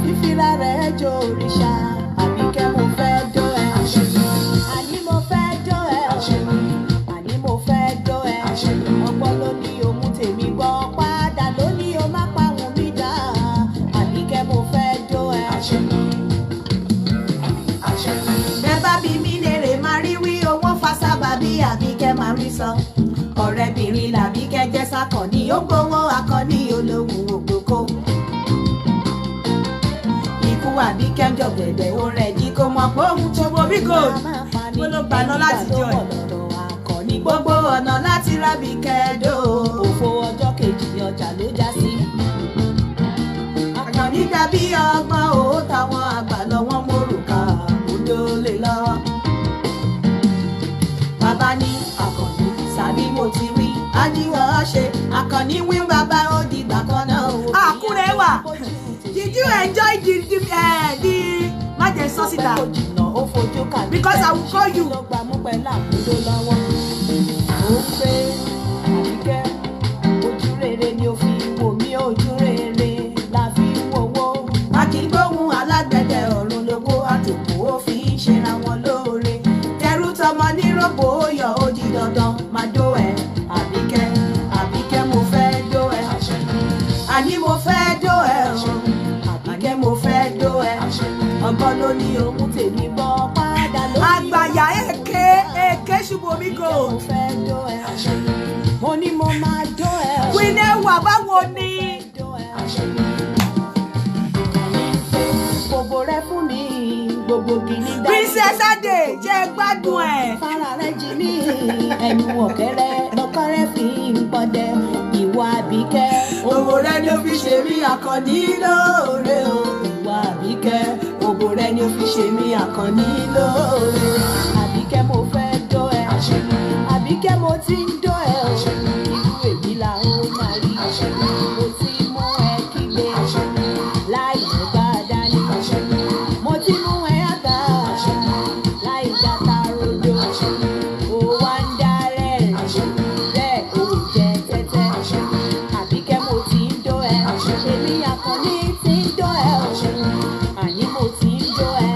Fífìlà rẹ̀ jó òrìṣà Àbíkẹ́ mo fẹ́ dó ẹ àní mo fẹ́ dó ẹ àní mo fẹ́ dó ẹ ọgbọ́n ló ní o mú tèmi gbọ́ padà ló ní o má pa wọ́n mi dá Àbíkẹ́ mo fẹ́ dó ẹ. Ẹ bá bí mi lèrè máa rí wí owó fa sábàbí Àbíkẹ́ máa rí sọ ọ̀rẹ́bìnrin làbíkẹ́ jẹ́ sákànní ó gbowó akọni olóhùn ògbókó. Àbíkẹ́ jọ̀gẹ̀dẹ̀ ó rẹ̀ jí kó mọ̀ pé òun tó borí kò mo ló gbaná láti jọ ẹ̀. Akọni gbogbo ọ̀nà láti rábìkẹ́ dó òfò ọjọ́ kejì ọjà ló já sí. Akọni dàbí ọgbọ́n ó táwọn àgbà lọ́wọ́ mórùka òdo lè lọ. Bàbá ní Akọni sàbí mo ti wí ajíwọ̀ ṣe Akọni wí bàbá ó dìgbà kan náà. Àkúrẹ́ wà. Did you enjoy the Maje Sosita? Because I will call you. Ọgbọ́n ló ní ohun tèmi bọ́ padà lórí. Àgbàyà èké ṣubú omi kò. Mo fẹ́ dó ẹ. Mo ní mo máa dó ẹ. Wílé wà báwo ni? Gbogbo rẹ fún mi, gbogbo gidi dá. Princess Ade jẹ́ gbádùn ẹ̀. Fara rẹ̀ jì ní ẹnu ọ̀kẹ́rẹ́ lọ́kọ́rẹ́ fi ń pọ̀dẹ. Ìwà Àbíkẹ́. Owó rẹ̀ ni ó fi ṣe mí Akọni lóore o. Ìwà Àbíkẹ́. Òbò rẹ̀ ni ó fi ṣe mí Akọni lóore. Àbíkẹ́ mo fẹ́ dó ẹ. Àbíkẹ́ mo ti ń dó ẹ o. Irú èmi là ń máa rí. Mo ti mú ẹ kígbe. Láì gbà dání. Mo ti mú ẹ yàtà. Láì jàtà rojo. Ó wá ń darẹ̀. Bẹ́ẹ̀ ò jẹ tẹ́tẹ́. Àbíkẹ́ mo ti ń dó ẹ. Èmi Akọni ti ń dó ẹ o. Àní mo ti ń dó ẹ.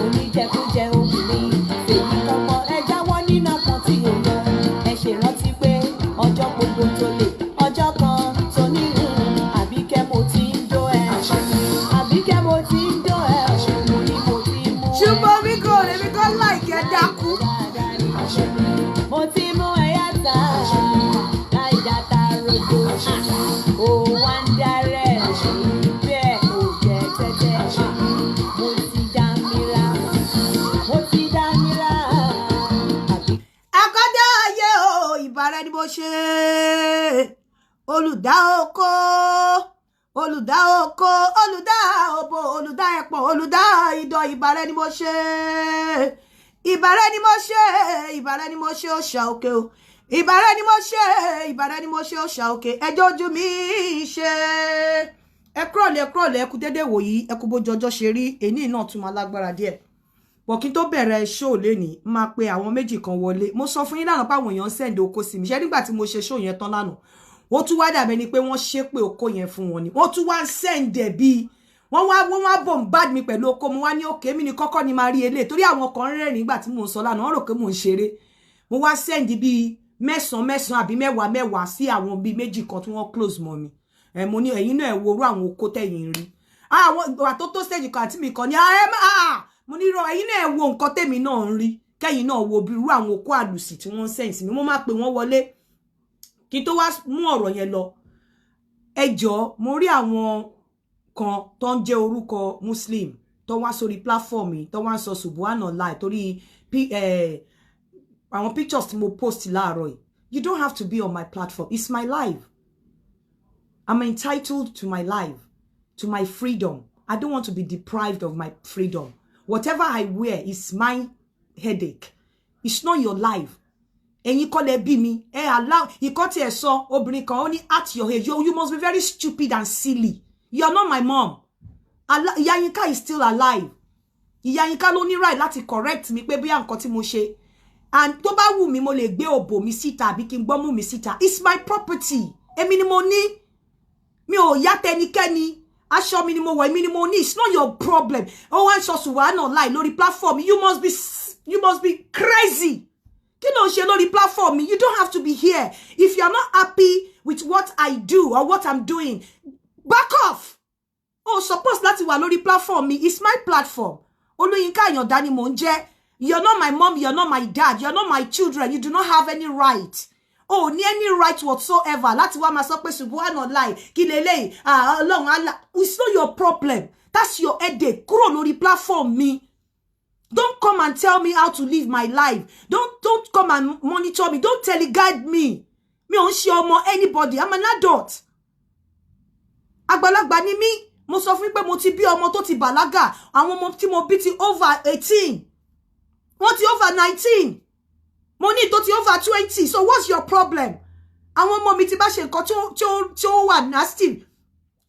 Oníjẹkújẹ obìnrin. Fèyí kọ́kọ́ ẹ jáwọ́ nínú ọkàn tí ò lọ. Ẹ ṣèrántí pé ọjọ́ gbogbo tó lè. Ọjọ́ kan tó ní Àbíkẹ́ mo ti ń dó ẹ. Àbíkẹ́ mo ti ń dó ẹ. Mo ní mo ti mú ẹ. Ṣùgbọ́n mi kò lè mi kọ́ láìkẹ́ dákú. Mo ti mú ẹ yàtà. Láì jàtà rojo. Ó wá ń darẹ̀. Bẹ́ẹ̀ ò jẹ́ tẹ́tẹ́. Mo ti dá mìíràn. Mo ti dá mìíràn. Àkọ́dá ayé o ìbára ni mo ṣe. Olùdá oko. Olùdá oko. Olùdá òbò. Olùdá ẹ̀pọ̀. Olùdá idọ̀ ìbára ni mo ṣe. Ìbára ni mo ṣe. Ìbára ni mo ṣe òòṣà òkè o. Ìbára ni mo ṣe. Ìbára ni mo ṣe òòṣà òkè. Ẹjọ́ ojú mi ṣe. Ẹ kúrọ̀lẹ́ kú dédé wòyí ẹ kú bójú ọjọ́ ṣe rí èní náà tún máa lágbára díẹ̀. Bọ̀ kí n tó bẹ̀rẹ̀ show lénìí máa pe àwọn méjì kan wọlé. Mo sọ fún yín lánàá pé àwọn èèyàn send oko sí mi. Ṣé nígbà tí mo ṣe show yẹn tán lánàá ó tún wá dàbẹ́ ni pé wọ́n ṣépè oko yẹn fún wọn ni. Wọ́n tún wá send ẹ̀ bí wọ́n wá bombard mi pẹ̀lú oko mo wá ní òkè mi ní kọ́kọ́ ni máa rí eléyìí torí àwọn kan rẹ́rìn nígbà tí mo ń sọ lánàá wọ́n rò pé mo ń ṣeré. Mo wá send bí mẹ́sàn-án àbí mẹ́wàá sí àwọn bí méjì kan tí wọ́n close mọ́ mi. Mo ní ẹ̀yin náà ẹ wo orú àwọn oko tẹ̀yin rí. Àwọn ìgbà tó stage kan àti mi kan ní mo ní rọ ẹ̀yin náà ẹ wo nǹkan tèmi náà ń rí kẹ́yin náà wo bí irú àwọn oko àlùsì tí wọ́n sense mi mo máa pè wọ́n wọlé kí tó wá mú ọ̀rọ̀ yẹn lọ. Ẹ jọ̀ọ́ mo rí àwọn kan tó ń jẹ́ orúkọ Muslim tó wá sórí platform mi tó wá ń sọ subhanallah torí àwọn pictures tí mo post láàárọ̀ yìí. You don't have to be on my platform. It's my life. I'm entitled to my life, to my freedom. I don't want to be deprived of my freedom. Whatever I wear is my headache. It's not your life. ẹ̀yin kọ́ lẹ bí mi allow ìkọ́ tí ẹ sọ obìnrin kan ó ní at your age you must be very stupid and silly. You're not my mom. Ìyá Yínká is still alive. Ìyá Yínká ló ní right láti correct mi pé bóyá nǹkan tí mo ṣe. And tó bá wù mí mo lè gbé òbò mi síta àbí kí n gbọ́mú mi síta. It's my property. Èmi ni mo ní. Mi ò yá tẹnikẹ́ni. Aṣọ mi ni mo wọ̀, èmi ni mo ní. It's not your problem. Oh, wá ń sọ Subhana lie lórí platform. You must be crazy. Kí ló ń ṣe lórí platform mi? You don't have to be here. If you're not happy with what I do or what I'm doing, back off. Oh, suppose láti wà lórí platform mi. It's my platform. Olúyinká Àyàndá ni mò ń jẹ́. You're not my mom, you're not my dad, you're not my children. You do not have any right. Oh, ní any right whatsoever. Láti wá máa sọ pé Subhana lie. Kí lélẹ́yìí. Ọlọ́run Allah. It's not your problem. That's your headache. Kúrò lórí platform mi. Don't come and tell me how to live my life. Don't come and monitor me. Don't teleguide me. Mi ò ń ṣe ọmọ anybody. I'm an adult. Àgbàlagbà ni mí. Mo sọ fún pé mo ti bí ọmọ tó ti bàlágà. Àwọn ọmọ tí mo bí ti over 18. Wọ́n ti over 19. Mo ní tó ti over 20. So what's your problem? Àwọn ọmọ mi ti bá ṣe nǹkan tí ó wà nasty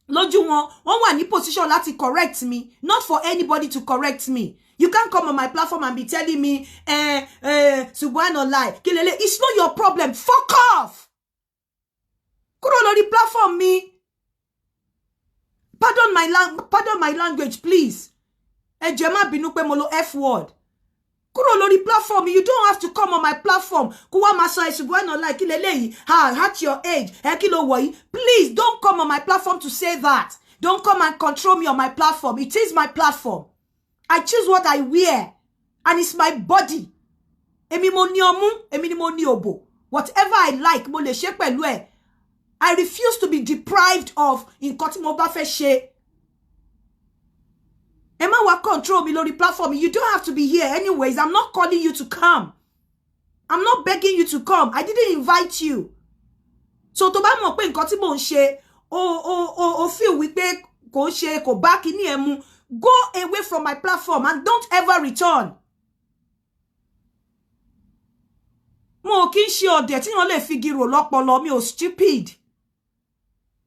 lójú wọn. Wọ́n wà ní position láti correct me. Not for anybody to correct me. You can't come on my platform and be telling me, Subhana lie. Kilele, it's not your problem. Fuck off. Kúrò lórí platform mi. Pardon my language, please. Ẹ jẹ́ má bínú pé mo lo F word. Kúrò lórí platform mi. You don't have to come on my platform. Kó wá máa sọ Subhana lie. Kilele yìí. At your age. Kí ló wọ̀ yìí. Please don't come on my platform to say that. Don't come and control me on my platform. It is my platform. I choose what I wear. And it's my body. Èmi mo ní ọmú, èmi ni mo ní òbò. Whatever I like, mo lè ṣe pẹ̀lú ẹ̀. I refuse to be deprived of nǹkan tí mo bá fẹ́ ṣe. Ẹ má wá control mi lórí platform. You don't have to be here. Anyways, I'm not calling you to come. I'm not begging you to come. I didn't invite you. So tó bá mọ̀ pé nǹkan tí mo ń ṣe, o feel wípé kò ń ṣe, kò bá kíní ẹ mu. Go away from my platform and don't ever return. Mo kì í ṣe ọ̀dẹ̀ tí wọ́n lè fi gírò lọ́pọlọ, mi ò stupid.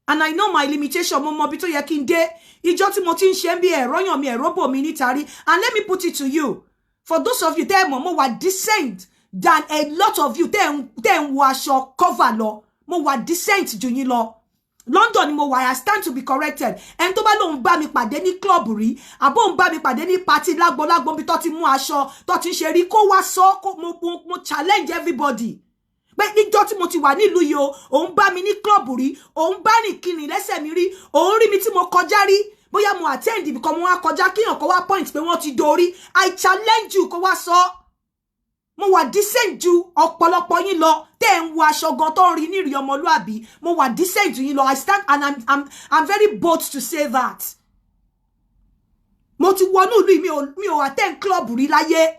And I know my limitation. Mo mọ bí tó yẹ kí n dé. Ìjọ́ tí mo ti ń ṣe bí ẹ̀rọ yàn mi ẹ̀rọ bò mi nítàrí. And let me put it to you. For those of you tẹ́ mọ̀ mo wà decent than a lot of you tẹ́ ń wọ aṣọ cover lọ. Mo wà decent jù yín lọ. London ni mo wà, I stand to be corrected. En tó bá lóhùn bá mi pàdé ní club rí, àbó ń bá mi pàdé ní party lágbo bí tó ti mú aṣọ, tó ti ṣe rí kó wá sọ kó mo challenge everybody. Pé níjọ́ tí mo ti wà nílùú yìí o, òun bá mi ní club rí, òun bá rìn kiri lẹ́sẹ̀ mi rí, òun rí mi tí mo kọjá rí, bóyá mo attend because mo wá kọjá kíyàn kó wá point pé wọ́n ti dorí. I challenge you kó wá sọ. Mo wà decent ju ọ̀pọ̀lọpọ̀ yín lọ tẹ́ ń wọ aṣọ gan tó ń rí ní rí ọmọlúàbí. Mo wà decent ju yín lọ. I stand and I'm very bold to say that. Mo ti wọnú ìlú mi ò attend club rí láyé.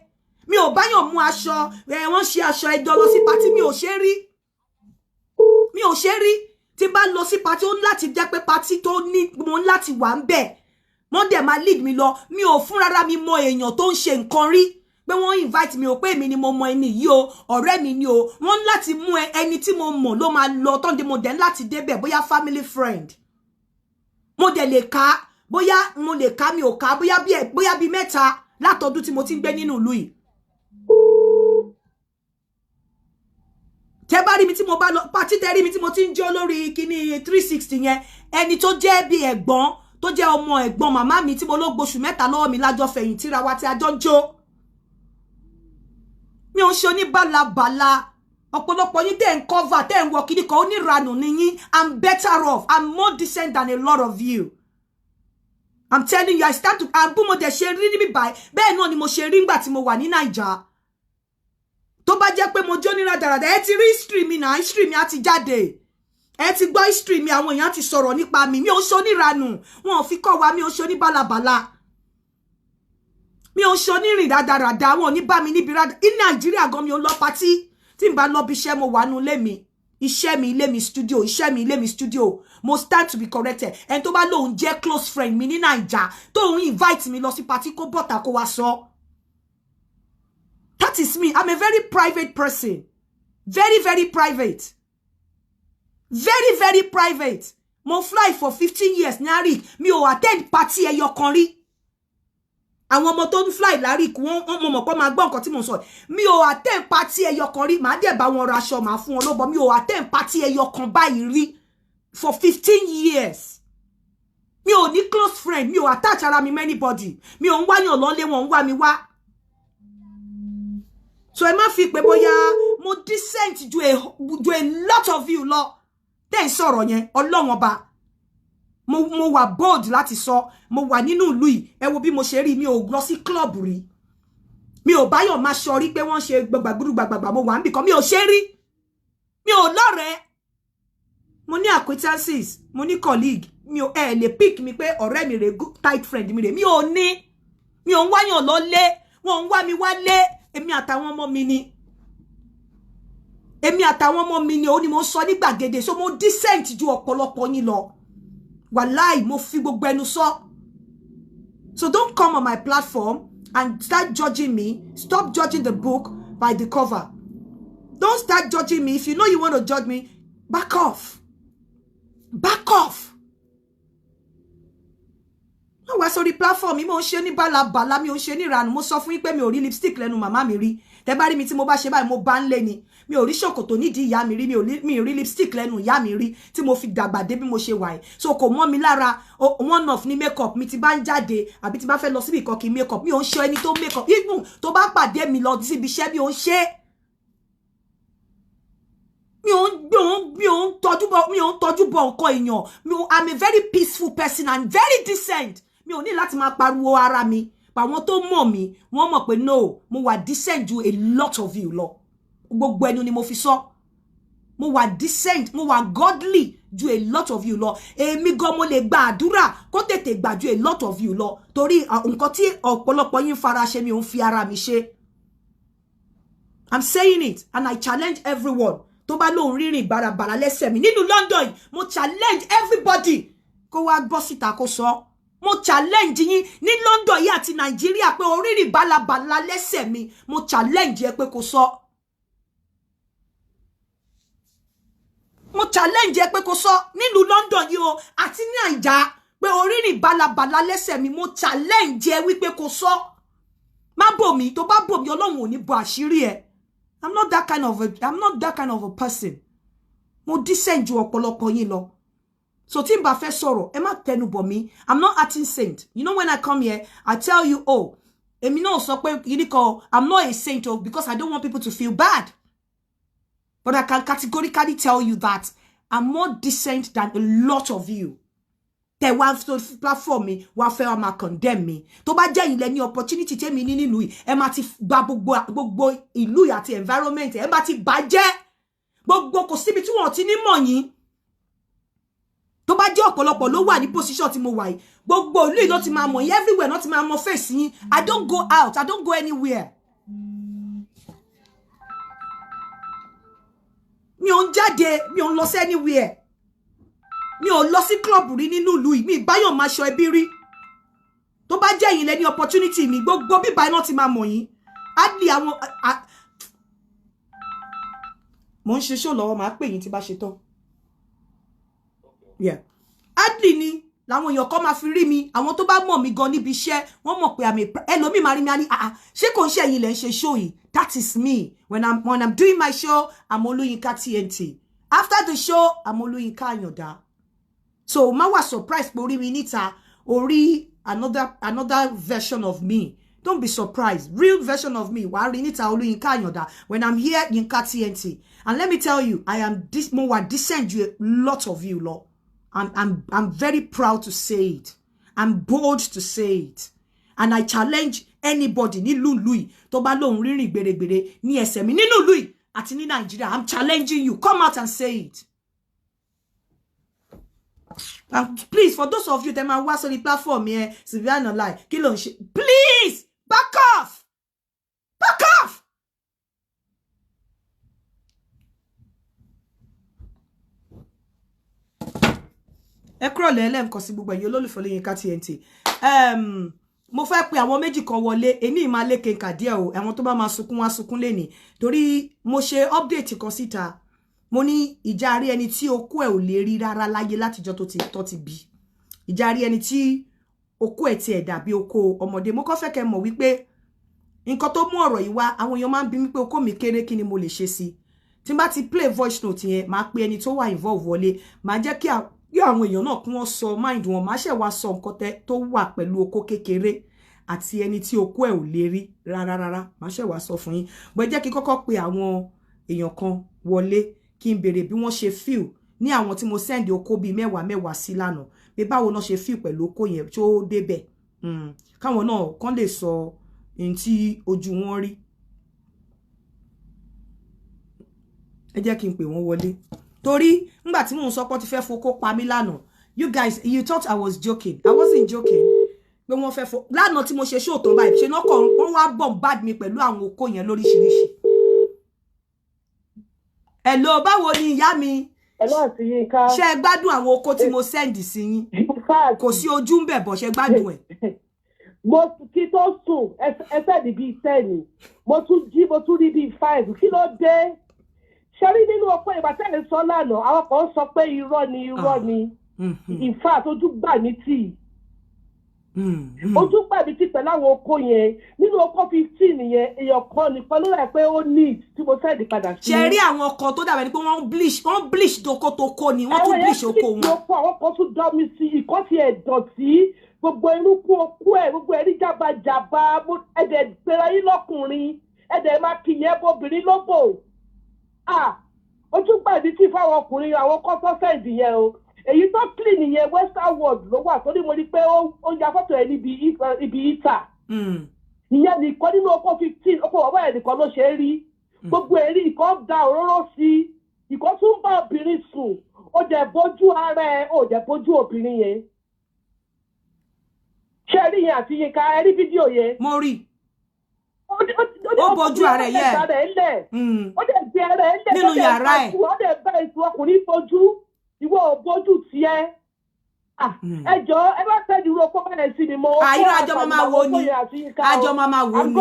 Mi ò báyàn mú aṣọ, wọ́n ṣe aṣọ ẹjọ́ lọ sí party, mi ò ṣe rí. Mi ò ṣe rí. Tí bá lọ sí party ó ní láti jẹ́ pé party tó ní mo ní láti wà ńbẹ̀. Wọ́n dẹ̀ máa lead mi lọ. Mi ò fúnrara mi mọ èèyàn tó ń ṣe nǹkan rí. Pé wọ́n invite mi o pé èmi ni mo mọ ẹni yìí o, ọ̀rẹ́ mi ni o. Wọ́n láti mú ẹni tí mo mọ̀ ló máa lọ tán de mo dẹ̀ láti débẹ̀ bóyá family friend. Mo dẹ̀ lè kà, bóyá mo lè kà mi ò kà, bóyá bí mẹ́ta látọdún tí mo ti ń gbé nínú ìlú yìí. Tẹ́ bá rí mi tí mo bá lọ party, tẹ́ rí mi tí mo ti ń jó lórí kíní 360 yẹn, ẹni tó jẹ́ bí ẹ̀gbọ́n, tó jẹ́ ọmọ ẹ̀gbọ́n màmá mi tí mo ló gbóṣù mẹ́ta lọ́wọ́ mi lájọ fẹ̀yìntì ra wa tí a jọ ń jó. Mi ò ṣe ní balabala. Ọ̀pọ̀lọpọ̀ yín tẹ́ ń cover, tẹ́ ń wọ kíní kan oníranù ni yín. I'm better off. I'm more decent than a lot of you. I'm telling you, I stand to and mo dẹ̀ ṣe rí níbi báyìí. Bẹ́ẹ̀ náà ni mo ṣe rí nígbà tí mo wà ní Naija. Tó bá jẹ́ pé mo jó ní rádaràdà, ẹ ti rí history mi náà, history mi á ti jáde. Ẹ ti gbọ́ history mi, àwọn èèyàn ti sọ̀rọ̀ nípa mi. Mi ò ṣe oníranù. Wọn ò fi kọ́ wa, mi ò ṣe ní balabala. Mi ò ṣe onírìn rádaràdà, wọn ò ní bá mi níbi rádaràdà. Ní Nàìjíríà gan mi ò lọ party. Tí n bá lọ bí iṣẹ́ mo wà nú ilé mi. Iṣẹ́ mi ilé mi studio, iṣẹ́ mi ilé mi studio. Mo stand to be corrected. Ẹni tó bá lóun jẹ́ close friend mi ní Naija, tó ń invite mi lọ sí party kó bọ́ta kó wá sọ. That is me. I'm a very private person. very very private, very very private. Mo fly for 15 years ní Arik, mi ò attend party ẹyọ kan rí. Àwọn ọmọ tó ń fly l'Arik wọ́n mo mọ̀ pé máa gbọ́ nǹkan tí mo sọ. Mi ò attend party ẹyọ kan rí, màá dẹ̀ bá wọn ra aṣọ, màá fún wọn lóbọ̀. Mi ò attend party ẹyọ kan báyìí rí for 15 years. Mi ò ní close friend, mi ò attach ara mi anybody. Mi ò ń wáyàn lọ́lé, wọn ń wá mi wá. So ẹ má fi pé bóyá mo decent ju a lot of you lọ. Tẹ́ ń sọ̀rọ̀ yẹn, Ọlọ́run Ọba. Mo wà bold láti sọ, mo wà nínú ìlú yìí. Ẹ wo bí mo ṣe rí, mi ò lọ sí club rí. Mi ò báyọ̀ máa sọ rí pé wọ́n ṣe gbàgbàgbà mo wà níbì kan. Mi ò ṣe rí. Mi ò lọ́rẹ̀ẹ́. Mo ní acquaintances, mo ní colleague. Mi ò lè pick mi pé ọ̀rẹ́ mi rè, tight friend mi rè. Mi ò ní. Mi ò ń wáyàn lọ́lé, wọ́n ń wá mi wálé. Èmi àtàwọn ọmọ mi ni. Èmi àtàwọn ọmọ mi ni ó ní mo sọ ní gbàgede. So mo decent ju ọ̀pọ̀lọpọ̀ yín lọ. Wàláì, mo fi gbogbo ẹnu sọ. So don't come on my platform and start judging me. Stop judging the book by the cover. Don't start judging me. If you know you want to judge me, back off. Back off. No, wá sórí platform mi mo ń ṣe ní bálabàlá, mi ò ń ṣe ní ìranù. Mo sọ fún yín pé mi ò rí lipstick lẹ́nu màmá mi rí. Tẹ́ bá rí mi tí mo bá ṣe báyìí mo bá ń lé ni. Mi ò rí ṣòkòtò nídìí ìyá mi rí, mi ò rí lipstick lẹ́nu ìyá mi rí tí mo fi dàgbà dé bí mo ṣe wà yìí. So kò mọ́ mi lára one off ní makeup mi tí bá ń jáde àbí tí bá fẹ́ lọ síbi kan kí makeup. Mi ò ń ṣe ẹni tó makeup. Even tó bá pàdé mi lọ síbi iṣẹ́ mi ò ń ṣe. Mi ò ń tọ́jú bọ̀ nǹkan èèyàn. I'm a very peaceful person and very decent. Mi ò ní láti máa pariwo ara mi. Àwọn tó mọ̀ mí, wọ́n mọ̀ pé no, mo wà decent ju a lot of you lọ. Gbogbo ẹnu ni mo fi sọ. Mo wà decent, mo wà godly ju a lot of you lọ. Èmi gan mo lè gba àdúrà kó tètè gbà ju a lot of you lọ. Torí nǹkan tí ọ̀pọ̀lọpọ̀ yín fara ṣe mi ò ń fi ara mi ṣe. I'm saying it and I challenge everyone. Tó bá lóhùn rírìn bàràbàrà lẹ́sẹ̀ mi nínú London yìí, mo challenge everybody kó wá gbọ́ síta kó sọ. Mo challenge yín ní London yìí àti Nàìjíríà pé orírìn bàlàbàlà lẹ́sẹ̀ mi. Mo challenge ẹ pé kó sọ. Mo challenge ẹ pé kó sọ nílùú London yìí o àti ní Naija pé orírìn bàlàbàlà lẹ́sẹ̀ mi. Mo challenge ẹ wípé kó sọ. Má bò mí, tó bá bò mí Ọlọ́run ò ní bò àṣírí ẹ. I'm not that kind of a person. Mo decent ju ọ̀pọ̀lọpọ̀ yín lọ. So tí n bá fẹ́ sọ̀rọ̀, ẹ má tẹnubọ̀ mi. I'm not acting saint. You know when I come here, I tell you, oh, èmi náà sọ pé I'm not a saint because I don't want people to feel bad. But I can categorically tell you that I'm more decent than a lot of you. Tẹ́ wá platform mi, wá fẹ́ wá máa condemn mi. Tó bá jẹ́ ilẹ̀ ní opportunity tèmi ní nílùú yìí, ẹ máa ti gba gbogbo ìlú yìí àti environment, ẹ máa ti bàjẹ́. Gbogbo kò síbi tí wọ́n ti ní mọ̀ yín. Tó bá jẹ́ ọ̀pọ̀lọpọ̀ ló wà ní position tí mo wà yìí, gbogbo ìlú yìí ló ti máa mọ̀ yín, everywhere ló ti máa mọ̀ face yín. I don't go out, I don't go anywhere. Mi ò ń jáde, mi ò ń lọ sí anywhere. Mi ò lọ sí club rí nínú ìlú yìí, mi báyọ̀ máa ṣọ ẹbí rí. Tó bá jẹ́ yín lẹ ní opportunity mi, gbogbo bíbá iná ti máa mọ̀ yín. Adli àwọn mo ń ṣe show lọ́wọ́, máa pè yín tí bá ṣe tán. Yeah. Adli ni làwọn èèyàn kan máa fi rí mi, àwọn tó bá mọ̀ mí gan níbi iṣẹ́, wọ́n mọ̀ pé ẹlòmíì máa rí mi á ní ṣé kò ń ṣe ẹ̀yin lẹ ń ṣe show yìí? That is me. When I'm doing my show, I'm Oluyinka TNT. After the show, I'm Oluyinka Ayọ̀dá. So ma wa surprised pé orí mi níta, orí another version of me. Don't be surprised. Real version of me. Wàá rí níta Oluyinka Ayọ̀dá. When I'm here, Yinka TNT. And let me tell you, I am more decent you a lot of you lot. I'm very proud to say it. I'm bold to say it. And I challenge anybody ní Lulu tó bá lóhùn rírìn gbèrègbèrè ní ẹsẹ̀ mi nínú ìlú yìí àti ní Nigeria. I'm challenging you. Come out and say it. And please, for those of you that might watch on the platform here, Sylviana like, please back off. Back off. Ẹ kúrò lẹ́lẹ́ nǹkan sí gbogbo ẹ̀yin olólùfẹ́ Oluyinka TNT. mo fẹ́ pe àwọn méjì kan wọlé ení máa lé kenka díẹ̀ o àwọn tó bá máa sunkún wá sunkún lẹ́ni torí mo ṣe update kan síta mo ní ìjà rí ẹni tí okú ẹ̀ ò lè rí rárá láyé látijọ́ tó ti bí ìjà rí ẹni tí okú ẹ̀ ti ẹ̀ dàbí okó ọmọdé mo kọ́ fẹ́ kẹ́ mọ̀ wípé nǹkan tó mú ọ̀rọ̀ yìí wá àwọn èèyàn máa ń bi mí pé okó mi kéré kí ni mo lè ṣe sí tí n bá ti play voice note yẹn máa pe ẹni tó wà involve wọlé máa jẹ́ kí àwọn èèyàn náà kí wọ́n sọ mind wọn máa ṣẹ̀ wá sọ nǹkan tó wà pẹ̀lú okó kékeré àti ẹni tí okó ẹ̀ ò lè rí rárá máa ṣẹ̀ wá sọ fún yín bó jẹ́ kí kọ́kọ́ pe àwọn èèyàn kan wọlé kí n béèrè bí wọ́n ṣe feel ní àwọn tí mo send okó bíi mẹ́wàá sí lánàá pé báwo náà ṣe feel pẹ̀lú okó yẹn tó débẹ̀ káwọn náà kàn lè sọ ohun tí ojú wọn rí ẹ jẹ́ kí n pè wọ́n wọlé torí nígbà tí mò ń sọ pé ó ti fẹ́ fokó pa mí lánàá you guys you thought I was joking I wasn't joking pé wọ́n fẹ́ fo lánàá tí mo ṣe show tó báyìí ṣe náà kàn wọ́n wá bombard mi pẹ̀lú àwọn okó yẹn lóríṣiríṣi. Hello báwo ni ìyá mi hello àti Yínká ṣé ẹ gbádùn àwọn okó tí mo send sí yín kò sí ojú ń bẹ̀ bọ̀ ṣé gbádùn ẹ̀. mo kí tó sùn ẹsẹ̀ ní bíi 10 mo tún rí bíi 5 kí ló dé ṣe rí nínú ọ̀pọ̀ ìgbà tẹ́lẹ̀ sọ lánàá àwọn kan sọ pé irọ́ ni in fact ojú gbà mí tì ojú gbà mí tì pẹ̀lú àwọn okó yẹn nínú okó 15 yẹn èèyàn kan nìkan ló rẹ̀ pé ó neat tí mo sẹ́ẹ̀dì padà sí. ṣe rí àwọn ọkọ̀ tó dàbẹ̀ ni pé wọ́n bleach doko tó kó ni wọ́n tún bleach okó wọn. àwọn kan tún dán mi sí ìkọ́ ti ẹ̀ dọ̀tí gbogbo irúkú okú ẹ̀ gbogbo ẹ̀rí jàbàjàbà ẹ̀dẹ̀ gbéra yín lọ́kùnrin ẹ̀dẹ̀ máa kìyẹ́ bobìnrin lóbò. Ojú gbàdí tí fáwọn ọkùnrin àwọn kọ́sọ́sẹ́ẹ̀dì yẹn o èyí tó clean yẹn western world ló wà torí mo rí pé ó ya fọ́tò ẹ̀ níbi ìta ìyẹn nìkan nínú ọkọ̀ 15 ọkọ̀ ọ̀bá ẹ̀ nìkan ló ṣe é rí gbogbo ẹ̀rí ìkan da òróró sí ìkan tún bá obìnrin sùn ó jẹ́ bójú ara ẹ̀ ó jẹ́ bójú obìnrin yẹn ṣé rí yẹn àti Yínká ẹ rí fídíò yẹn. mo rí ó bójú ara ẹ̀ yẹ ó dẹ̀ gbé ara ẹ̀ lẹ̀ nínú yàrá ẹ̀ ó dẹ̀ bá ètò ọkùnrin bójú ìwọ ò bójú tiẹ̀ ẹ jọ ẹ bá tẹ́ ìdúró kó bẹ̀rẹ̀ sí ni mo. àyíró àjọ máa wo ni àjọ máa wo ni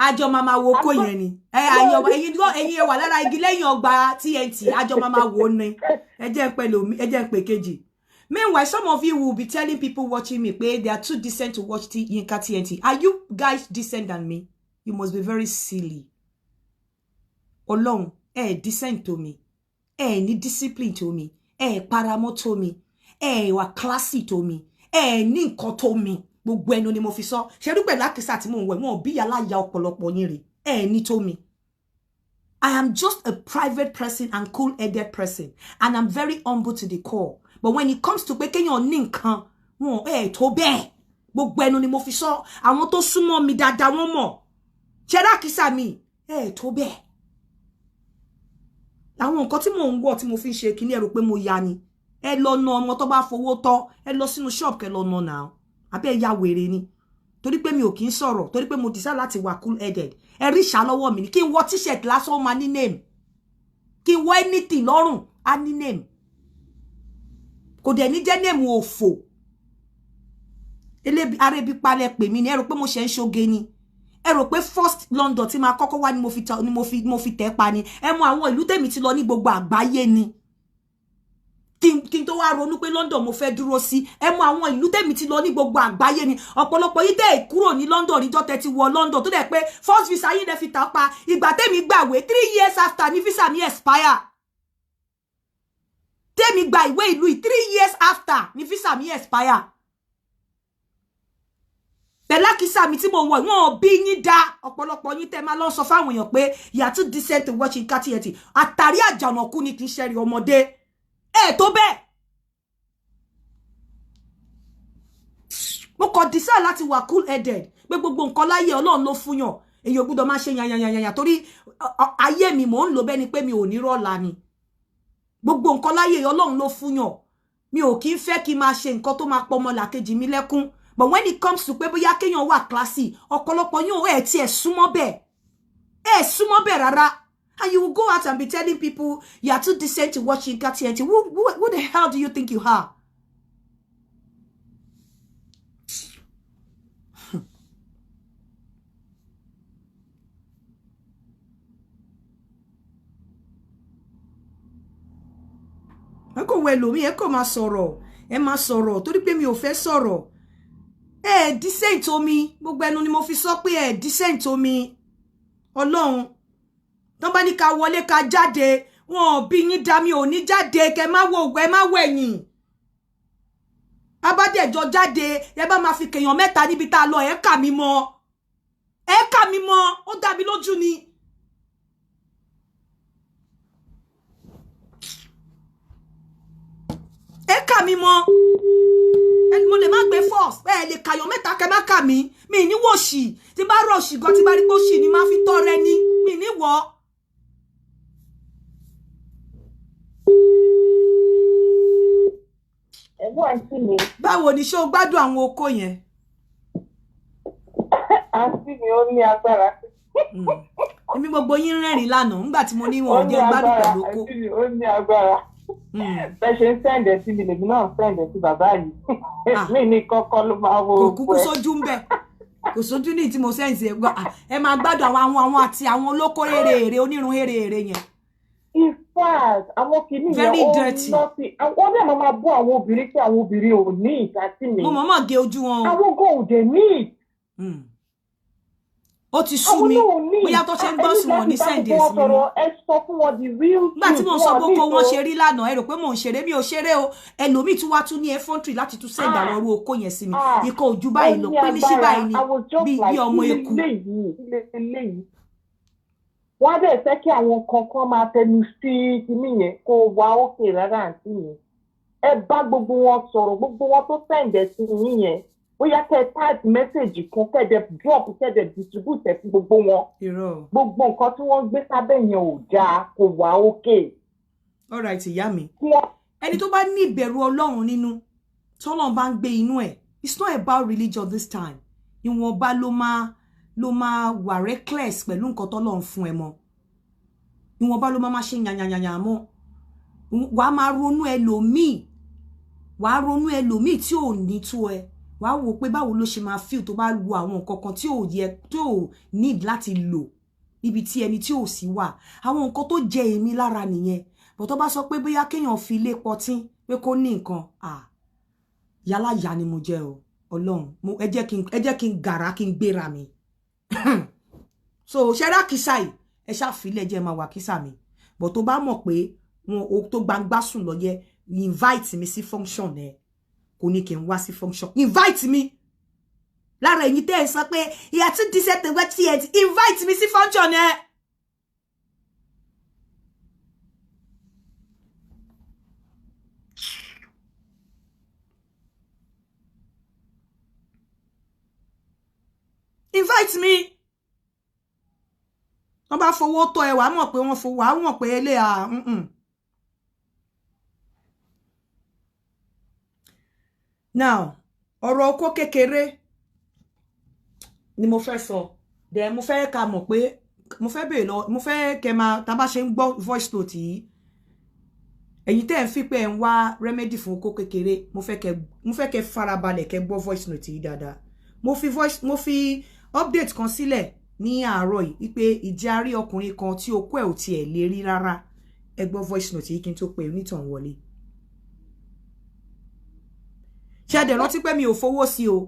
àjọ máa wo kó yẹn ni ẹ̀yin wà lára igi lẹ́yìn ọgbà TNT àjọ máa wo ni ẹ jẹ́ ń pè kejì. Meanwhile, some of you will be telling people watching me, they are too decent to watch Yinka TNT. Are you guys decent than me? You must be very silly. Ọlọ́run, decent to me. Ní discipline to me. Paramọ́ to me. Wà classy to me. Ní nǹkan to me. Gbogbo ẹnu ni mo fi sọ. Ṣé rí pẹ̀lú àkísà tí mo ń wẹ̀ wọ́n bí aláya ọ̀pọ̀lọpọ̀ yín rè. Ní to me. I am just a private person and cool-headed person. And I'm very humble to the core. But when it comes to pé kéèyàn ní nǹkan wọn tó bẹ́ẹ̀ gbogbo ẹnu ni mo fi sọ àwọn tó súnmọ́ mi dáadáa wọ́n mọ̀ ṣẹ́rá kìsà mi tó bẹ́ẹ̀ àwọn nǹkan tí mò ń wọ̀ tí mo fi ń ṣe kíní ẹ rò pé mo ya ni ẹ lọ na ọmọ tó bá fowó tọ́ ẹ lọ sínú shop kẹ́ lọ na náà àbẹ́ ya wèrè ni torí pé mi ò kí ń sọ̀rọ̀ torí pé mo decide láti wà cool headed ẹ rí ìṣá lọ́wọ́ mi ni kí n wọ t-shirt lásán ó máa ní name kí n wọ anything lọ́rùn á ní name kò dẹ̀ ní jẹ́ name òfò elebi arebi palẹ̀ pè mí ni ẹ rò pé mo ṣe ń ṣoge ni ẹ rò pé first London tí máa kọ́kọ́ wá ni mo fi tẹ̀ pa ni ẹ mọ àwọn ìlú tèmi ti lọ ní gbogbo àgbáyé ni kí n tó wá ronú pé London mo fẹ́ dúró sí ẹ mọ àwọn ìlú tèmi ti lọ ní gbogbo àgbáyé ni ọ̀pọ̀lọpọ̀ yìí tẹ́ kúrò ní London níjọ́ tẹ́ ti wọ London tó dẹ̀ pé first visa yìí dẹ̀ fi tà pa ìgbà tèmi gbàwé 3 years after ni visa mi expire tèmi gba ìwé ìlú 3 years after ni visa mi expire bella kisa mi tí mo wọ̀ wọ́n bí yín dá ọ̀pọ̀lọpọ̀ yín tẹ́ máa lọ sọ fáwọn èèyàn pé you are too decent to watch Yinka TNT àtàrí àjànàkú ni kì í ṣe rí ọmọdé tó bẹ́ẹ̀ mo kò decide láti wà cool headed pé gbogbo nǹkan láyé Ọlọ́run ló fún yàn èyí ò gbọ́dọ̀ máa ṣe yanyanyanya torí ayé mi mò ń lò bẹ́ẹ̀ ni pé mi ò ní rọ́ọ̀la ni gbogbo nǹkan láyé Ọlọ́run ló fún yàn mi ò kí ń fẹ́ kí máa ṣe nǹkan tó máa pọ̀ ọmọ làkejì mi lẹ́kún but when it comes to pé bóyá kéèyàn wà classy ọ̀pọ̀lọpọ̀ yóò tí ẹ súnmọ́ bẹ́ẹ̀ rárá and you will go out and be telling people you are too decent to watch Yinka TNT who the hell do you think you are ẹ kò wẹ lómi ẹ kò máa sọ̀rọ̀ ẹ máa sọ̀rọ̀ torí pé mi ò fẹ́ sọ̀rọ̀ ẹ decent omi gbogbo ẹnu ni mo fi sọ pé ẹ decent omi Ọlọ́run tán bá ní ká wọlé ká jáde wọn ò bí yín dá mi ò ní jáde kẹ má wo ògbẹ má wẹ̀yìn abádẹjọ jáde ẹ bá máa fi kèèyàn mẹ́ta níbi tá a lọ ẹ kà mí mọ́ ó dá mi lójú ni. ẹ kà mí mọ́ mo lè má gbé force ẹ lè kàyàn mẹ́ta kẹ má kà mí mi ní wòṣì tí bá rọ̀ṣì gan tí bá rí pé òṣì ni má fi tọrẹ ní mi ní wọ́. ẹ̀gbọ́n àǹtí mi. báwo ni ṣé o gbádùn àwọn oko yẹn. àǹtí mi ó ní agbára. èmi gbogbo yín rẹ́rìn lánàá nígbà tí mo ní wọn ò jẹ́ gbádùn pẹ̀lú oko. àǹtí mi ó ní agbára. bẹ́ẹ̀ ṣe ń sẹ́ǹdẹ̀ sí mi lèmi náà sẹ́ǹdẹ̀ sí bàbá yìí. mi ní kọ́kọ́ ló máa wo kò kúkú sójú ń bẹ̀ kò sójú ní tí mo sẹ́ǹsì ẹ̀ gbọ́ ẹ máa gbádùn àwọn àti àwọn olóko èrè onírun èrè yẹn. In fact, àwọn kìíní yẹn ó lọ́sí àwọn dẹ̀ máa bú àwọn obìnrin pé àwọn obìnrin ò ní ìtàtí mi. mo mọ̀mọ́ gé ojú wọn. àwọn kò dé ní. ó ti sú mi bóyá tó ṣe ń gbọ́ sí wọn ní sẹ́ǹdì ẹ̀ sí mi. ẹ sọ fún wọn the real truth. nígbà tí mo sọ gbogbo wọn ṣe rí lánàá ẹ rò pé mò ń ṣeré mi ò ṣeré o ẹlòmíì tún wá tún ní ẹfọ́ntì láti tún sẹ́ǹdì àwọn orú oko yẹn sí mi ikọ̀ ojú báyìí lọ pé ní sí báyìí ni bí ọmọ eku. wọ́n á dẹ̀ fẹ́ kí àwọn kankan máa tẹnu sí kíní yẹn kó wá òkè rárá àǹtí yẹn ẹ bá gbogbo wọn sọ̀rọ̀ gbogbo wọn tó sẹ̀ǹdẹ̀ sí yín yẹn bóyá kẹ́ type message kan kẹ́dẹ̀ drop kẹ́dẹ̀ distribute ẹ̀ fún gbogbo wọn gbogbo nǹkan tí wọ́n gbé sábẹ́ yẹn ò dáa kó wá òkè. all right ìyá mi ẹni tó bá ní ìbẹ̀rù Ọlọ́run nínú tọ́lọ́run bá ń gbé inú ẹ̀ it's not about religion this time ìwọ̀nba ló máa wà reckless pẹ̀lú nǹkan tọ́lọ́run fún ẹ mọ́ ìwọ̀nba ló máa ṣe yànyànyànyà mọ́ wàá máa ronú ẹlòmíì tí ò ní tó ẹ wàá wò pé báwo ló ṣe máa feel tó bá lu àwọn nǹkan kan tí ò yẹ tó need láti lò níbi tí ẹni tí ò sí wà àwọn nǹkan tó jẹ èmi lára nìyẹn bó tó bá sọ pé bóyá kéèyàn fi ilé pọtín pé kó ní nǹkan yálà yá ni mo jẹ o Ọlọ́run ẹ jẹ́ kí n gàrà kí n gbéra mi so ṣẹ́rá kìsà yìí ẹ ṣàfilẹ̀ jẹ́ máa wà kìsà mi bọ̀ tó bá mọ̀ pé wọn tó gbangba sùn lọ yẹ invite mi sí function ẹ kò ní kí n wá sí function invite mi lára ẹ̀yin tẹ́ ẹ sọ pé ìyá tún díṣẹ́ tó wẹ́ tí ẹ ti invite mi sí function ẹ. invite me wọ́n bá fowó tọ́ ẹ wàá mọ̀ pé wọ́n fowó wàá mọ̀ pé ilé now ọ̀rọ̀ oko kékeré ni mo fẹ́ sọ dẹ̀ mo fẹ́ ká mọ̀ pé mo fẹ́ bèèrè lọ mo fẹ́ kẹ́ máa tá bá ṣe ń gbọ́ voice note yìí ẹ̀yin tẹ́ ń fi pé ẹ̀ ń wá remedy fún oko kékeré mo fẹ́ kẹ́ farabalẹ̀ kẹ́ gbọ́ voice note yìí dáadáa mo fi update kan sílẹ̀ ní àárọ̀ yìí wípé ìjárí ọkùnrin kan tí okó ẹ̀ ò tiẹ̀ lè rí rárá ẹ gbọ́ voice note yìí kí n tó pe onítàn wọlé ṣé ẹ dẹ̀ rántí pé mi ò fowó sí o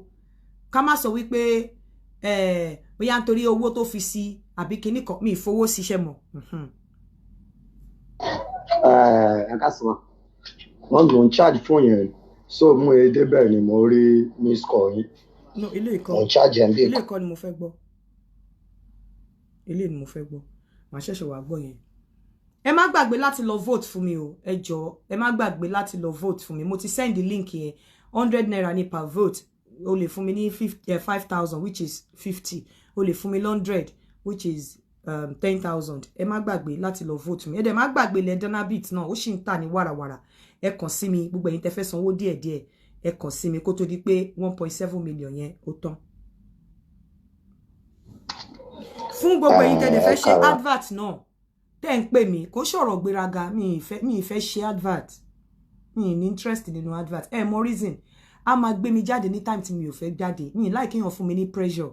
ká má sọ wípé bóyá nítorí owó tó fi sí àbí kinní kan mi ì fowó sí iṣẹ́ mọ̀. ẹ ká sọ wọn gbọ́n charge fún yẹn so mú e débẹ̀ ni mo rí miss call yín. no ilé ìkọ́ ilé ìkọ́ ni mo fẹ́ gbọ́ ilé ni mo fẹ́ gbọ́ màá ṣẹ̀ṣẹ̀ wá gbọ́ yẹn. ẹ má gbàgbé láti lọ vote fún mi o ẹ jọ̀ọ́ ẹ má gbàgbé láti lọ vote fún mi mo ti send link yẹn 100 naira ní per vote o lè fún mi ní 5,000 which is 50 o lè fún mi 100 which is 10,000 ẹ má gbàgbé láti lọ vote mi ẹ dẹ̀ má gbàgbé lẹ́dọ́nà bit náà ó sì ń tà ní wàràwàrà ẹ kàn sí mi gbogbo ẹ̀yin tẹ́ fẹ́ sanwó díẹ̀díẹ̀ ẹ kàn sí mi kó tó di pé 1.7 million yẹn ó tán. fún gbogbo ẹ̀yin tẹ́ dẹ̀ fẹ́ ṣe advert náà tẹ́ ń pè mí kó sọ̀rọ̀ gbéraga mi ì fẹ́ ṣe advert mi ní interest nínú advert mọ reason a máa gbé mi jáde ní time tí mi ò fẹ́ jáde mi like kéèyàn fún mi ní pressure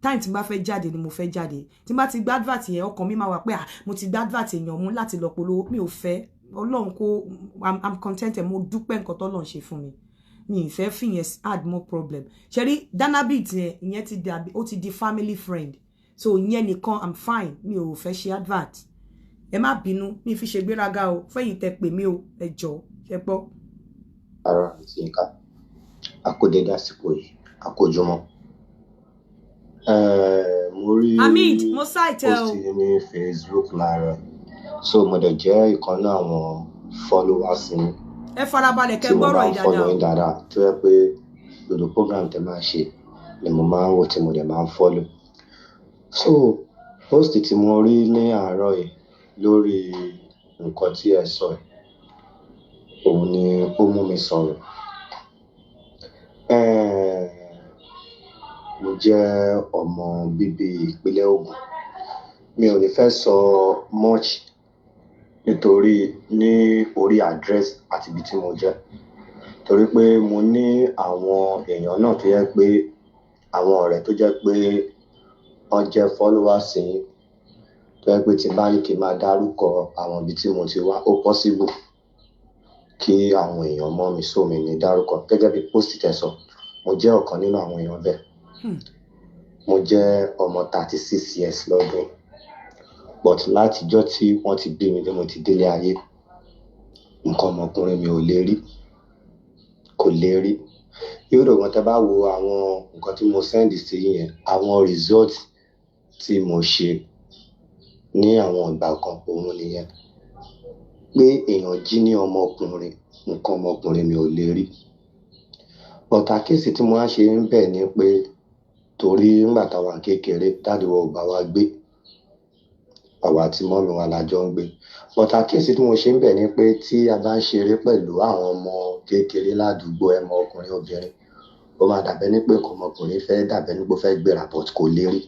time tí n bá fẹ́ jáde ni mo fẹ́ jáde tí n bá ti gba advert yẹn ọkàn mi máa wà pé mo ti gba advert èèyàn mú láti lọ polówó mi ò fẹ́ Ọlọ́run kó I'm contented mo dúpẹ́ nǹkan tó Ọlọ́run ṣe fún mi mi ìfẹ́ fìyẹn add more problem ṣẹ́rí danabit yẹn ìyẹn ti dàbí ó ti di family friend so ìyẹn nìkan I'm fine mi ò fẹ́ ṣe advert ẹ má bínú mi fi ṣe gbéraga o fẹ́yìn tẹ pè mí o ẹ jọ̀ọ́ ṣe gbọ́. ara àti nǹkan àkódédé àsìkò yìí àkójọmọ́ mo rí Hamid mo ṣàìtẹ o post yìí ní Facebook láàárọ̀ so mo dẹ̀ jẹ́ ìkan náà àwọn followers mi ẹ farabalẹ̀ tí kẹ́ mo gbọ́rọ̀ máa ń yìí follow dáadáa yín dáadáa tó yẹ pé gbogbo program tẹ máa ṣe ni mo máa ń wò tí mo dẹ̀ máa ń follow so post tí mo rí ní àárọ̀ yìí lórí nǹkan tí ẹ sọ yìí òun ni ó mú mi sọ̀rọ̀ mo jẹ́ ọmọ bíbí ìpínlẹ̀ Ògùn mi ò ní fẹ́ sọ much nítorí ní orí address àti ibi tí mo jẹ́ torí pé mo ní àwọn èèyàn náà tó yẹ pé àwọn ọ̀rẹ́ tó jẹ́ pé wọ́n jẹ́ followers yín tó yẹ pé tí bá ní kí n máa dárúkọ àwọn ibi tí mo ti wá ó possible kí àwọn èèyàn mọ̀ mí sómi ní dárúkọ gẹ́gẹ́ bí post tẹ́ sọ mo jẹ́ ọ̀kan nínú àwọn èèyàn bẹ́ẹ̀ mo jẹ́ ọmọ 36 years lọ́dún but látijọ́ tí wọ́n ti bí mi ni mo ti délé ayé nǹkan ọmọkùnrin mi ò lè rí kò lè rí yóò dọ̀gbọ́n tẹ́ bá wo àwọn nǹkan tí mo send sí yẹn àwọn result tí mo ṣe ní àwọn ìgbà kan òun nìyẹn pé èèyàn jí ní ọmọkùnrin nǹkan ọmọkùnrin mi ò lè rí but àkíyèsí tí mo wá ṣe ń bẹ̀ ni pé torí nígbà táwa kékeré dáàdi wa ò bá wa gbé àwa àti mọ́mì wa la jọ ń gbé but àkíyèsí tí mo ṣe ń bẹ̀ ni pé tí a bá ń ṣeré pẹ̀lú àwọn ọmọ kékeré ládùúgbò ẹmọ ọkùnrin obìnrin ó máa dàbẹ́ ní pé nǹkan ọmọkùnrin fẹ́ dàbẹ́ ní pé ó fẹ́ gbéra but kò lè rí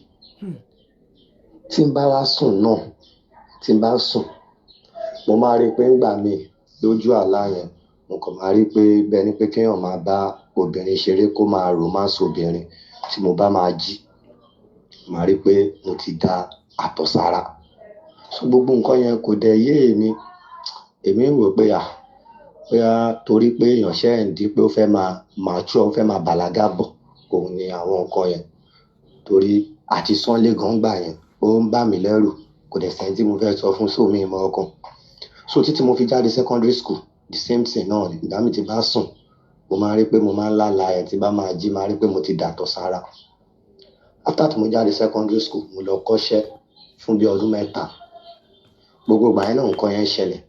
tí n bá wá sùn náà tí n bá sùn mo máa rí pé ńgbà míì lójú àlá yẹn mo kàn máa rí pé bẹ́ẹ̀ ni pé kéèyàn máa bá obìnrin ṣeré kó máa romance obìnrin tí mo bá máa jí màá rí pé mo ti da àtọ̀ sára so gbogbo nǹkan yẹn kò dẹ̀ yé èmi ń rò pé bóyá torí pé èèyàn ṣe ń di pé ó fẹ́ máa mature ó fẹ́ máa bàlágà bọ̀ òun ni àwọn nǹkan yẹn torí àti sánlé gan gbà yẹn ó ń bà mí lẹ́rù kò dẹ̀ sẹ́ni tí mo fẹ́ sọ fún sómi ìmọ̀ ọkàn so títí mo fi jáde secondary school the same thing náà ni ìgbà mi ti bá sùn mo máa rí pé mo máa ń lálàá ẹ̀ tí bá máa jí máa rí pé mo ti dàtọ̀ sára after tí mo jáde secondary school mo lọ kọ́ṣẹ́ fún bí ọdún 3 gbogbo ìgbà yẹn náà nǹkan yẹn ṣẹlẹ̀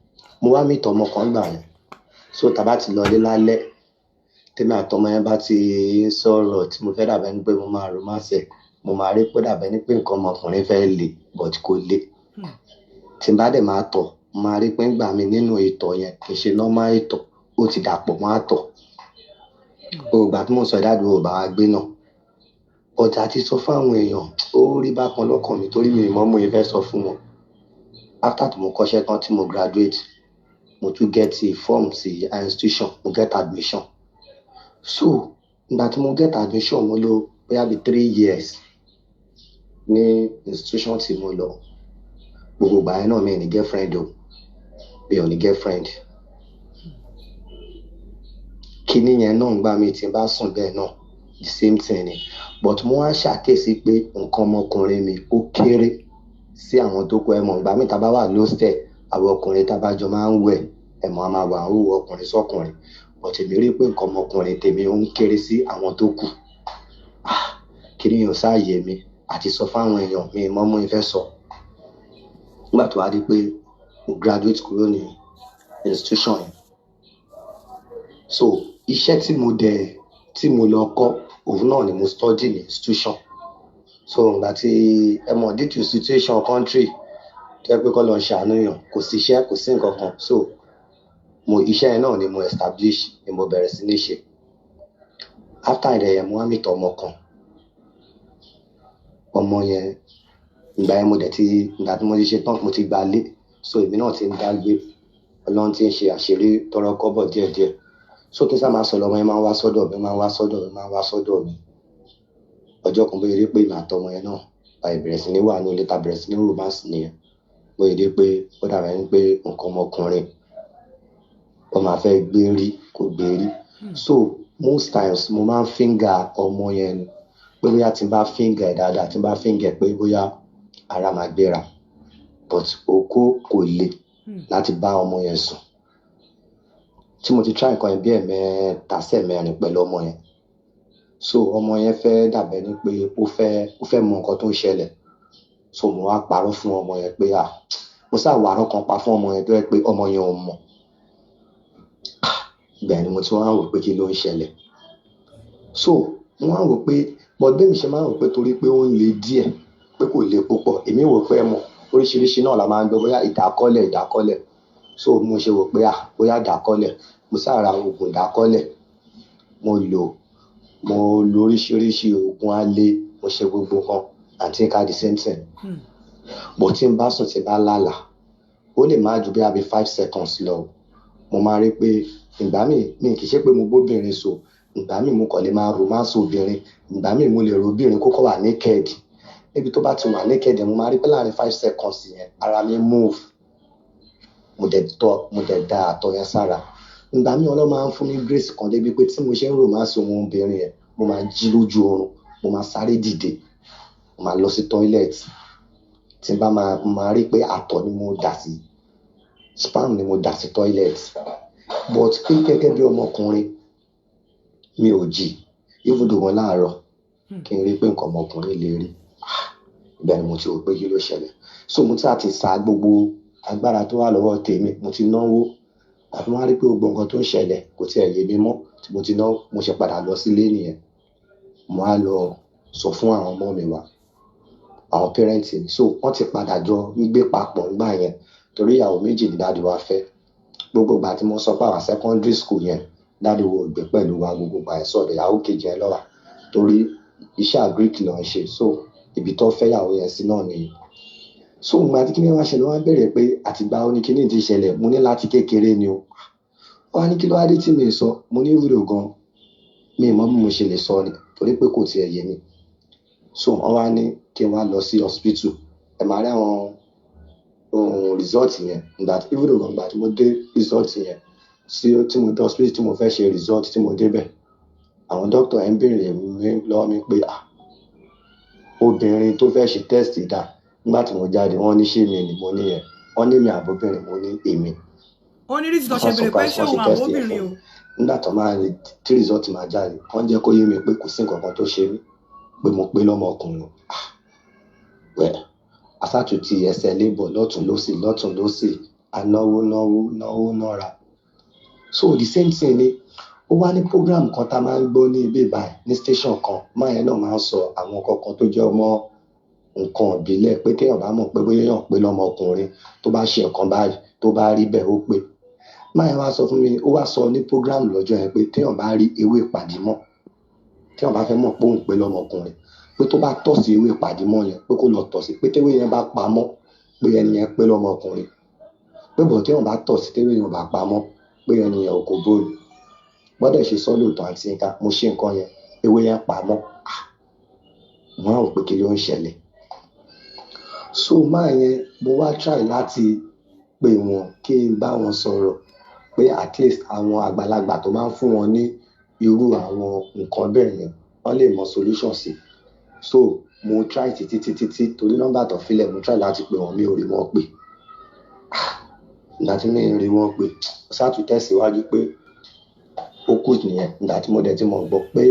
mo wá mìtọ́ ọmọ kan gbà yẹn so tàbá ti lọlé lálẹ́ tèmi àtọmọ yẹn bá ti ń sọ̀rọ̀ tí mo fẹ́ dàbẹ́ ní pé mo máa romance ẹ̀ mo máa rí pé dàbẹ́ ní pé nǹkan ọmọkùnrin fẹ́ le but kò le tí n bá dẹ̀ máa tọ̀ mo máa rí pé ń gbà mí nínú ìtọ̀ yẹn kì í ṣe normal ìtọ̀ ó ti dàpọ̀ mọ́ àtọ̀ ògbà tí mo sọ ìdádúró ò bá wa gbé náà ọjà ti sọ fún àwọn èèyàn ó rí bákan lọ́kàn mi torí mi ìmọ̀ mo ìfẹ́ sọ fún wọn after tí mo kọ́ṣẹ́ tán tí mo graduate mo tún get form sí institution mo get admission so ìgbà tí mo get admission mo lò bóyá bí 3 years ní institution tí mo lọ gbogbo ìgbà yẹn náà mi ò ní girlfriend o mi ò ní girlfriend kíní yẹn náà ń gbà mí tí n bá sùn bẹ́ẹ̀ náà the same thing ni but mo wá ṣàkíyèsí pé nǹkan ọmọkùnrin mi ó kéré sí àwọn tó kọ ẹmọ ìgbà míì tá bá wà lóstẹ àwọn ọkùnrin tá bá jọ máa ń wẹ̀ ẹmọ a máa wà ń wò ọkùnrin sọkùnrin but èmi rí pé nǹkan ọmọkùnrin tèmi ó ń kéré sí àwọn tó kù kíní yẹn ò sáàyè mi àti sọ fáwọn èèyàn mi mọ́ mú ìfẹ́ sọ nígbà tó wá di pé mo graduate kúrò ní institution yẹn so iṣẹ́ tí mo lọ kọ́ òun náà ni mo study ní institution so ìgbà tí ẹ mọ̀ due to situation country tó yẹ pé kọ́ lọ ṣàánú yàn kò sí iṣẹ́ kò sí nǹkan kan so iṣẹ́ yẹn náà ni mo establish ni mo bẹ̀rẹ̀ sí ní ṣe after ìdẹ̀yẹ mo wá mìtọ̀ ọmọ kan ọmọ yẹn ìgbà yẹn ìgbà tí mo ti ṣe tán mo ti gba lé so èmi náà ti ń dá gbé Ọlọ́run ti ń ṣe àṣírí tọrọ kọ́bọ̀ díẹ̀díẹ̀ so kí sá máa sọ lọ́mọ yẹn máa ń wá sọ́dọ̀ mi ọjọ́ kan bóyá rí pé ìmọ̀ àtọmọ yẹn náà báyìí bẹ̀rẹ̀ sí ní wà ní ilé ta bẹ̀rẹ̀ sí ní romance nìyẹn bóyá rí pé ó dàbẹ̀ ní pé nǹkan ọmọkùnrin ó máa fẹ́ gbérí kò gbérí so most times mo máa ń finger ọmọ yẹn ni pé bóyá tí n bá finger ẹ̀ dáadáa tí n bá finger pé bóyá ara máa gbéra but okó kò le láti bá ọmọ yẹn sùn tí mo ti try nǹkan yẹn bí ẹ̀mẹ́ta sẹ́ẹ̀mẹ́rin pẹ̀lú ọmọ yẹn so ọmọ yẹn fẹ́ dàbẹ́ ni pé ó fẹ́ mọ nǹkan tó ń ṣẹlẹ̀ so mo wá parọ́ fún ọmọ yẹn pé mo sá wàárọ̀ kan pa fún ọmọ yẹn tó yẹ pé ọmọ yẹn ò mọ̀ bẹ́ẹ̀ ni mo ti wá wò pé kí ló ń ṣẹlẹ̀ so mo wá wò pé bọ́dé mi ṣe máa wò pé torí pé ó ń le díẹ̀ pé kò le púpọ̀ èmi wò pé mọ̀ oríṣiríṣi náà la máa ń gbọ́ bóyá ìdákọ́lẹ̀ so mo ṣe wò pé bóyá ìdákọ́lẹ̀ mo sá ra oògùn ìdákọ́lẹ̀ mo lo oríṣiríṣi oògùn alẹ́ mo ṣe gbogbo kan àti ká the same thing but tí n bá sùn tí n bá lálà ó lè má ju bí i 5 seconds lọ mo máa rí pé ìgbà mi kì í ṣe pé mo bóbìnrin so ìgbà mi mo kàn lè máa romance obìnrin ìgbà mi mo lè ro obìnrin kókó wà naked níbi tó bá ti wà naked mo máa rí pé láàrin 5 seconds yẹn ara mi move mo dẹ̀ da àtọ̀ yẹn sára ìgbà mi Ọlọ́run máa ń fún mi grace kan débi pé tí mo ṣe ń romance ohun obìnrin yẹn mo máa jí lójú oorun mo máa sáré dìde mo máa lọ sí toilet tí n bá máa rí pé àtọ̀ ni mo dà sí spam ni mo dà sí toilet but pé gẹ́gẹ́ bí ọmọkùnrin mi ò jí even though wọn láàárọ̀ kí n rí pé nǹkan ọmọkùnrin lè rí ibẹ̀ ni mo ti rò pé kí ló ṣẹlẹ̀ so mo ti àti sa gbogbo agbára tó wà lọ́wọ́ tèmi mo ti náwó àfi wọ́n á rí pé gbogbo nǹkan tó ń ṣẹlẹ̀ kò tiẹ̀ yé mi mọ́ tí mo ti náwó mo ṣe padà lọ sílé nìyẹn mo á lọ sọ fún àwọn ọmọ mi wá àwọn parents mi so wọ́n ti padà jọ gbé papọ̀ ńgbà yẹn torí ìyàwó méjì ni dáàdi wa fẹ́ gbogbo ìgbà tí mo sọ pé àwọn secondary school yẹn dáàdi wo gbé pẹ̀lú wa gbogbo ìgbà ẹ̀ sọ̀rọ̀ ìyàwó kejì ẹ̀ lọ́wọ́ torí iṣẹ́ agric ló ń ṣe so ibi tó fẹ́ ìyàwó yẹn sí náà nìyí so ìgbà tí kíní wá ṣẹlẹ̀ wọ́n bẹ̀rẹ̀ pé àtìgbà ó ní kíní ti ṣẹlẹ̀ mo ní láti kékeré ni o wọ́n á ní kí ló wá dé tí mi sọ mo ní wúlò gan mi mọ̀ bí mo ṣe lè sọ ni torí pé kò tiẹ̀ yé mi so wọ́n wá ní kí n wá lọ sí hospital ẹ̀ máa rí àwọn result yẹn even though ìgbà tí mo dé result yẹn tí mo dé hospital tí mo fẹ́ ṣe result tí mo débẹ̀ àwọn doctor ẹ̀ ń béèrè mi lọ́wọ́ mi pé obìnrin tó fẹ́ ṣe test dà nígbà tí mo jáde wọ́n ní ṣé mi ni mo ní yẹn wọ́n ní mi àbóbìnrin mo ní èmi. ó ní result ṣe béèrè pé ṣé òun àbóbìnrin o. nígbà tó máa rí tí result máa jáde wọ́n jẹ́ kó yé mi pé kò sí nǹkan kan tó ṣe mí pé mo pé lọ́mọkùnrin asátútì ẹsẹ̀ lébọ̀ lọ́tún lọ́sì anáwó náírà so the same thing ni ó wá ní program kan tá a máa ń gbọ́ ní ibí báyìí ní station kan máa yẹn náà máa ń sọ àwọn kankan tó jẹ́ ọmọ nǹkan ìbílẹ̀ pé téèyàn bá mọ̀ pé bóyá èèyàn pé lọ́mọkùnrin tó bá ṣe nǹkan báyìí tó bá rí bẹ́ẹ̀ ó pé máa yẹn wá sọ fún mi ó wá sọ ní program lọ́jọ́ yẹn pé téèyàn bá rí ewé ìpàdímọ̀ téèyàn bá fẹ́ mọ̀ pé òun pé lọ́mọkùnrin pé tó bá tọ̀ sí ewé ìpàdímọ̀ yẹn pé kó lọ tọ̀ sí pé téwé yẹn bá pamọ́ pé ẹni yẹn pé lọ́mọkùnrin pé bọ̀ téèyàn bá tọ̀ sí téwé yẹn bá pamọ́ pé ẹni yẹn ò kò bóòlù gbọ́dọ̀ ṣe sọ lóòótọ́ àti nǹkan mo ṣe nǹkan yẹn ewé yẹn pamọ́ mo á rò pé kí ló ń ṣẹlẹ̀ so máa yẹn mo wá try láti pè wọ́n kí n bá wọn sọ̀rọ̀ pé at least àwọn àgbàlagbà tó máa ń fún wọn ní irú àwọn nǹkan bẹ́ẹ̀ yẹn wọ́n lè mọ solution sí so mo try títí torí nọ́mbà tó filẹ̀ mo try láti pè wọ́n mi ò rí wọn pè ìgbà tí mi rí wọn pè ṣáàtú tẹ̀síwájú pé ó kù nìyẹn ìgbà tí mo dẹ̀ tí mo gbọ́ pé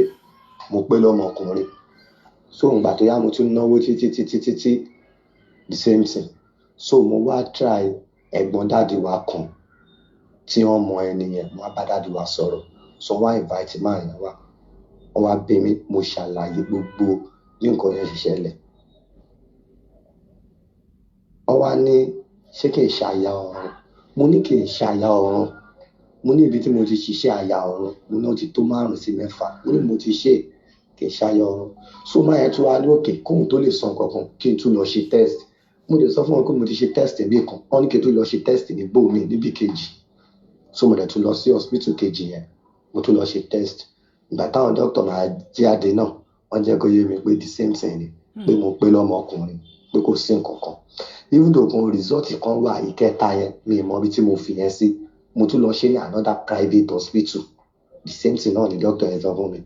mo pé lọ́mọkùnrin so ìgbà tó yá mo tún náwó títí the same thing so mo wá try ẹ̀gbọ́n dáàdi wa kan tí wọ́n mọ ẹni yẹn mo wá bá dáàdi wa sọ̀rọ̀ so wá invite máa yẹn wá wọ́n wá bẹ̀ mí mo ṣàlàyé gbogbo bí nǹkan yẹn ṣe ṣẹlẹ̀ wọ́n wá ní ṣé kì í ṣàyà ọ̀run mo ní kì í ṣàyà ọ̀run mo ní ibi tí mo ti ṣiṣẹ́ àyà ọ̀run mo ní ó ti tó 5 sí 6 mo ní mo ti ṣe kì í ṣàyà ọ̀run so máa yẹn tún wá ní òkè kóhun tó lè san kankan kí n tún lọ ṣe test mo lè sọ fún wọn pé mo ti ṣe test níbì kan wọ́n ní kí n tún lọ ṣe test níbò mi níbì kejì so mo dẹ̀ tún lọ sí hospital kejì yẹn mo tún lọ ṣe test ìgbà táwọn dókítà máa jáde náà wọ́n jẹ́ kó yé mi pé the same thing ni pé mo pé lọ́mọkùnrin pé kò sí nǹkan kan even though kan result kan wà ìkẹta yẹn mi mọ ibi tí mo fi yẹn sí mo tún lọ ṣe ní another private hospital the same thing náà ni doctor yẹn sọ fún mi.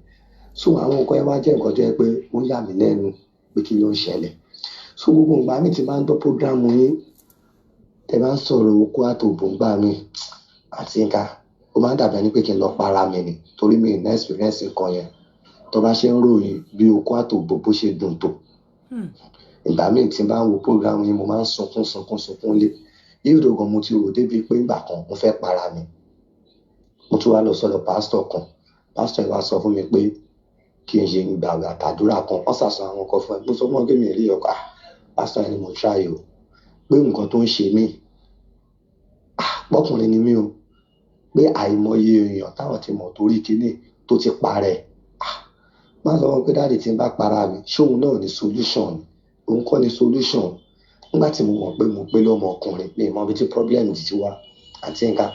So àwọn nǹkan yẹn wá jẹ́ nǹkan tó yẹ pé ó yà mí lẹ́nu pé kí ló ń ṣẹlẹ̀. So gbogbo ìgbà mi ti máa ń gbọ́ program yín tẹ bá ń sọ̀rọ̀ okó àtòbòǹgbà mi àti nǹkan ó máa ń dàbí ẹni pé kí n lọ para mi ni torí mi ní experience nǹkan yẹn tó bá ṣe ń ròyìn bí okó àtòbò bó ṣe dùn tó. Ìgbà míì tí n bá ń wo program yín mo máa ń sunkún lé yíyó gan mo ti rò débi pé ìgbà kan mo fẹ́ para mi. Mo tún wá lọ sọ́dọ̀ pásítọ̀ kan pásítọ̀ yẹn wá sọ fún mi pé kí n ṣe gbàgbà àtàdúrà kan wọ́n ṣàṣọ àwọn kan fún ẹ mo sọ fún wọn pé mi rí ọkà pásítọ̀ yẹn ni mo try o pé nǹkan tó ń ṣe mí pọ́kùnrin ni mí o pé àìmọye èèyàn táwọn ti mọ̀ torí kíní tó ti parẹ́ má sọ wọn pé dáàdì tí n bá para mi ṣóun náà ní solution òun kọ́ ní solution nígbà tí mo mọ̀ pé mo pé lọ́mọ ọkùnrin mi mọ ibi tí problem ti wá àti nǹkan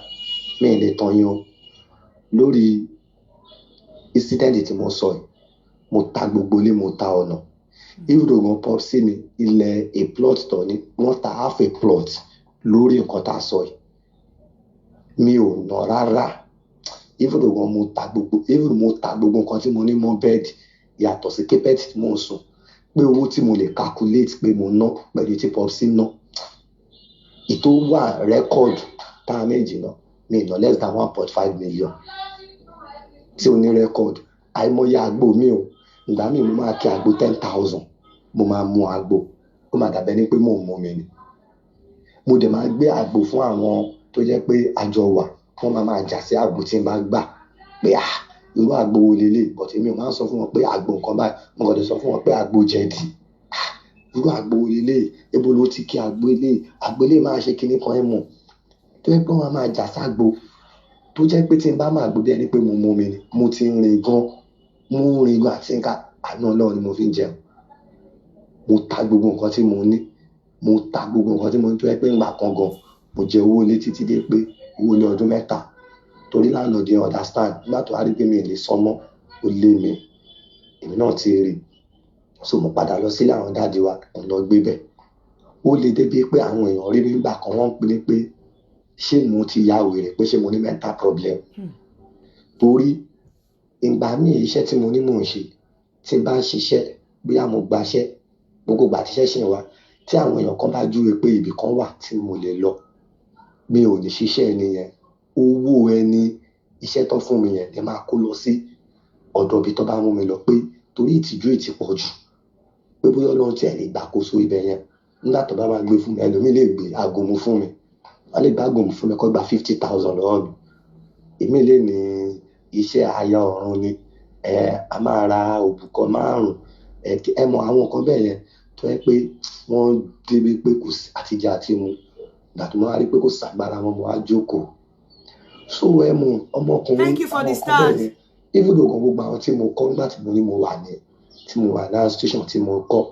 mi lè tàn yín o lórí incident tí mo sọ yìí mo ta gbogbo ilé mo ta ọ̀nà ibùdó gan pop sí mi ilẹ̀ a plot tọ̀ ni wọ́n ta half a plot lórí nǹkan tá a sọ yìí mi ò ná rárá ibùdó gan mo ta gbogbo nǹkan tí mo ní mọ́ bẹ́ẹ̀dì yàtọ̀ sí carpet tí mo ń sùn pé owó tí mo lè calculate pé mo ná pẹ̀lú tí pop sí ná ìtò wà rẹ́kọ̀dù tá a méjì ná mi ná less than 1.5 million tí o ní rẹ́kọ̀dù àìmọye àgbo mi ò ìgbà míì mo máa kí àgbo 10,000 mo máa mu àgbo ó máa dàbẹ́ ní pé mò ń mu mi ni mo dẹ̀ máa gbé àgbo fún àwọn tó jẹ́ pé àjọ wà wọ́n máa jà sí àgbo tí n bá gbà pé irú àgbo wo lélẹ̀ but èmi ò máa ń sọ fún wọn pé àgbo nǹkan báyìí mo kàn lè sọ fún wọn pé àgbo jẹ̀dí irú àgbo wo lélẹ̀ ebo ló ti kí àgbo ilé máa ṣe kinní kan ẹ̀ mọ̀ tó yẹ pé wọ́n máa jà ságbo tó jẹ́ pé tí n bá máa gbó bí ẹni pé mo mú mi ni mo ti rìn gan àti nǹkan àánú Ọlọ́run ni mo fi ń jẹun mo ta gbogbo nǹkan tí mo ní tó yẹ pé ńgbà kan gan mo jẹ owó ilé títí dé pé owó ilé ọdún 3 torí landlord yẹn understand nígbà tó wá rí pé mi lè san mọ́ ó lé mi èmi náà ti rí so mo padà lọ sílé àwọn dáàdi wa lọ gbé bẹ̀ ó lè débi pé àwọn èèyàn rí mi nígbà kan wọ́n ń pè pé ṣé mo ti ya wèrè pé ṣé mo ní mental problem torí ìgbà míì iṣẹ́ tí mo ní mò ń ṣe tí n bá ń ṣiṣẹ́ bóyá mo gbaṣẹ́ gbogbo ìgbà tíṣẹ́ ṣe wá tí àwọn èèyàn kan bá júwe pé ibì kan wà tí mo lè lọ mi ò ní ṣiṣẹ́ ẹni yẹn owó ẹni iṣẹ́ tó fún mi yẹn ẹ máa kó lọ sí ọ̀dọ̀ ibi tó bá mú mi lọ pé torí ìtìjú ti pọ̀ jù pé bóyá Ọlọ́run tiẹ̀ lè gbàkóso ibẹ̀ yẹn nígbà tó bá máa gbé fún mi ẹlòmíì lè gbé aago mu fún mi wọ́n lè gbá aago mu fún mi kó gba 50,000 lọ́wọ́ mi èmi lè ní iṣẹ́ aya ọ̀run ni a máa ra òbúkọ 5 ẹ mọ àwọn nǹkan bẹ́ẹ̀ yẹn tó yẹ pé wọ́n débi pé kò sí àtijọ́ àti mu ìgbà tó máa rí pé kò sàgbára wọn mo wá jókòó so ẹ mọ ọmọkùnrin Thank you for the stars. even though gbogbo àwọn tí mo kọ́ nígbà tí mo ní mo wà ní institution tí mo kọ́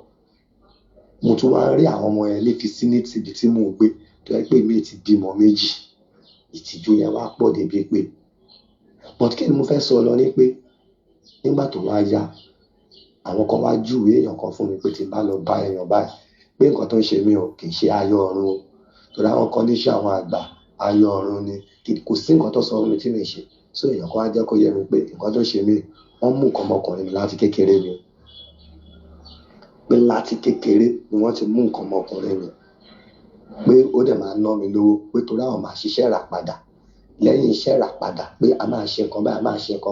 mo tún wá rí àwọn ọmọ yẹn ní vicinity ibi tí mò ń gbé tó yẹ pé mi ti bímọ 2 ìtìjú yẹn wá pọ̀ débi pé but kí ni mo fẹ́ sọ lọ ní pé nígbà tó wá yá àwọn kan wá júwe èèyàn kan fún mi pé tí n bá lọ bá èèyàn báyìí pé nǹkan tó ń ṣe mí o kì í ṣe ayọ̀ ọ̀run o torí àwọn condition àwọn àgbà ayọ̀ ọ̀run ni kò sí nǹkan tó sọ fún mi tí mi ṣe so èèyàn kan wá jẹ́ kó yé mi pé nǹkan tó ń ṣe mí wọ́n mú nǹkan ọmọkùnrin mi láti kékeré mi pé láti kékeré ni wọ́n ti mú nǹkan ọmọkùnrin mi pé ó dẹ̀ máa ná mi lówó pé torí àwọn máa ṣiṣẹ́ rà padà lẹ́yìn iṣẹ́ rà padà pé a máa ṣe nǹkan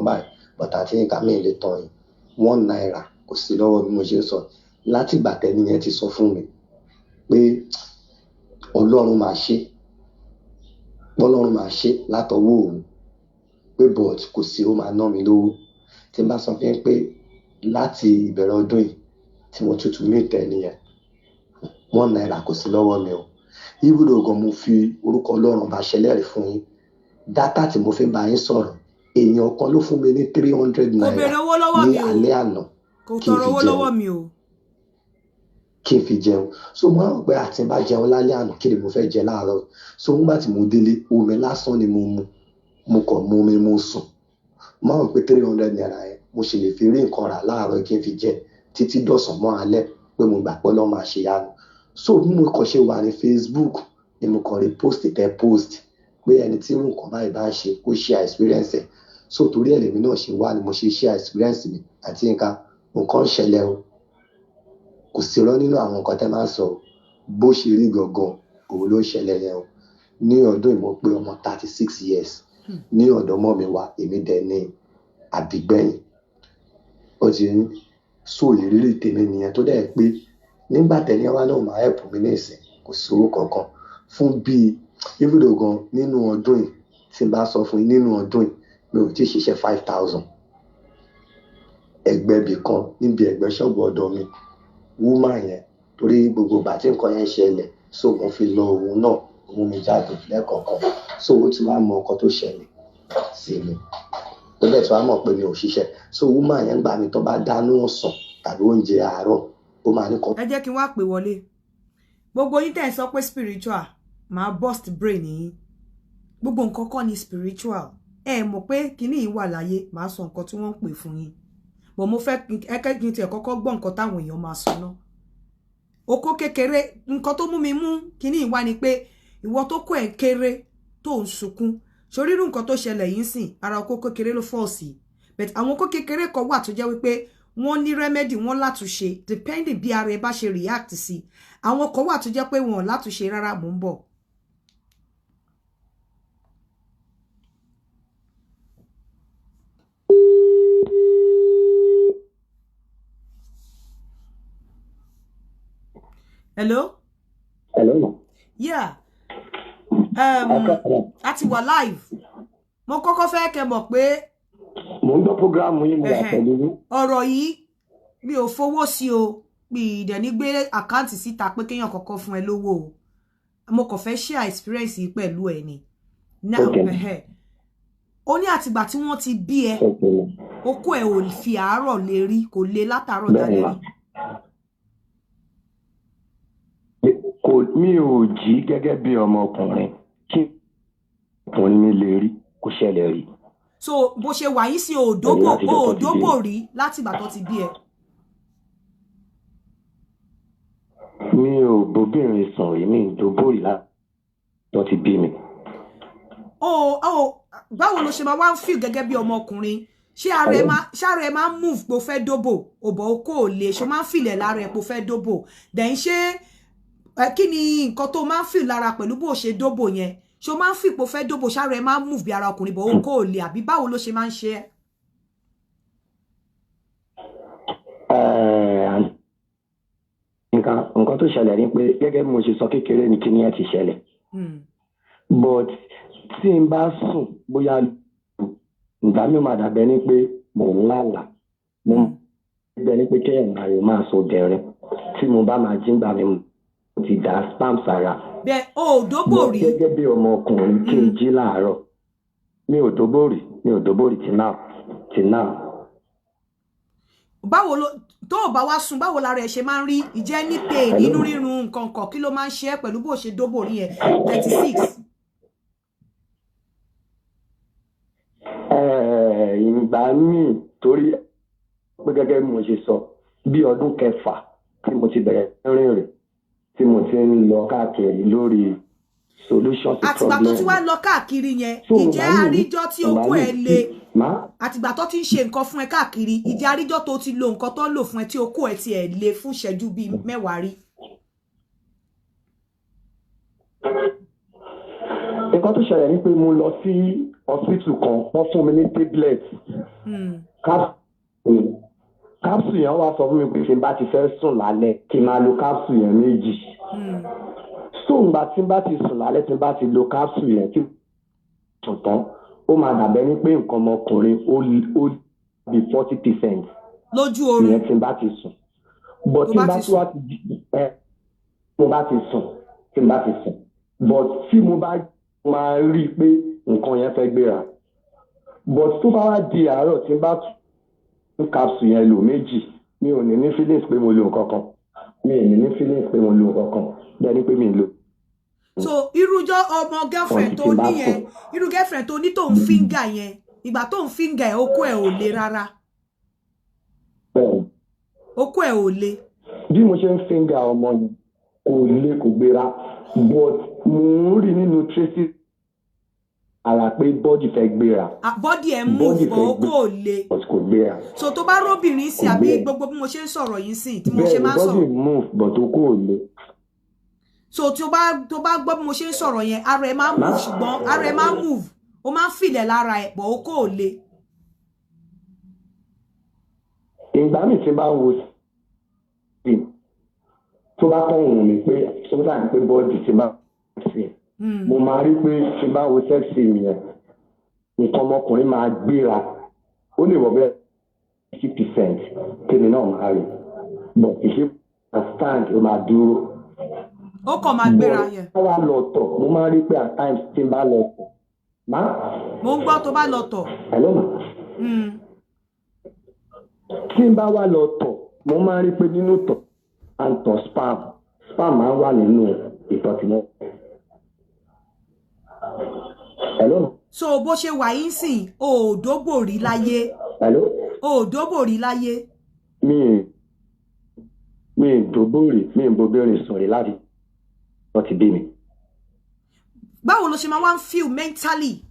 báyìí bọ̀tà tí nǹkan mi lè tàn yín 1 naira kò sí lọ́wọ́ bí mo ṣe sọ láti ìgbà tẹ́ni yẹn ti sọ fún mi pé Ọlọ́run máa ṣe látọwọ́ òun pé but kò sí ó máa ná mi lówó tí n bá sọ fún pé láti ìbẹ̀rẹ̀ ọdún yìí tí mo tuntun ní ìtẹ́ni yẹn 1 naira kò sí lọ́wọ́ mi o ibùdó gan mo fi orúkọ Ọlọ́run bá ṣẹlẹ́rìí fún yín dátà tí mo fi bá yín sọ̀rọ̀ èèyàn kan ló fún mi ní 300 naira ní alẹ́ àná kí n fi jẹun so mo rò pé àti bá jẹun lálẹ́ àná kí ni mo fẹ́ jẹ láàárọ̀ so nígbà tí mo délé omi lásán ni mo kàn mu omi mo sùn mo rò pé 300 naira yẹn mo sì lè fi rí nǹkan rà láàárọ̀ kí n fi jẹ títí dọ̀sán mọ́ alẹ́ pé mo gbà pé Ọlọ́run máa ṣe yánu so bí mo kàn ṣe wà ní Facebook ni mo kàn rí post pé ẹni tí nǹkan báyìí bá ń ṣe kó share experience ẹ̀. So torí ẹ̀ lèmi náà ṣe wá ni mo ṣe share experience mi àti nǹkan ṣẹlẹ̀ o. Kò sí irọ́ nínú àwọn nǹkan tẹ́ máa ń sọ o. Bó ṣe rí gangan òun ló ṣẹlẹ̀ yẹn o. Ní ọdún ìmọ̀ pé ọmọ 36 years ní ọ̀dọ̀ mọ́ mi wá èmi dẹ̀ ní àbígbẹ̀yìn. Ó ti ń so ìrírí tèmi nìyẹn tó dẹ̀ pé nígbà tẹ̀lé wa náà máa help mi ní ìsìn kò sí owó kankan fún bíi ibùdó gan nínú ọdún yìí tí n bá sọ fún yín nínú ọdún yìí mi ò tí ì ṣiṣẹ́ 5,000 ẹgbẹ́ ibì kan níbi ẹgbẹ́ ṣọ́ọ̀bù ọ̀dọ̀ mi woman yẹn torí gbogbo ìgbà tí nǹkan yẹn ṣẹlẹ̀ so mo fi lọ òun náà òun mi jáde lẹ́ẹ̀kọ̀ọ̀kan so ó ti wá mọ nǹkan tó ṣẹlẹ̀ sí mi ó dẹ̀ tí wá mọ̀ pé mi ò ṣiṣẹ́ so woman yẹn gbà mí tó bá dáná ọ̀sán tàbí oúnjẹ àárọ̀ ó máa ní kọ́. ẹ jẹ́ kí n wá pè wọlé gbogbo yín tẹ̀ ń sọ pé spiritual máa burst brain yín gbogbo nǹkan kọ́ ni spiritual ẹ mọ̀ pé kíní yìí wà láyé máa sọ nǹkan tí wọ́n ń pè fún yín bọ̀ mo fẹ́ kí n tiẹ̀ kọ́kọ́ gbọ́ nǹkan táwọn èèyàn máa sọ náà oko kékeré nǹkan tó mú mi mú kíní yìí wá ni pé ìwọ tó kó ẹ̀ kéré tó ń sunkún sorírú nǹkan tó ṣẹlẹ̀ yìí sìn ara oko kékeré ló fọ́ sí but àwọn oko kékeré kan wà tó jẹ́ wípé wọ́n ní remedy wọ́n látúnṣe depending bí ara ẹ bá ṣe react sí àwọn kan wà tó jẹ́ pé wọn ò látúnṣe rárá mò ń bọ̀. Hello? Hello. Yeah. A ti wà live. Mo kọ́kọ́ fẹ́ kẹ́ mọ̀ pé mo ń gbọ́ programu yín mo wà pẹ̀lú yín. Ọ̀rọ̀ yìí mi ò fowó sí o. Mi dẹ̀ ní gbé àkáǹtì síta pé kéèyàn kọ́kọ́ fún ẹ lówó o. Mo kàn fẹ́ share experience yìí pẹ̀lú ẹ ni. Now, ó ní àtìgbà tí wọ́n ti bí ẹ. Okó ẹ ò fi àárọ̀ lè rí, kò lè látàárọ̀ dalẹ́ rí. Mi ò jí gẹ́gẹ́ bí ọmọkùnrin kí ọkùnrin mi lè rí kò ṣẹlẹ̀ rí. So bó ṣe wà yìí sí òdóbò rí láti ìgbà tó ti bí ẹ. Mi ò bóbìnrin sùn rí mi ìdóbò rí láti tó ti bí mi. Báwo ló ṣe máa wá ń feel gẹ́gẹ́ bí ọmọkùnrin? Ṣé ara ẹ máa ń move pé ó fẹ́ dóbò òbọ̀ okó ò lè ṣó máa ń feel ẹ̀ lára ẹ̀ pé ó fẹ́ dóbò then ṣé kí ni nǹkan tó máa ń feel lára pẹ̀lú bó ṣe dóbò yẹn ṣó máa ń feel pé ó fẹ́ dóbò ṣára ẹ máa ń move bí ara ọkùnrin bọ̀ okó ò lè àbí báwo ló ṣe máa ń ṣe ẹ́? Nǹkan tó ṣẹlẹ̀ ni pé gẹ́gẹ́ bí mo ṣe sọ kékeré ni kíní ẹ̀ ti ṣẹlẹ̀ but tí n bá sùn bóyá ìgbà mi máa dàbẹ́ ni pé mò ń lálàá mo bẹ ní pé kéèyàn ààrẹ máa sọ bẹ̀rẹ̀ tí mo bá máa jí gbà mí mo ti dà spam sára. Bẹ́ẹ̀ o ò dóbò rí. Gẹ́gẹ́ bí ọmọkùnrin kí n jí láàárọ̀ mi ò dóbò rí till now. Báwo ló tó o bá wá sùn báwo lára ẹ ṣe máa ń rí ìjẹ́ ní pain inú rírun nǹkan kan kí ló máa ń ṣe é pẹ̀lú bó ṣe dóbò rí yẹn 36. Ìgbà míì torí pé gẹ́gẹ́ bí mo ṣe sọ bí ọdún kẹfà tí mo ti bẹ̀rẹ̀ rìnrìn tí mo ti ń lọ káàkiri lórí solution to problem. Àtìgbà tó ti wá lọ káàkiri yẹn ìjẹ́ àríjọ́ tí okó ẹ le àtìgbà tó ti ń ṣe nǹkan fún ẹ káàkiri ìjẹ́ àríjọ́ tó ti lo nǹkan tó lò fún ẹ tí okó ẹ ti ẹ̀ le fún ìṣẹ́jú bíi 10 rí. Nǹkan tó ṣẹlẹ̀ ni pé mo lọ sí hospital kan wọ́n fún mi ní tablet capsule yẹn wá sọ fún mi pé tí n bá ti fẹ́ sùn lálẹ́ kí n máa lo capsule yẹn méjì so ìgbà tí n bá ti sùn lálẹ́ tí n bá ti lo capsule yẹn tí sùn tán ó máa dàbẹ́ ní pé nǹkan ọmọkùnrin ó bí 40% lójú oorun ìyẹn tí n bá ti sùn but tí n bá tí wá ti mo bá ti sùn tí n bá ti sùn but tí mo bá máa rí i pé nǹkan yẹn fẹ́ gbéra but tó bá wá di àárọ̀ tí n bá tún capsule yẹn lò méjì mi ò ní feelings pé mo lo nǹkan kan bẹ́ẹ̀ ni pé mi lò. So irújọ́ ọmọ girlfriend tó ní yẹn irú girlfriend tó ní tó ń finger yẹn ìgbà tó ń finger ẹ̀ okó ẹ̀ ò le rárá okó ẹ̀ ò le. Bí mo ṣe ń finger ọmọ yẹn kò le kò gbéra but mo ń rí nínú tracy ara pé body fẹ́ gbéra. Body ẹ̀ move o kò le. Kò gbéra. So tó bá róbìnrin sí àbí gbogbo bí mo ṣe ń sọ̀rọ̀ yìí sí tí mo ṣe máa ń sọ̀rọ̀. Body move but o kò le. So tí o bá gbọ́ bí mo ṣe ń sọ̀rọ̀ yẹn ara ẹ̀ máa move ṣùgbọ́n ara ẹ̀ máa move o máa ń fìlẹ̀ lára ẹ̀ but o kò le. Ìgbà mi tí bá wo sí tó bá kàn wù mí pé tó bá pé body tí bá sí mo máa rí pé tí bá wo sexy yẹn nǹkan ọmọkùnrin máa gbéra ó lè wọ bẹ́ẹ̀ 50% tèmi náà máa rí but ìṣe stand ó máa dúró. Ó kàn máa gbéra yẹn. Mo wá lọ tọ̀ mo máa rí pé at times tí n bá lọ tọ̀ mo ń gbọ́ tó bá lọ tọ̀. Hello ma. Tí n bá wá lọ tọ̀ mo máa rí pé nínú tọ̀ à ń tọ̀ spam máa ń wà nínú ìtọ̀ tí wọ́n. Hello. So bó ṣe wà yín sìn o ò dóbò rí láyé. Hello. O ò dóbò rí láyé. Mi dóbò rí mi ń bóbìnrin sùn rí láti wọ́n ti bí mi. Báwo ló ṣe máa wá ń feel mentally?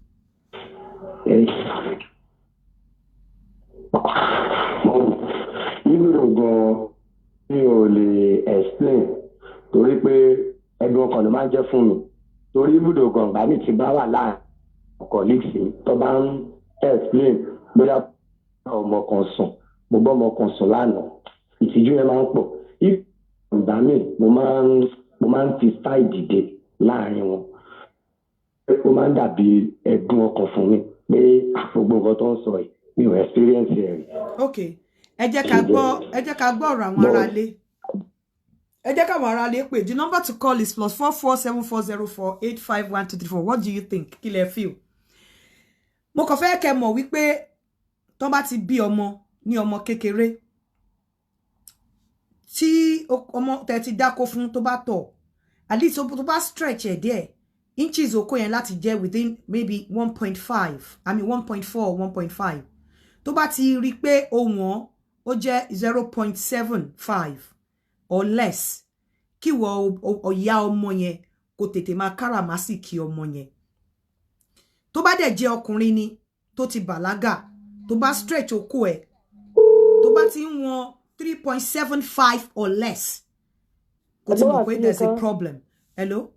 Ibùdó gan mi ò lè explain torí pé ẹ̀dùn ọkàn ló máa ń jẹ́ fún mi torí ibùdó gan gbà mí ti bá wà láàrin colleagues mi tó bá ń explain bóyá ọmọ kan sùn mo bọ́ ọmọ kan sùn lánàá ìtìjú yẹn máa ń pọ̀ ìgbà mi mo máa ń fi style dìde láàrin wọn ó máa ń dàbí ẹ̀dùn ọkàn fún mi pé gbogbo nǹkan tó ń sọ yìí mi ò experience ẹ̀ rí. Okay. Ẹ jẹ́ ká gbọ́ ọ̀rọ̀ àwọn aráalé. Ẹ jẹ́ káwọn aráalé pè. The number to call is +447404851234. What do you think? Kí lẹ feel? Mo kàn fẹ́ kẹ́ mọ̀ wípé tó bá ti bí ọmọ ní ọmọ kékeré tí ọmọ tẹ́ ti dákó fún tó bá tọ̀ at least tó bá stretch ẹ̀ díẹ̀ inches okó yẹn láti jẹ́ within maybe 1.5 I mean 1.4 1.5 tó bá ti rí pé ohun ó jẹ́ 0.75 or less kí wọ ọ̀yá ọmọ yẹn kó tètè máa káràmásìkí ọmọ yẹn tó bá dẹ̀ jẹ́ ọkùnrin ni tó ti bàlágà tó bá stretch okó ẹ̀ tó bá ti ń wọn 3.75 or less kò tí mọ̀ pé there's a problem. Hello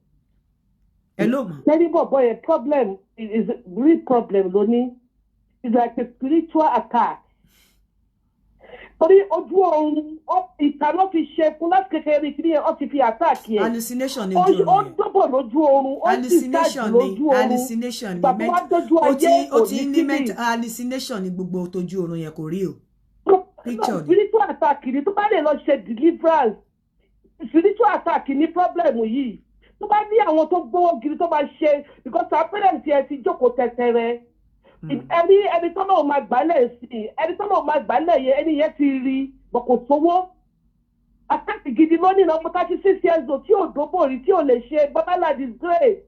ma. Lady boy, problem is real problem lóní. It's like a spiritual attack. Torí ojú oorun ìtàná fi ṣe fún láti kékeré kí ni ó ti fi attack yẹn. Hallucination ni ojú oorun. Ó dọ́bọ̀ lójú oorun. Hallucination ni hallucination ni ó ti ní hallucination ni gbogbo tójú oorun yẹn kò rí o. Picture ni. Spiritual attack ni tó bá lè lọ ṣe deliverance. Spiritual attack ni problem yìí. Tó bá ní àwọn tó gbówó gidi tó máa ṣe because our parents yẹn ti jókòó tẹ̀tẹ̀rẹ̀. Ẹni tó náà máa gbálẹ̀ sí ẹni tó náà máa gbálẹ̀ yẹn ẹni yẹn ti rí bọ̀ kò sówó. Àtàkì gidi lónìí náà mo 36 years old tí ò dóbò rí tí ò lè ṣe babalá disgrace.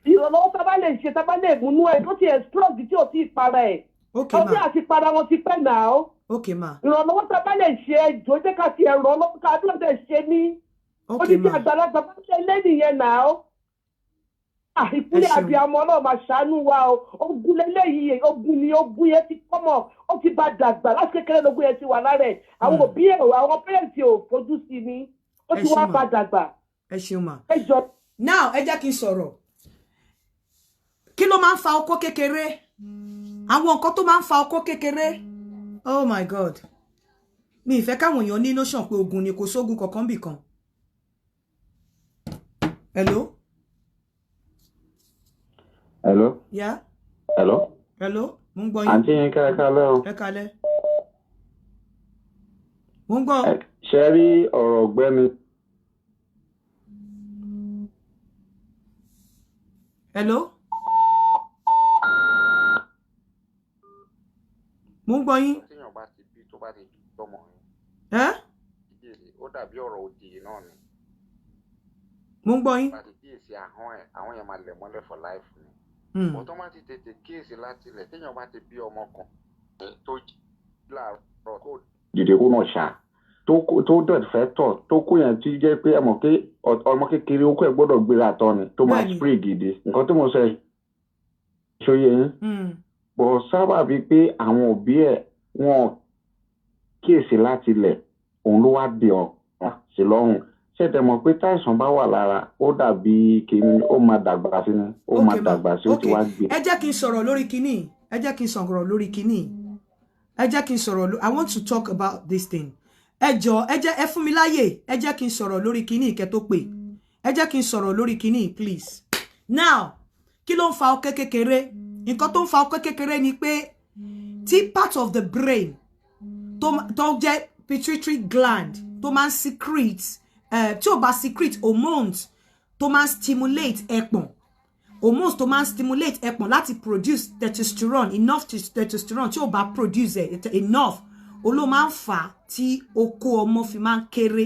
Ìrànlọ́wọ́ tá a bá lè ṣe tá a bá lè múnú ẹ̀ tó ti ẹ̀ strong tí ò tí ì para ẹ̀. Ọdún àti para wọn ti pẹ́ náà. Okay ma. Ìrànlọ́wọ́ tá a bá lè ṣe ẹjọ́ jẹ́ ká ti ẹ̀rọ ọlọ́pàá ká bí ọ̀dẹ̀ ṣe ní. Okay ma. Ó ní kí àgbàlagbà bá ṣe lẹ́yìn yẹn náà. Ìpínlẹ̀ àbíamọ náà máa ṣàánú wa o. Ogun lélẹ́yìí ogun ni ogun yẹn ti kọ́mọ̀ ó ti bá dàgbà láti kékeré lógún yẹn ti wà lára ẹ̀. Àwọn òbí ẹ̀ àwọn pẹ́rẹ́ǹtì ò fojú sí ni. Ó ti wá bá dàgbà. Ẹ ṣeun ma. Ẹ jọ. Now ẹ jẹ́ kí n sọ̀rọ̀. Kí ló máa ń fa okó kékeré? Àwọn nǹkan tó máa ń fa okó kékeré. Oh my God. Mi ìfẹ́ káwọn èèyàn ní notion pé ogun ni kò sógun kankan bì kan. Hello? Hello? Yeah? Hello? Hello? Mo ń gbọ́ yín. Àǹtí yín kálẹ̀ o. Ẹ kálẹ̀. Mo ń gbọ́. Ṣé rí ọ̀rọ̀ ọ̀gbẹ́ni? Hello? Mo ń gbọ́ yín. Téèyàn bá ti bí tó bá ti tọmọ yín. Ó dàbí ọ̀rọ̀ òdì náà ni. Mo ń gbọ́ yín. Bá ti kíyèsí àwọn yẹn máa lẹ̀ mọ́lẹ̀ for life ni. Mo tó máa ti tètè kíyèsí láti ilẹ̀ téèyàn bá ti bí ọmọ kan tó jí láàárọ̀ tó dìde kó náà ṣá tó dẹ̀ fẹ́ tọ̀ tó kó yẹn tí jẹ́ pé ẹ mọ̀ pé ọmọ kékeré ó kó ẹ̀ gbọ́dọ̀ gbéra tọ́ ni tó máa spray gidi nǹkan tó mo sọ ṣóyè yín bọ̀ sábà bíi pé àwọn òbí ẹ̀ wọn kíyèsí láti ilẹ̀ òun ló wá di ọ̀ràn sí lọ́rùn ṣẹ̀dẹ̀ mọ̀ pé táìsàn bá wà lára ó dàbí kíní ó máa dàgbà sí ni ó máa dàgbà sí ó ti wá gbé. ẹ jẹ́ kí n sọ̀rọ̀ lórí kíní ẹ jẹ́ kí n sọ̀rọ̀ lórí kíní ẹ jẹ́ kí n sọ̀rọ̀ I want to talk about this thing ẹ jọ̀ọ́ ẹ jẹ́ ẹ fún mi láyè ẹ jẹ́ kí n sọ̀rọ̀ lórí kíní kẹ́ tó pé ẹ jẹ́ kí n sọ̀rọ̀ lórí kíní please now kí ló ń fa ọ̀kẹ́ kékeré nǹkan tó ń fa ọ̀kẹ́ kékeré ni pé tí part of the brain tó jẹ́ pituitary gland tó máa ń secrete tí ò bá secrete hormones tó máa ń stimulate ẹpọ̀n hormones tó máa ń stimulate ẹpọ̀n láti produce testosterone enough testosterone tí ò bá produce enough ó ló máa ń fà tí okó ọmọ fi máa ń kéré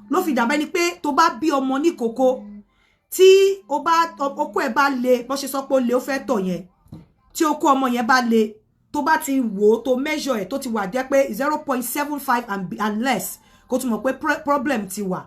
ló fi dàbẹ́ ni pé tó bá bí ọmọ ní kókó tí okó ẹ̀ bá le bó ṣe sọ pé ó le ó fẹ́ tọ̀ yẹn tí okó ọmọ yẹn bá le tó bá ti wò ó tó measure ẹ̀ tó ti wà jẹ́ pé 0.75 and less kó tún mọ̀ pé problem ti wà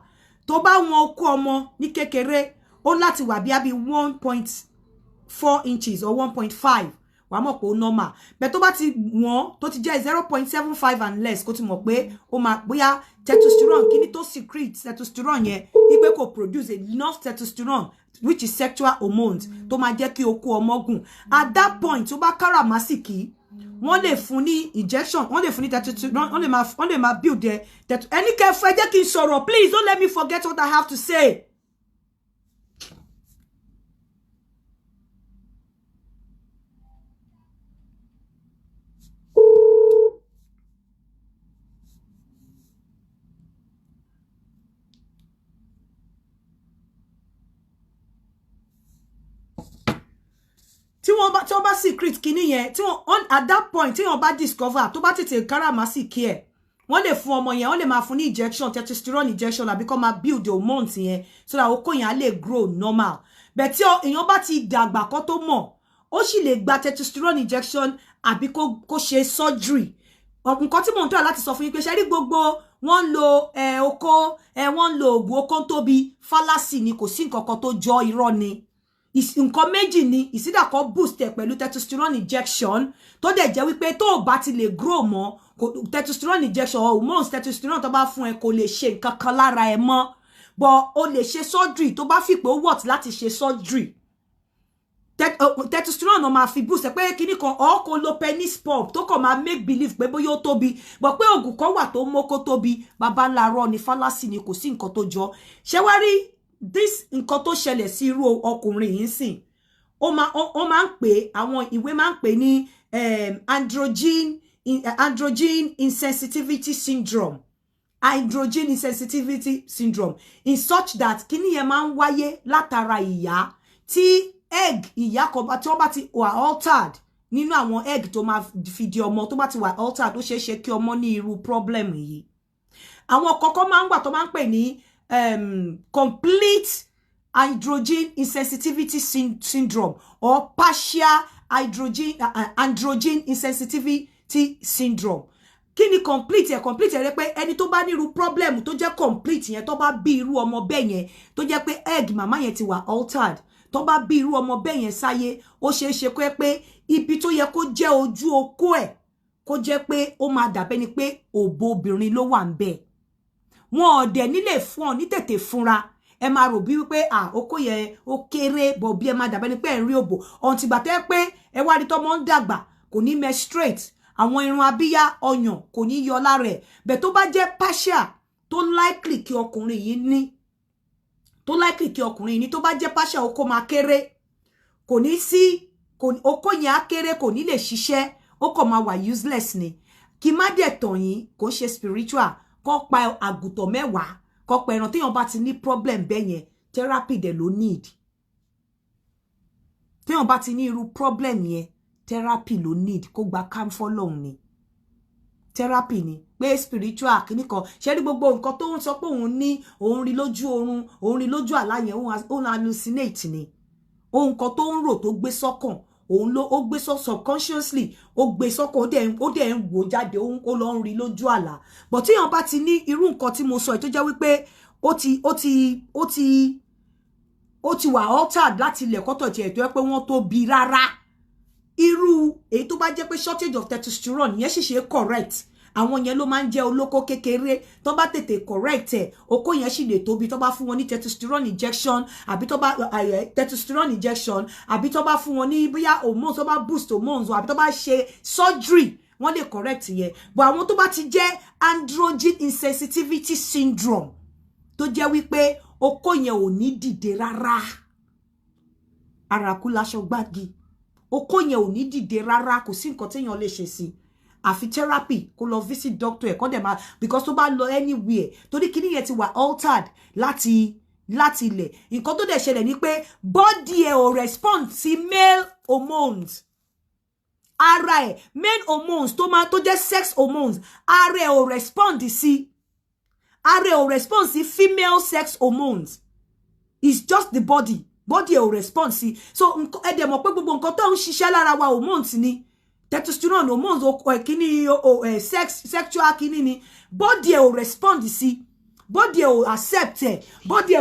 tó bá wọn okó ọmọ ní kékeré ó láti wà bí 1.4 inches or 1.5 wà mọ̀ pé ó normal bẹ́ẹ̀ tó bá ti wọ́n tó ti jẹ́ 0.75 and less kó tún mọ̀ pé ó máa bóyá testosterone kíní tó secrete testosterone yẹn wípé kò produce enough testosterone which is sexual hormones tó máa jẹ́ kí okó ọmọ gùn at that point tó bá káràmásìkì wọ́n lè fún ní injection wọ́n lè fún ní testosterone wọ́n lè máa build their ẹni kẹfẹ́ jẹ́ kí n sọ̀rọ̀ please don't let me forget what I have to say. tí wọ́n bá secret kíní yẹn tí wọ́n at that point tí wọ́n bá discover tó bá tètè káràmásìkì ẹ̀ wọ́n lè fún ọmọ yẹn wọ́n lè máa fún ní injection testosterone injection àbí kó máa build hormones yẹn so that okó yẹn á lè grow normal but tí èèyàn bá ti dàgbà kó tó mọ̀ ó sì lè gba testosterone injection àbí kó ṣe surgery nǹkan tí mò ń tọ́ láti sọ fún yín pé ṣe rí gbogbo wọ́n ń lo okó wọ́n ń lo oògùn okó tóbi fallacy ni kò sí nǹkan kan tó jọ irọ́ ni nǹkan méjì ni ìsídà kan boost ẹ pẹ̀lú testosterone injection tó dẹ̀ jẹ́ wípé tó bá ti lè grow mọ́ testosterone injection hormones testosterone tó bá fún ẹ kò lè ṣe nǹkan kan lára ẹ mọ́ but o lè ṣe surgery tó bá fi pé ó worth láti ṣe surgery testosterone máa fi boost ẹ pé kíní kan kò lo penis pump tó kàn máa make believe pé bóyá ó tóbi but pé oògùn kan wà tó mọ́kó tóbi bàbá ńlá rọ ni fallacy ni kò sí nǹkan tó jọ ṣé wá rí this nǹkan tó ṣẹlẹ̀ sí irú ọkùnrin yìí sìn ó máa ń pè àwọn ìwé máa ń pè ní androgen insensitivity syndrome in such that kíní yẹn máa ń wáyé látara ìyá tí egg ìyá kan tí wọ́n bá ti wà altered nínú àwọn egg tó máa fi di ọmọ tó bá ti wà altered ó ṣeé ṣe kí ọmọ ní irú problem yìí àwọn kọ̀ọ̀kan máa ń wà tó máa ń pè ní complete androgen insensitivity syndrome or partial androgen insensitivity syndrome. Kí ni complete rẹ pé ẹni tó bá ní irú problem tó jẹ́ complete yẹn tó bá bí irú ọmọ bẹ́ẹ̀ yẹn tó jẹ́ pé egg màmá yẹn ti wà altered tó bá bí irú ọmọ bẹ́ẹ̀ yẹn sáyé ó ṣeé ṣe pé ibi tó yẹ kó jẹ́ ojú okó ẹ̀ kó jẹ́ pé ó máa dàbẹ́ ni pé òbò obìnrin ló wà ń bẹ̀ wọn ò dẹ̀ nílé fún ọ ní tètè fúnra ẹ máa rò bí wípé okó yẹn ó kéré bọ̀ bí ẹ máa dàbẹ́ ni pé ẹ̀ ń rí òbò ọ̀n tìgbà tẹ́ pé ẹ wá rí tọ́mọ ń dàgbà kò ní menstruate àwọn irun abíyá ọyàn kò ní yọ lára ẹ̀ bẹ̀ tó bá jẹ́ partial tó likely kí ọkùnrin yìí ní tó bá jẹ́ partial okó máa kéré kò ní sí okó yẹn á kéré kò ní lè ṣiṣẹ́ ó kàn máa wà useless ni kí má dẹ̀ tàn yín kò ṣe spiritual kọ́ pa àgùntàn mẹ́wàá kọ́ pa ẹran téèyàn bá ti ní problem bẹ́ẹ̀ yẹn therapy dẹ̀ ló need téèyàn bá ti ní irú problem yẹn therapy ló need kó gba camphor lòun ni therapy ni pé spiritual kìíní kan ṣe rí gbogbo nǹkan tó ń sọ pé òun rí lójú oorun òun rí lójú àlá yẹn òun hallucinate ni ohun kan tó ń rò tó gbé sọ́kàn òun ló ó gbé subconsciously ó gbé sọ́kàn ó dẹ̀ ń wò jáde ó lọ ń rí lójú àlá but téèyàn bá ti ní irú nǹkan tí mo sọ ẹ̀ tó jẹ́ wípé ó ti wà altered láti ilẹ̀ kọ́tọ̀ tiẹ̀ tó yẹ pé wọ́n tó bí rárá irú èyí tó bá jẹ́ pé shortage of testosterone yẹn sì ṣe correct àwọn yẹn ló máa ń jẹ́ olóko kékeré tó bá tètè correct ẹ̀ okó yẹn sì lè tóbi tó bá fún wọn ní testosterone injection àbí tó bá testosterone injection àbí tó bá fún wọn ní bóyá hormones tó bá boost hormones àbí tó bá ṣe surgery wọ́n lè correct yẹn but àwọn tó bá ti jẹ́ androgen insensitivity syndrome tó jẹ́ wípé okó yẹn ò ní dìde rárá àràkú láṣọ gbági okó yẹn ò ní dìde rárá kò sí nǹkan téèyàn lè ṣe sí àfi therapy kó lọ visit doctor ẹ̀ kó dẹ̀ máa because tó bá lọ anywhere torí kíní yẹn ti wà altered láti ilẹ̀ nǹkan tó dẹ̀ ṣẹlẹ̀ ni pé body ẹ̀ ò respond sí male hormones ara ẹ̀ male hormones tó jẹ́ sex hormones ara ẹ̀ ò respond sí female sex hormones it's just the body ẹ̀ ò respond sí so ẹ dẹ̀ mọ̀ pé gbogbo nǹkan tó ń ṣiṣẹ́ lára wa hormones ni testosterone hormones kíní sexual kíní ni body ẹ̀ ò respond sí body ẹ̀ ò accept ẹ̀ body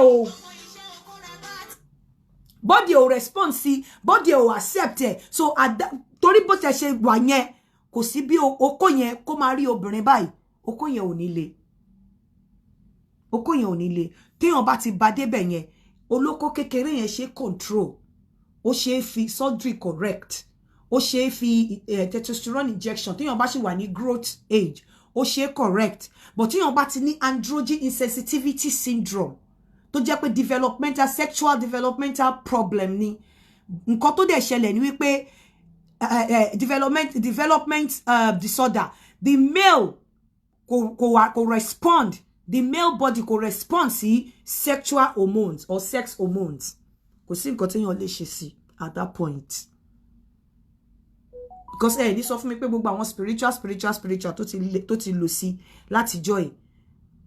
ẹ̀ ò respond sí body ẹ̀ ò accept ẹ̀ so torí bó ṣe ṣe wà yẹn kò sí bí okó yẹn kó máa rí obìnrin báyìí okó yẹn ò ní le téèyàn bá ti bá débẹ̀ yẹn olóko kékeré yẹn ṣe control ó ṣe fi surgery correct ó ṣe fi testosterone injection téèyàn bá ṣì wà ní growth age ó ṣe correct but téèyàn bá ti ní androgen insensitivity syndrome tó jẹ́ pé sexual developmental problem ni nǹkan tó dẹ̀ ṣẹlẹ̀ ni wípé development disorder the male kò respond the male body kò respond sí sexual hormones or sex hormones kò sí nǹkan téèyàn lè ṣe sí at that point because ní sọ fún mi pé gbogbo àwọn spiritual tó ti lò sí láti joy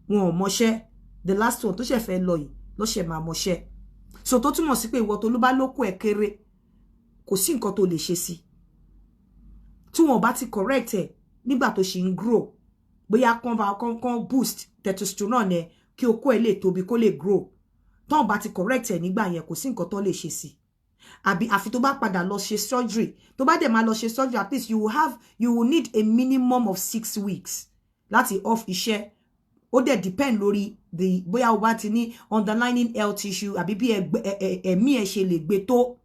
wọn ò mọṣẹ́ the last one tó ṣe fẹ́ lọ yìí ló ṣe máa mọṣẹ́ so tó túmọ̀ sí pé ìwọ tó ló bá lóko ẹ̀ kéré kò sí nǹkan tó lè ṣe sí tí wọn bá ti correct ẹ̀ nígbà tó ṣì ń grow bóyá kan boost testosterone ẹ̀ kí okó ẹ̀ lè tóbi kó lè grow tọ́n bá ti correct ẹ̀ nígbà yẹn kò sí nǹkan tó lè ṣe sí àfi tó bá padà lọ ṣe surgery tó bá dẹ̀ máa lọ ṣe surgery at least you will need a minimum of 6 weeks láti off iṣẹ́ ó dẹ̀ depend lórí bóyá o bá ti ní underlying health issue àbí bí ẹ̀mí ẹ̀ ṣe lè gbé tó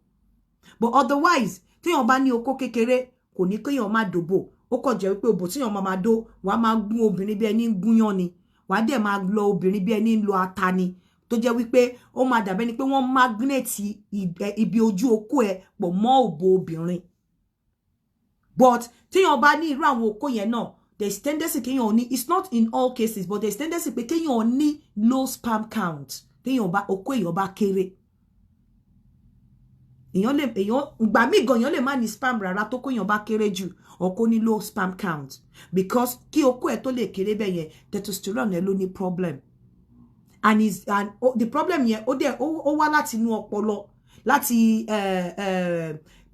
but otherwise téèyàn bá ní okó kékeré kò ní kéèyàn má dòbò ó kàn jẹ́ wípé òbò tíyàn máa dó wàá máa gún obìnrin bí ẹni ń gúnyán ni wàá dẹ̀ máa lọ obìnrin bí ẹni ń lọ ata ni tó jẹ́ wípé ó máa dàbẹ́ ni pé wọ́n magnate ibi ojú okó ẹ̀ pọ̀ mọ́ òbò obìnrin but tíyàn bá ní irú àwọn okó yẹn náà there is tendency kéèyàn ní it's not in all cases but there is tendency pé kéèyàn ní low sperm count téèyàn bá okó èèyàn bá kéré èèyàn ìgbà míì gan èèyàn lè má ní sperm rárá tó kóyàn bá kéré jù ọkọ ní low sperm count because kí okó ẹ̀ tó lè kéré bẹ́ẹ̀ yẹn testosterone ẹ̀ ló ní problem and the problem yẹn ó wá láti inú ọpọlọ láti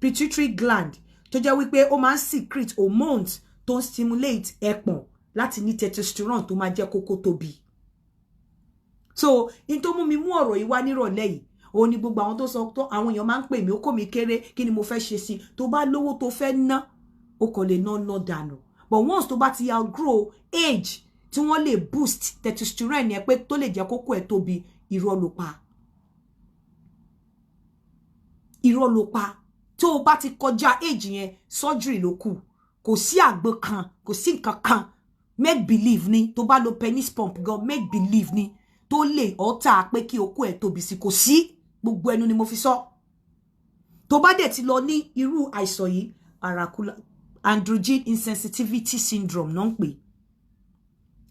pituitary gland tó jẹ́ wípé ó máa ń secrete hormones tó ń stimulate ẹpọ̀n láti ní testosterone tó máa jẹ́ kókó tóbi so in tó mú mi mú ọ̀rọ̀ yìí wá nírọ̀lẹ́ yìí ó ní gbogbo àwọn tó sọ tó àwọn èèyàn máa ń pè mí okó mi kéré kí ni mo fẹ́ ṣe sí tó bá lówó tó fẹ́ ná ó kò lè ná dànù but once tó bá ti outgrow age tí wọ́n lè boost testosterone yẹn pé tó lè jẹ́ kókó ẹ̀ tóbi irọ́ ló pa tó o bá ti kọjá age yẹn surgery ló kù kò sí àgbo kan kò sí nǹkan kan make believe ni tó bá lo penis pump gan make believe ni tó lè alter pé kí okó ẹ̀ tóbi sí kò sí gbogbo ẹnu ni mo fi sọ tó bá dẹ̀ ti lọ ní irú àìsàn yìí àràkúlà androgen insensitivity syndrome náà ń pè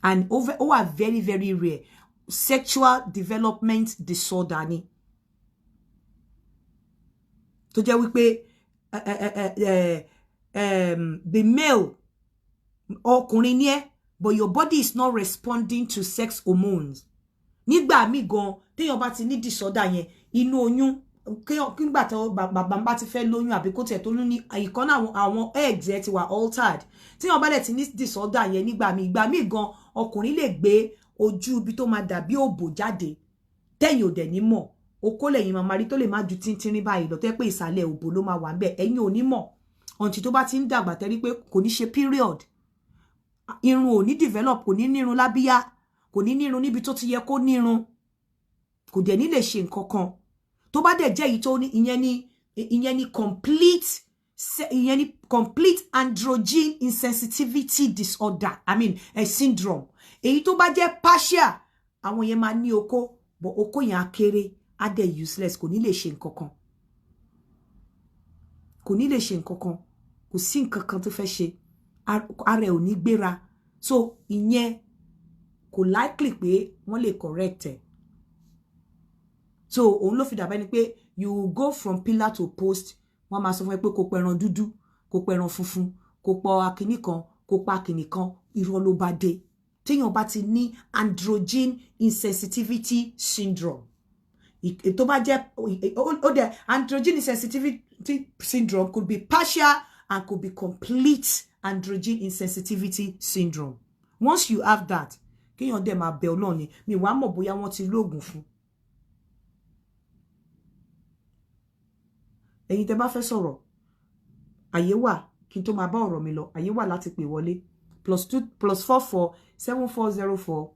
and ó wà very very rare sexual development disorder ni tó jẹ́ wípé the male ọkùnrin ni ẹ́ but your body is not responding to sex hormones nígbà míì gan téèyàn bá ti ní disorder yẹn inú oyún kígbà tó bàbá bá ti fẹ́ lóyún àbí kó tiẹ̀ tó lóyún ní ìkan náà àwọn eggs ẹ̀ ti wà altered téèyàn bá dẹ̀ ti ní disorder yẹn ìgbà míì gan ọkùnrin lè gbé ojú ibi tó máa dàbí òbò jáde tẹ́yìn ò dẹ̀ ní mọ̀ okó lẹ́yìn máa rí tó lè má ju tíntín báyìí lọ tó yẹ pé ìsàlẹ̀ òbò ló máa wà ńbẹ̀ ẹ̀yin ò ní mọ̀ until tó bá ti ń dàgbà tẹ́rí pé kò ní ṣe period irun ò ní develop kò ní nírun lábíyá kò ní nírun níbi tó ti yẹ kó nírun kò dẹ̀ ní lè ṣe nǹkan kan tó bá dẹ̀ jẹ́ èyí tó ní ìyẹn ni complete androgen insensitivity disorder a syndrome èyí tó bá jẹ́ partial àwọn yẹn máa ní okó but okó yẹn á kéré á dẹ̀ useless kò ní lè ṣe nǹkan kan kò ní lè ṣe nǹkan kan kò sí nǹkan kan tó fẹ́ ṣe ara ò ní gbéra so ìyẹn kò likely pé wọ́n lè correct ẹ̀ so òun ló fi dàbẹ́ ni pé you go from pillar to post wọ́n máa sọ fún ẹ pé kó pẹran dúdú kó pẹran funfun kó pọ akíní kan kó pa akíní kan irọ́ ló bá dé téèyàn bá ti ní androgen insensitivity syndrome tó bá jẹ́ ó dẹ̀ androgen insensitivity syndrome could be partial and could be complete androgen insensitivity syndrome once you have that kéèyàn dẹ̀ máa bẹ Ọlọ́run ni mi wá mọ̀ bóyá wọ́n ti lóògùn fún ẹ̀yin tẹ́ bá fẹ́ sọ̀rọ̀ àyè wà kí n tó máa bá ọ̀rọ̀ mi lọ àyè wà láti pè wọlé +44 7404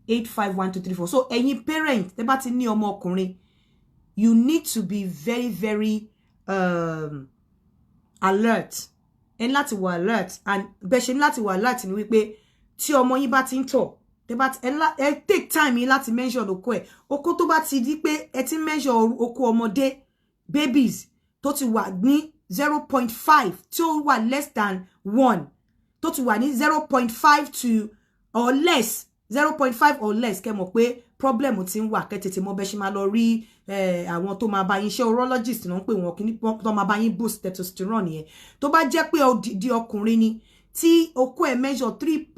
851234 so ẹ̀yin parent tẹ́ bá ti ní ọmọ ọkùnrin you need to be very very alert ẹ láti wà alert and bẹ́ ṣe láti wà alert ni wípé tí ọmọ yín bá ti ń tọ̀ tẹ́ bá ẹ take time yín láti measure okó ẹ̀ okó tó bá ti di pé ẹ ti measure okó ọmọdé babies tó ti wà ní 0.5 tí ó wà less than 1 tó ti wà ní 0.5 to or less 0.5 or less kẹ́ mọ̀ pé problem ti ń wà kẹ́ tètè mọ̀ bẹ́ ṣe máa lọ rí àwọn tó máa bá yín ṣe urologist náà ń pè wọ́n kíní tó máa bá yín boost testosterone yẹn tó bá jẹ́ pé di ọkùnrin ni tí okó ẹ̀ measure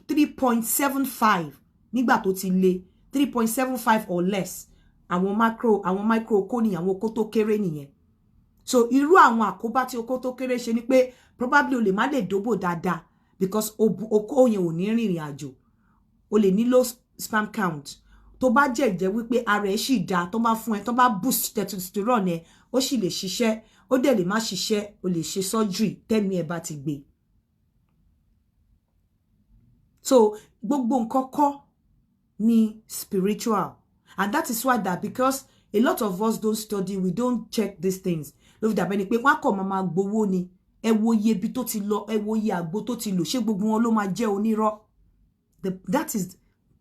3.75 nígbà tó ti le 3.75 or less àwọn micro okó ni àwọn okó tó kéré nìyẹn so irú àwọn àkóbá tí okó tó kéré ṣe ni pé probably o lè má lè dóbò dáadáa because okó yẹn ò ní rìnrìn àjò o lè ní low sperm count tó bá jẹ́ wípé ara ẹ̀ sì dá tó bá fún ẹ tó bá boost testosterone ẹ ó sì lè ṣiṣẹ́ ó dẹ̀ lè má ṣiṣẹ́ o lè ṣe surgery tẹ́mi ẹ bá ti gbé so gbogbo nǹkan kọ́ ni spiritual and that is why that because a lot of us don't study we don't check these things ló fi dàbẹ́ ni pé wọ́n á kọ̀ máa gbowó ni ẹ wo iye ibi tó ti lọ ẹ wo iye àgbo tó ti lò ṣé gbogbo wọn ló máa jẹ́ onírọ́ that is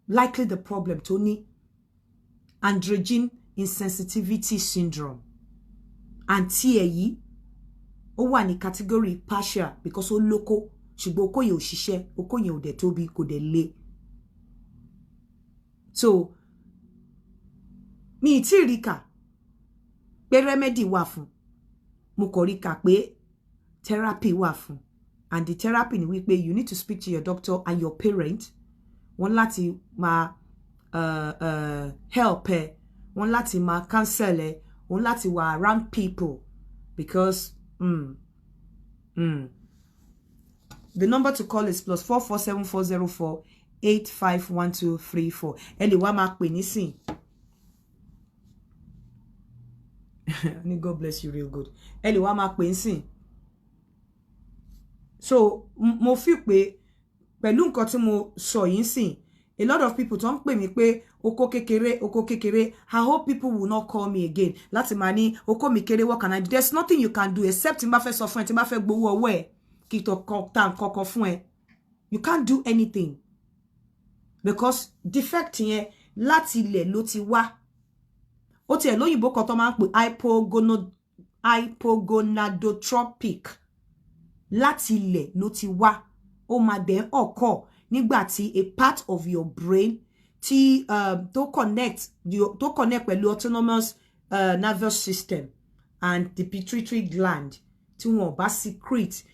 likely the problem tó ní androgen insensitivity syndrome and tí ẹ yìí ó wà ní category partial because ó lóko ṣùgbọ́n okó yẹn ò ṣiṣẹ́ okó yẹn ò dẹ̀ tóbi kò dẹ̀ le so mi tí rí kà pé remedy wà fún mo kò rí kà pé therapy wà fún and the therapy ni wípé you need to speak to your doctor and your parent wọ́n láti máa help ẹ wọ́n láti máa counsel ẹ wọ́n láti wà around people because the number to call is +447404 851234 ẹ lè wá máa pè nísìn ni God bless you real good ẹ lè wá máa pè nísìn so mo fi pé pẹ̀lú nǹkan tí mo sọ yìí sìn a lot of people tó ń pè mí pé okó kékeré I hope people will not call me again láti máa ní okó mi kéré what can I do there's nothing you can do except tí n bá fẹ́ sọ fún ẹ tí n bá fẹ́ gbowó ọwọ́ ẹ kí tó ta nǹkan fún ẹ you can't do anything because defect yẹn láti ilẹ̀ ló ti wá ó tiẹ̀ lóyìnbó kan tó máa ń pè hypogonadotropic láti ilẹ̀ ló ti wá ó máa dẹ̀ ọkọ̀ nígbà tí a part of your brain tí tó connect pẹ̀lú autonomous nervous system and the pituitary gland tí wọ́n bá secrete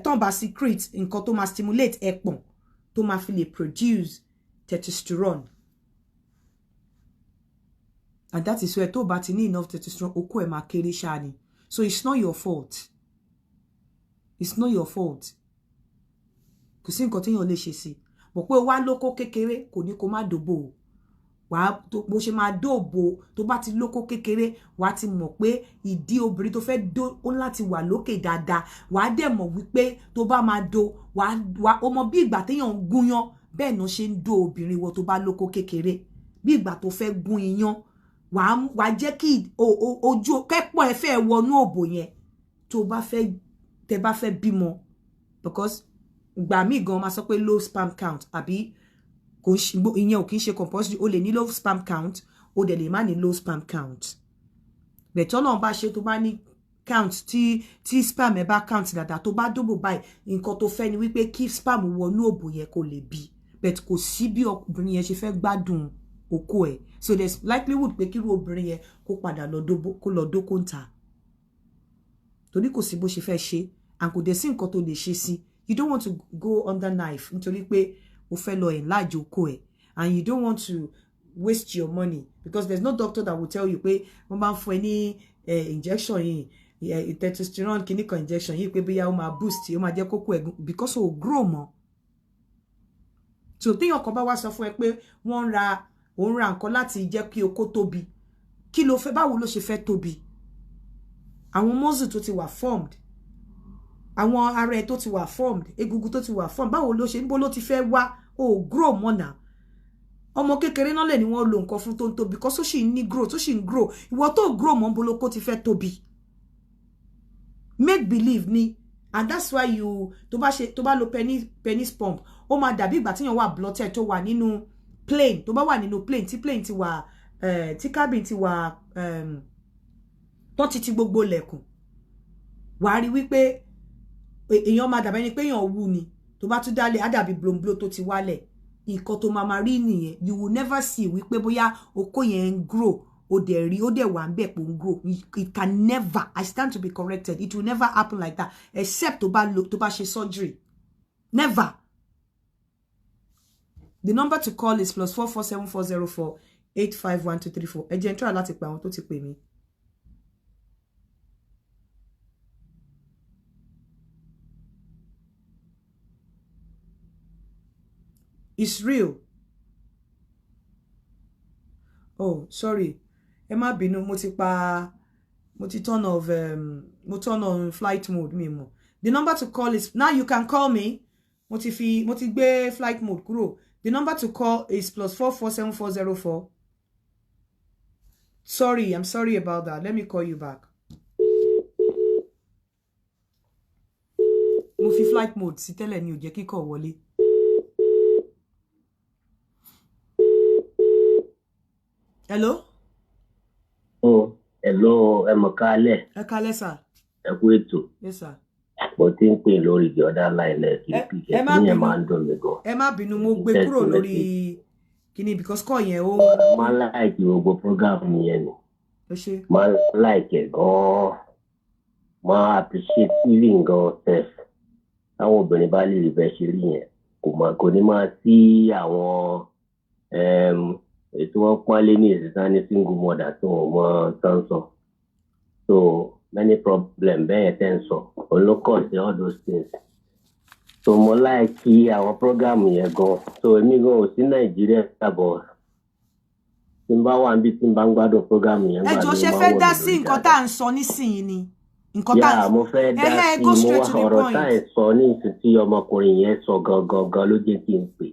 tó bá secrete nǹkan tó máa stimulate ẹpọ̀n tó máa fi lè produce testosterone and that is where tó bá ti ní enough testosterone okó ẹ̀ máa kéré ṣáà ni so it's not your fault kò sí nǹkan téèyàn lè ṣe sí bọ̀ pé wá lóko kékeré kò ní kó má dòbò wàá bó ṣe máa dóòbò tó bá ti lóko kékeré wàá ti mọ̀ pé ìdí obìnrin tó fẹ́ dó ó láti wà lókè dáadáa wàá dẹ̀ mọ̀ wípé tó bá máa dó wàá ó mọ bí ìgbà téèyàn ń gúnyán bẹ́ẹ̀ náà ṣe ń dó obìnrin wọ tó bá lóko kékeré bí ìgbà tó fẹ́ gún iyán wàá jẹ́ kí ojú kẹ́pọ̀ ẹ fẹ́ wọnú òbò yẹn tó bá fẹ́ tẹ́ bá fẹ́ bímọ because gbà mí gan máa sọ pé low sperm count àbí ìyẹn ò kì í ṣe compulsory o lè ní low sperm count o dẹ̀ lè má ní low sperm count bẹ̀tọ́ náà bá ṣe tó bá ní count tí sperm ẹ bá count dáadáa tó bá dóbò báyìí nǹkan tó fẹ́ ni wípé kí sperm wọnú òbò yẹn kó lè bí but kò sí bí obìnrin yẹn ṣe fẹ́ gbádùn okó ẹ̀ so there's likelihood pé kírú obìnrin yẹn kó padà lọ dókó ń ta torí kò sí bó ṣe fẹ́ ṣe and kò dẹ̀ sí nǹkan tó lè ṣe sí you don't want to go under knife nítorí pé o fẹ́ lọ enlarge okó ẹ̀ and you don't want to waste your money because there's no doctor that will tell you pé wọ́n bá ń fún ẹ ní injection yìí testosterone kìnnìkan injection yìí pé bóyá ó máa boost ó máa jẹ́ kókó ẹ̀ because o grow mọ́ so téèyàn kan bá wá sọ fún ẹ pé wọ́n ń ra nǹkan láti jẹ́ kí okó tóbi kí ló fẹ́ báwo ló ṣe fẹ́ tóbi àwọn muscle tó ti wà formed àwọn ara ẹ̀ tó ti wà formed egungun tó ti wà formed báwo ló ṣe níbo ló ti fẹ́ wá o grow mọ́ náà ọmọ kékeré náà lè ní wọ́n lo nǹkan fún tó ń tóbi because ó sì ní grow tó sì ń grow ìwọ tó grow mọ́ níbo ló kó ti fẹ́ tóbi make believe ni and that's why you tó bá lo penis pump ó máa dàbí ìgbà tíyàn wà bloated tó wà nínú plane tó bá wà nínú plane tí plane ti wà tí cabin ti wà tó ti gbogbo lẹ̀kùn wàá rí wípé èèyàn máa dàbẹ́ ni pé èèyàn wú ni tó bá tún dálé á dàbí blomblo tó ti wálẹ̀ nǹkan tó máa rí nìyẹn you will never see wípé bóyá okó yẹn ń grow ó dẹ̀ wà ń bẹ̀ pò ń grow it can never I stand to be corrected it will never happen like that except tó bá ṣe surgery never. The number to call is +447404 851 234 ẹ jẹ́ n try láti pe àwọn tó ti pè mí. It's real. Oh, sorry. Ẹ má bínú, mo ti turn on flight mode mi mo. The number to call is now you can call me. Mo ti gbé flight mode kúrò. The number to call is +447404. Sorry, I'm sorry about that. Let me call you back. Mo fi flight mode sí tẹ́lẹ̀ ni ò jẹ́ kí call wọlé. Hello? Oh, hello, ẹ mọ̀ kálẹ̀. Ẹ kálẹ̀ sir. Ẹ kú ètò. Yes sir. Mo ti ń pè lórí the other line lẹ́ẹ̀kì ẹ má ní ẹ̀ bínú. máa ń dùn mí gan. Ẹ má bínú, mo gbé kúrò lórí kíní because call yẹn ó. Máa láìkì gbogbo program yẹn ni. Ó ṣe. Máa láìkì gan-an. Máa appreciate feeling gan self. Táwọn obìnrin bá lè rí bẹ́ẹ̀ ṣe rí yẹn. Kò ní máa sí àwọn ètò wọn pọ́nlé ní ìsìta ní single mother tó wọ́n mọ́ tán sọ. So many problem bẹ́ẹ̀ tẹ́ ń sọ. Olókọ̀ sí all those things. So mo láìkí àwọn program yẹn gan. So èmi gan ò sí Nàìjíríà tàbọ̀. Tí n bá wà níbi tí n bá ń gbádùn program yẹn. Ẹ jọ̀ọ́ ṣe fẹ́ dá sí nǹkan tá à ń sọ nísìnyí ni. Nǹkan tá à ń sọ. Mo fẹ́ dá sí mo wá ọ̀rọ̀ tá à ń sọ ní ìsìn tí ọmọkùnrin yẹn sọ gangan ló jẹ́ kí n pè.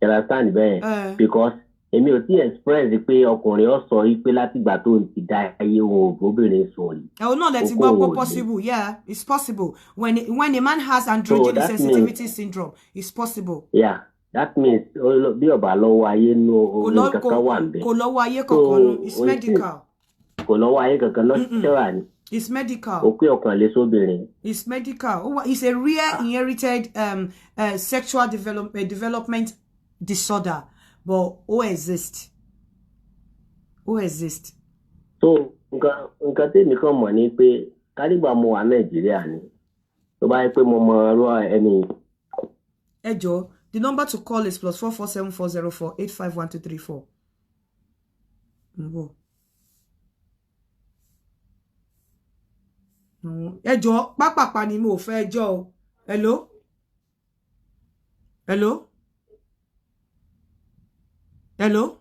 You understand bẹ́ẹ̀? Because èmi ò tí express pé ọkùnrin ó sọ pé látìgbà tó ti dá ayé òun obìnrin sùn rí. Oh no, let's go pé possible. Yeah, it's possible. When a man has androgen sensitivity syndrome, it's possible. Yeah, that means bí ọba lọ́wọ́ ayé nù orin kankan wà ńbẹ̀. Kò lọ́wọ́ ayé kankan nù. It's medical. Kò lọ́wọ́ ayé kankan lọ́sẹ̀wà ni. It's medical. Ó pé ọkàn lè sóbìnrin. It's medical. It's a rare inherited sexual development disorder. But ó exist. So nǹkan tèmi kàn mọ̀ ni pé kálígbà mo wà Nàìjíríà ni tó bá yẹ pé mo mọ ọ̀rọ̀ ẹni. Ẹ jọ̀ọ́, the number to call is +447404 851 234. Ẹ jọ̀ọ́, pápápá ni mo fẹ́ jọ o. Hello? Hello? Hello?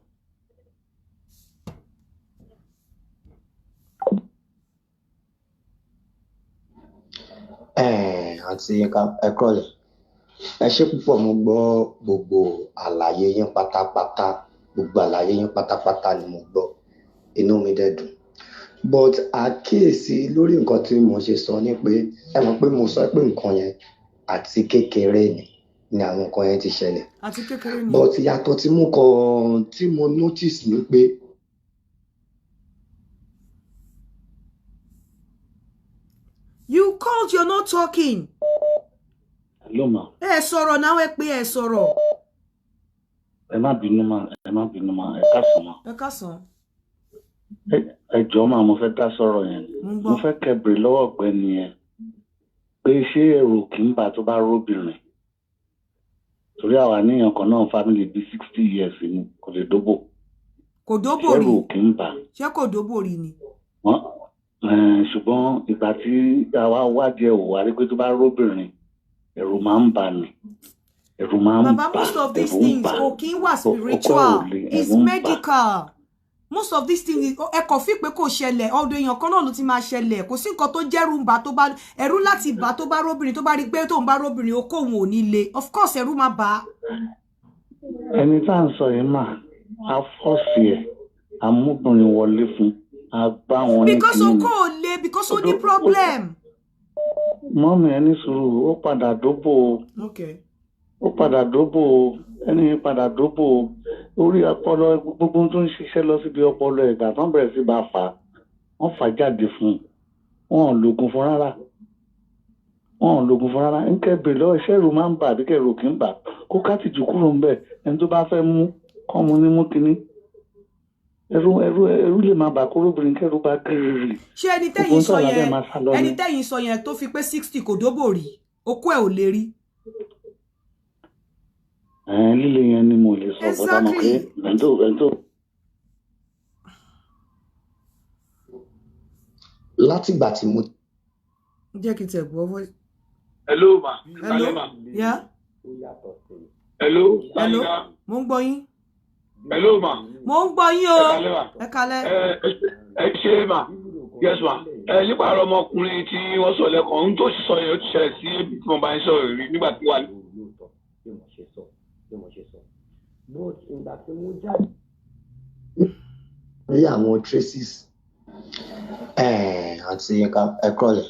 àti ẹ kúrọ̀lẹ́. Ẹ ṣé púpọ̀, mo gbọ́ gbogbo àlàyé yín pátápátá, gbogbo àlàyé yín pátápátá ni mo gbọ́, inú mi dẹ̀ dùn. But àkíyèsí lórí nǹkan tí mo ṣe sọ ni pé ẹ mọ̀ pé mo sọ pé nǹkan yẹn àti kékeré ni àwọn nǹkan yẹn ti ṣẹlẹ̀. Àti kékeré ni. But ìyàtọ̀ tí mo notice ni pé You called, you're not talking. Hello, ma. Ẹ sọ̀rọ̀ náà, ẹ pé ẹ sọ̀rọ̀. Ẹ má bínú ma, ẹ káàsán ma. Ẹ káàsán. Ẹ jọ̀ọ́ ma, mo fẹ́ dá sọ̀rọ̀ yẹn. Mo fẹ́ kẹ́bìrì lọ́wọ́ ọ̀gbẹ́ni yẹn pé ṣé èrò kì í bà tó bá róbìnrin? Torí àwa níyàn kan náà family bí 60 years ni kò lè dóbò. Kò dóbò rí. Ṣé èrò kì í bà? Ṣé kò dóbò rí ni? Ṣùgbọ́n ìgbà tí àwa wádìí ẹ̀ wò wá rí pé tó bá róbìnrin ẹ̀rù máa ń bà ní. Ẹ̀rù máa ń bà. Baba, most of these things kò kí ń wà spiritual. It's medical. Most of these things ẹ kò fi pé kò ṣẹlẹ̀, ọ̀dọ̀ èèyàn kan náà ló ti máa ṣẹlẹ̀. Kò sí nǹkan tó jẹ́rù ń bà tó bá ẹ̀rù láti bà tó bá róbìnrin tó bá rí pé tó ń bá róbìnrin ó kóhun ò ní le. Of course ẹ̀rù máa bà. Ẹni tá à ń sọ yìí mà á fọ́ọ̀sì ẹ̀ amúbìnrin wọlé fún agbá wọn ní because o kò le because o ní problem. Mọ́mí ẹni sùúrù ó padà dóbò. Okay. Ó padà dóbò, ẹni padà dóbò orí ọpọlọ gbogbo tó ń ṣiṣẹ́ lọ síbi ọpọlọ ẹ̀dá tán bẹ̀rẹ̀ sí bá fà á wọ́n fà jáde fún un wọn ò lògùn fún rárá ń kẹ́bẹ̀rẹ̀ lọ́wọ́ iṣẹ́ ìrù máa ń bà bí kẹ́rù kì í bà kó kátìjú kúrò ń bẹ̀ ẹni tó bá fẹ́ mú kọ́ mu ní mú kínní ẹrú lè máa bà kóróbìnrin kẹ́rù bá kiri. Ṣé ẹni tẹ́yìn sọ yẹn tó fi pé 60 kò dóbò rí okó ẹ̀ ò lè rí. Líle yẹn ni mo lè sọ bọ́dá mọ̀ pé ẹ̀ńtò. Látìgbà tí mo. Jẹ́ kí n tẹ̀ gbọ́ voice. Hello ma. Hello. Yeah. Hello. Mo ń gbọ́ yín. Hello ma. Mo ń gbọ́ yín o. Ẹ kálẹ́. Ẹ ṣe ma. Yes ma. Nípa ọ̀rọ̀ ọmọkùnrin tí wọ́n sọ lẹ́kọ̀ọ́ ohun tó sì sọ yẹn ó ti ṣẹlẹ̀ sí ebi tí wọ́n bá ń sọ̀rọ̀ rí nígbà tí wà ní. Rí àwọn traces àti ẹ kúrọ̀lẹ́.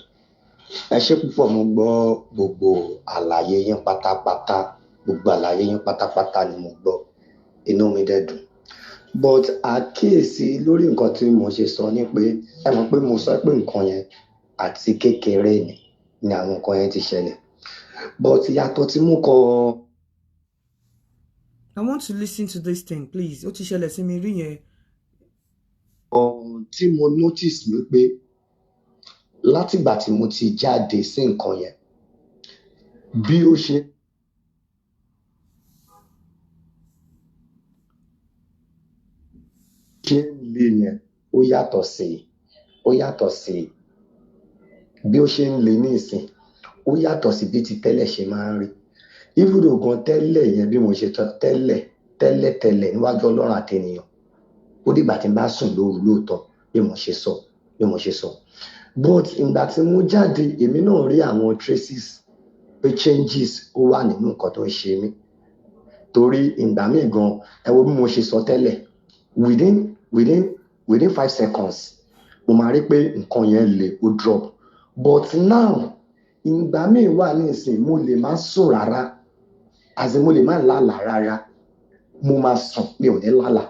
Ẹ ṣé púpọ̀, mo gbọ́ gbogbo àlàyé yín pátápátá, gbogbo àlàyé yín pátápátá ni mo gbọ́, inú mi dẹ̀ dùn. But àkíyèsí lórí nǹkan tí mo ṣe sọ ni pé ẹ mọ̀ pé mo sọ pé nǹkan yẹn àti kékeré ni àwọn nǹkan yẹn ti ṣẹlẹ̀. But ìyàtọ̀ tí mo kọ. I want to listen to this thing, please. Ó ti ṣẹlẹ̀ sí mi rí yẹn. Tí mo notice ni pé látìgbà tí mo ti jáde sí nǹkan yẹn bí ó ṣe ń le yẹn ó yàtọ̀ sí bí ó ṣe ń le ní ìsìn ó yàtọ̀ sí bí ti tẹ́lẹ̀ ṣe máa ń rí. Ibùdó gan tẹ́lẹ̀ yẹn bí mo ṣe tọ́ tẹ́lẹ̀ níwájú Ọlọ́run àtẹnìyàn ó dìgbà tí n bá sùn lóru lóòótọ́ bí mo ṣe sọ. But ìgbà tí mo jáde èmi náà rí àwọn traces pé changes ó wà nínú nǹkan tó ń ṣe mí torí ìgbà míì gan ẹ wo bí mo ṣe sọ tẹ́lẹ̀ within 5 seconds mo máa rí pé nǹkan yẹn le ó drop. But now ìgbà míì wà ní ìsìn mo lè má sùn rárá àti mo lè má lálàá rárá mo máa sùn mi ò ní lálàá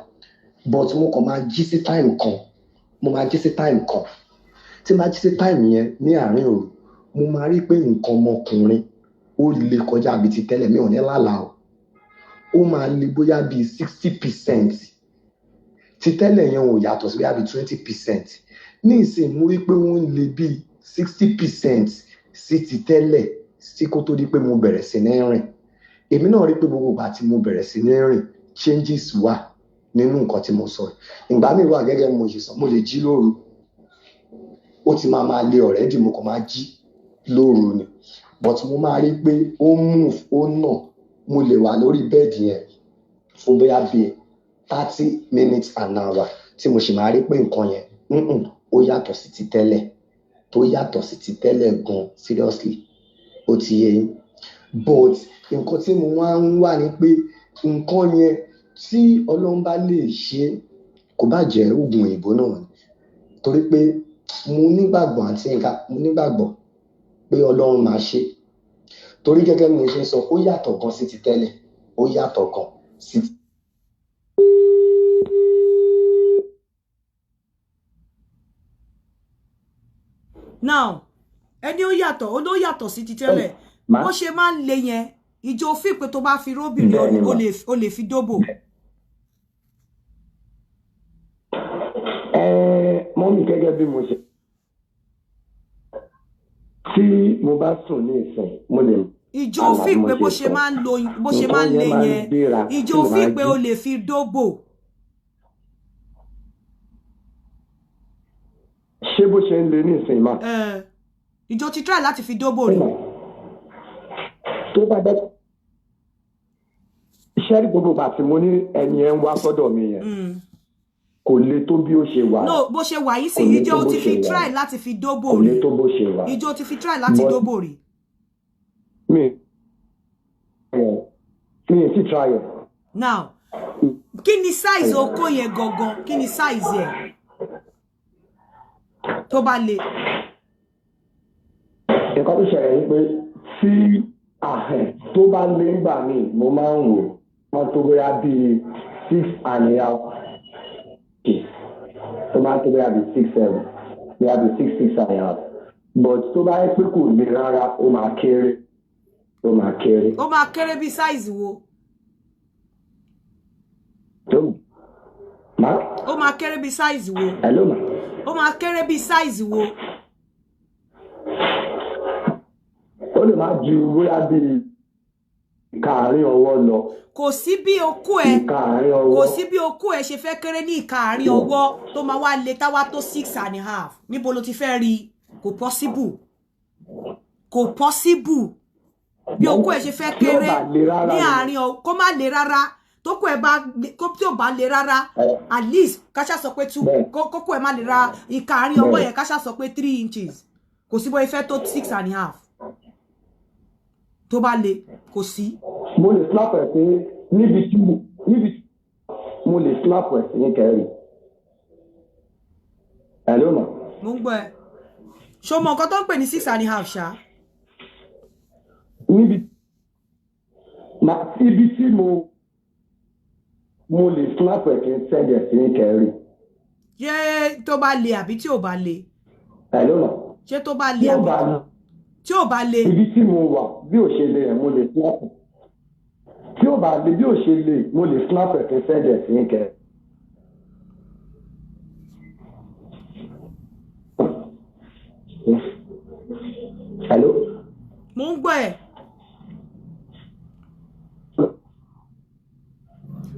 but mo kàn máa jí sí time kan tí máa jí sí time yẹn ní àárín òru mo máa rí pé nǹkan ọmọkùnrin ó le kọjá bí ti tẹ́lẹ̀ mi ò ní lálàá o ó máa le bóyá bí 60%. Ti tẹ́lẹ̀ yẹn ò yàtọ̀ sí bóyá bí 20%. Ní ìsìn mo rí pé wọ́n le bí 60% sí ti tẹ́lẹ̀ sí kó tó di pé mo bẹ̀rẹ̀ sí ní rìn. Èmi náà rí pé gbogbo ìgbà tí mo bẹ̀rẹ̀ sí ní rìn changes wà nínú nǹkan tí mo sọ. Ìgbà míì wà gẹ́gẹ́ bí mo ṣe sọ mo lè jí lóru ó ti máa le already mo kàn máa jí lóru ni but mo máa rí pé ó move ó nà mo lè wà lórí bẹ́ẹ̀dì yẹn fún bóyá bíi 30 minutes an hour tí mo sì máa rí pé nǹkan yẹn ó yàtọ̀ sí ti tẹ́lẹ̀ gan seriously ó ó ti yé yín but nǹkan tí mo wá ń wà ní pé nǹkan yẹn tí Ọlọ́run bá lè ṣe kò bá jẹ́ oògùn òyìnbó náà ni torí pé mo nígbàgbọ́ àti nǹkan mo nígbàgbọ́ pé Ọlọ́run máa ṣe torí gẹ́gẹ́ bí mo ṣe sọ ó yàtọ̀ gan sí ti tẹ́lẹ̀ ó yàtọ̀ gan sí ti. now ẹni ó yàtọ̀ sí ti tẹ́lẹ̀ bó ṣe máa ń le yẹn ìjọ òfin pé tó bá fi róbìnrin o lè fi dóbò. mọ́mí gẹ́gẹ́ bí mo ṣe tí mo bá sùn ní ìsìn mo lè. ìjọ òfin pé bó ṣe máa ń le yẹn ìjọ òfin pé o lè fi dóbò. ṣé bó ṣe ń le ní ìsìn máa. ìjọ ti try láti fi dóbò rí. tó bá dẹ́ iṣẹ́ rí gbogbo bàtí mo ní ẹni ẹ̀ ń wá sọ́dọ̀ mi yẹn kò le tó bí ó ṣe wà. no bó ṣe wà yìí sì ìjọ ti fi try láti fi dóbò rí. kò le tó bó ṣe wà. ìjọ ti fi try láti dóbò rí. mi ti try ẹ̀. now kí ni size okó yẹn gangan kí ni size yẹn tó bá le. nǹkan tó ṣẹlẹ̀ ni pé tí tó bá lé ńgbà míì mo máa ń wò wọ́n tó bóyá bíi 6.5 tó máa tó bóyá bíi 6.7 bóyá bíi 6.5 but tó bá yẹ pé kò le rárá ó máa kéré ó máa kéré bí size wo. ó máa kéré bí size wo. hello ma. ó máa kéré bí size wo. ó lè máa ju bóyá bíi ìka àárín ọwọ́ lọ. kò sí bí okó ẹ ṣe fẹ́ kéré ní ìka àárín ọwọ́ tó máa wá le táwa tó 6.5 níbo ló ti fẹ́ rí kò possible bí okó ẹ ṣe fẹ́ kéré ní àárín ọwọ́ kó má le rárá tó kó ẹ bá tí ò bá le rárá at least káṣá sọ pé 2 kókó ẹ má le rárá ìka àárín ọwọ́ yẹn káṣá sọ pé 3 inches kò sí bó ẹ fẹ́ tó 6.5 tó bá le kò sí. mo lè slap ẹ̀ sí níbi tí mo lè slap ẹ̀ sí ní kẹrin. hello ma. mo ń gbọ́ ẹ ṣó mọ nǹkan tó ń pè ní 6.5 ṣá. ibi tí mo lè slap ẹ̀ kí n sẹ́jẹ̀ sí ní kẹrin. ṣé tó bá le àbí tí ò bá le. hello ma. ṣé tó bá le àbí tí ò bá le. ibi tí mo wà bí ò ṣe le mo lè slap tí ò bá le bí ò ṣe le mo lè slap ẹ̀ kí n sẹ́jẹ̀ sí ní kẹrin. hello. mo ń gbọ́ ẹ.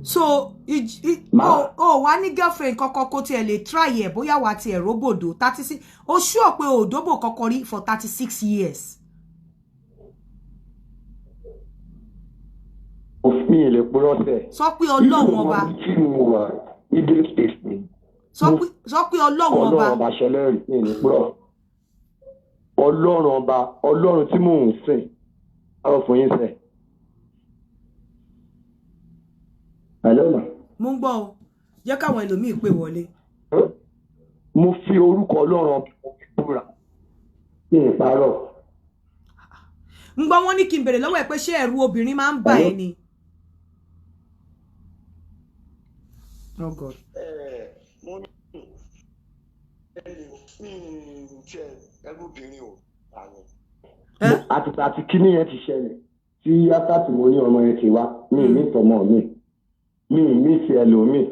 so o wá ní girlfriend kọ́kọ́ kó tiẹ̀ lè try ẹ̀ bóyá wà tiẹ̀ róbòdò 36 o sure pé o dóbò kọ́kọ́ rí for 36 years. òfin ilé púrọ́sẹ̀. sọ pé ọlọ́run ọba. sọ pé ọlọ́run ọba. ọlọ́run ọba ṣẹlẹ̀ rí ní ìpúrọ̀. ọlọ́run ọba ọlọ́run tí mò ń sìn àwọn fún yín sẹ̀. hello ma. mo ń gbọ́ o jẹ́ káwọn ẹlòmíì pè wọlé. mo fi orúkọ ọlọ́run búra ní ìparọ́. ń gbọ́ wọ́n ní kí n bèrè lọ́wọ́ ẹ̀ pé ṣé ẹ̀rù obìnrin máa ń bà ẹ́ ni. oh God. mo ní ẹrú obìnrin ò àti kíní yẹn ti ṣẹlẹ̀ tí yàtọ̀ tí mo ní ọmọ yẹn ti wá mi ní ìtọ́mọ mi ti ẹlòmíì.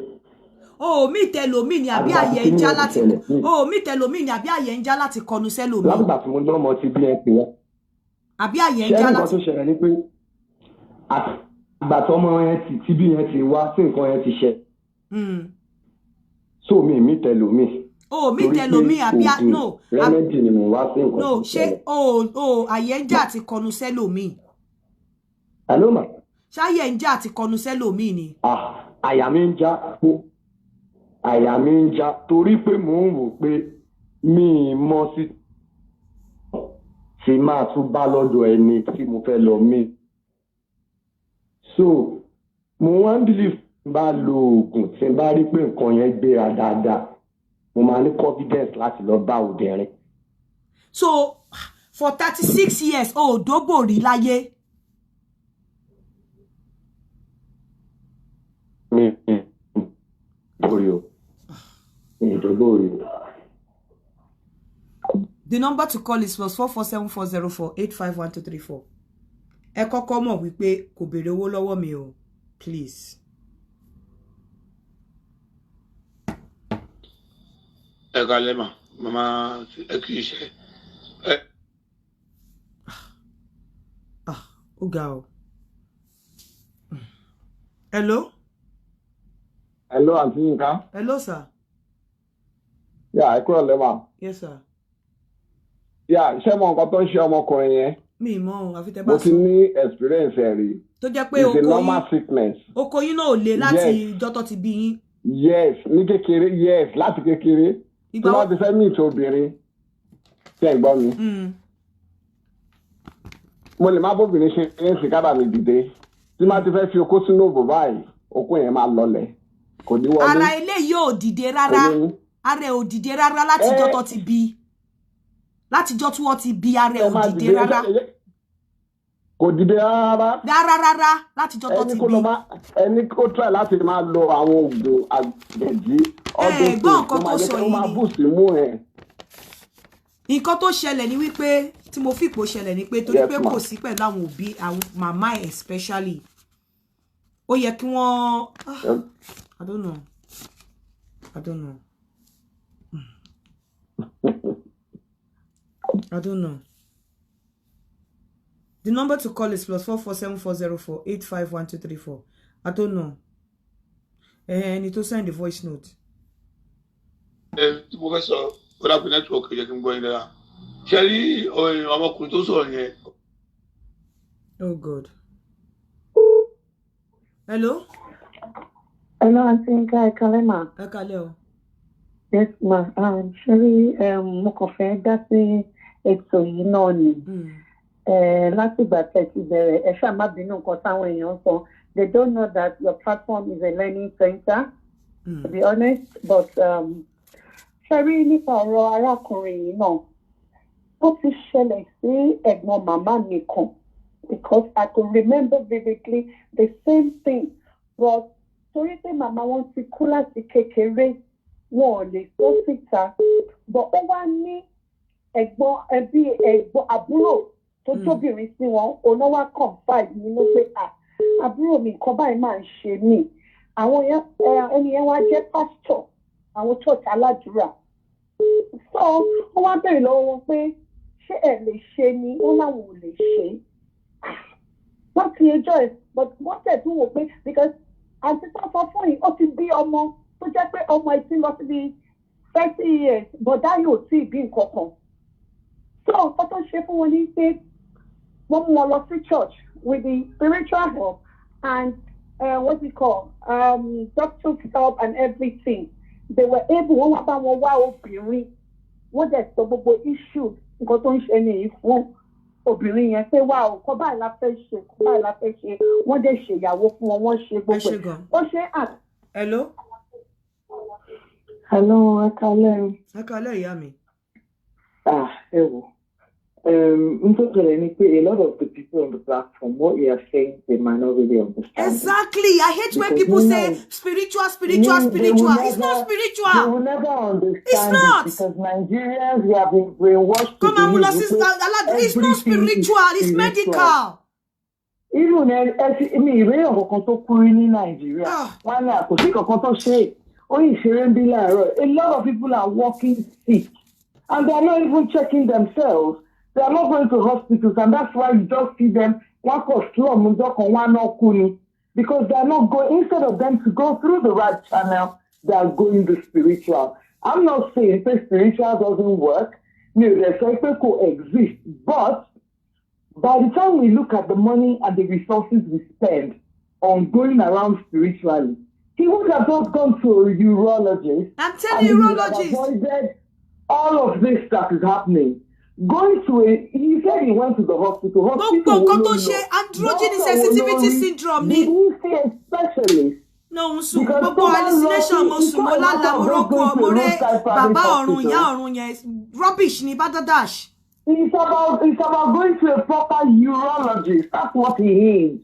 mi tẹlòmíì ni àbí àyè ń já láti mi tẹlòmíì ni àbí àyè ń já láti kọnu sẹ́lòmíì. lágbà tí mo ní ọmọ ti bí ẹ pè wá. àbí àyè ń já láti. ṣé nǹkan tó ṣẹlẹ̀ ni pé àgbà tó ọmọ yẹn ti bí yẹn ti wá sí nǹkan yẹn ti ṣẹ. so mi tẹlòmíì. mi tẹlòmíì àbí no. rẹ́mẹ́dì ni mo wá sí nǹkan no ṣé àyè ń já àti kọnu sẹ́lòmíì. hello ma. ṣáyẹ̀ ń já àti kọnu sẹ́lòmíì ni. àyà mi ń já torí pé mò ń wò pé mi ì mọ sí tí máa tún bá lọ́dọ̀ ẹni tí mo fẹ́ lọ mí. So mo wá ń believe bá lo oògùn tí n bá rí pé nǹkan yẹn gbéra dáadáa mo máa ní confidence láti lọ bá obìnrin. So for 36 years o dóbò rí láyé. The number to call is +447404851234. Ẹ kọ́kọ́ mọ̀ wípé kò béèrè owó lọ́wọ́ mi o, please. Ẹ kálẹ́ mà, màmá ẹ kì í ṣe. Ó ga o. Hello? Hello, Aunty Yinka. Hello, sir. Yeah, ẹ kúrò lẹ́wà. Yes, sir. Yeah, ṣé mo nǹkan tó ń ṣe ọmọkùnrin yẹn? Mi mọ̀, àfi tẹ́ bá Mo sọ. ti ní experience ẹ̀ rí. Tó jẹ́ pé It's a normal sickness. Oko yín náà ò le láti ìjọ́ tó ti bí yín. Yes, ní kékeré, yes, láti kékeré. Tí wọ́n ti fẹ́ meet obìnrin, ṣé ń gbọ́ mi? Mo lè má bóbìnrin ṣe ń sì kábà mi dìde. Tí wọ́n ti fẹ́ fi okó sínú òbò báyìí, okó yẹn máa lọlẹ̀. Kò ní wọlé. Ara eléyìí ò dìde rárá. Ara ò dìde rárá láti ìjọ́ tó ti bí. Láti ìjọ́ tí wọ́n ti bí ara ò dìde rárá. Kò dìde rárá. Rárá láti ìjọ́ tó ti bí. Ẹni kó try láti máa lo àwọn oògùn àgbẹ̀jì ọdún tó máa jẹ́ kí ó máa bù sí mú ẹ̀. Nǹkan tó ṣẹlẹ̀ ni wípé tí mo fi ipò ṣẹlẹ̀ ni pé torí pé kò sí pẹ̀lú àwọn òbí àwọn màmá especially ó yẹ kí wọ́n I don't know. The number to call is +447404851234. I don't know. And it will send the voice note. Mo fẹ́ sọ kódà pé network yẹ kí n gbọ́ yín dára. Ṣé rí ọmọkùnrin tó sọ̀rọ̀ yẹn? Oh God. Hello? Hello, Aunty Yinka, ẹ kálẹ́ mà. Ẹ kálẹ́ o. Yes, ma. Ṣé rí mo kàn fẹ́ dá sí ètò yìí náà ni. Láti ìgbà tẹ́ ti bẹ̀rẹ̀, ẹ ṣáà má bínú nǹkan táwọn èèyàn sọ. They don't know that your platform is a learning center, to be honest. But ṣé rí nípa ọ̀rọ̀ arákùnrin yìí náà, ó ti ṣẹlẹ̀ sí ẹ̀gbọ́n màmá mi kan. Because I could remember vividly the same thing. But torí pé màmá wọn ti kú láti kékeré, wọn ò lè sọ síta. But ó wá ní ẹ̀gbọ́n àbúrò tó tóbìnrin sí wọn, ọ̀nà wa confide nínú pé àbúrò mi nǹkan báyìí máa ń ṣe mí. Àwọn ẹni yẹn wá jẹ́ pastor, àwọn church aládùúrà. So wọ́n wá bẹ̀rẹ̀ lọ́wọ́ wọn pé ṣé ẹ lè ṣe ni? Wọ́n láwọn ò lè ṣe. Wọ́n ti ẹjọ́ ẹ̀ but wọ́n tẹ̀ tún wò pé because àti sọ́sọ́ fún yìí ó ti bí ọmọ tó jẹ́ pé ọmọ ẹ̀ ti lọ sí bí 30 years bọ̀dá yóò tí ì bí nǹkan kan. So nǹkan tó ṣe fún wọn ní pé wọ́n mú wọn lọ sí church with the spiritual help and what's it called doctor's help and everything. They were able wọ́n wá bá wọn wá obìnrin wọ́n dẹ̀ sọ gbogbo issue nǹkan tó ń ṣe nìyí fún obìnrin yẹn pé wà ó kọ́ báyìí la fẹ́ ṣe wọ́n dẹ̀ ṣèyàwó fún wọn wọ́n ṣe gbogbo ẹ̀ wọ́n ṣe Hello. Hello, ẹ kálẹ́. Ẹ kálẹ́ ìyá mi. Ẹ wò n tó tẹ̀lé ni pé a lot of the people on the platform what you are saying they might not really understand. Exactly. I hate when people say spiritual. It's not spiritual. They will never understand. It's not. Because Nigerians we have been brainwashed. Come on, Mula sister. It's not spiritual. It's medical. Even mi ìwé ọ̀kan tó kúrú ní Nàìjíríà. Wọ́n ní àkòsí kankan tó ṣe. Ó yìí ṣeré ń bí láàárọ̀. A lot of people are walking sick. And they are not even checking themselves. They are not going to hospitals, and that's why you just see them because they are not going, instead of them to go through the right channel, they are going the spiritual. I'm not saying that spiritual doesn't work. No, the cycle coexist. But by the time we look at the money and the resources we spend on going around spiritually, he would have just gone to a urologist. I'm telling you, urologist. Avoided all of this that is happening. Going to he said he went to the hospital. Gbogbo nǹkan tó ṣe androgen sensitivity syndrome ni. Did he see a specialist? No, gbogbo hallucination mo sùn mo lálàá mo rọ́pò mo rẹ́ bàbá ọ̀run ìyá ọ̀run yẹn rubbish ni badadash. It's about going to a proper urologist. That's what he is.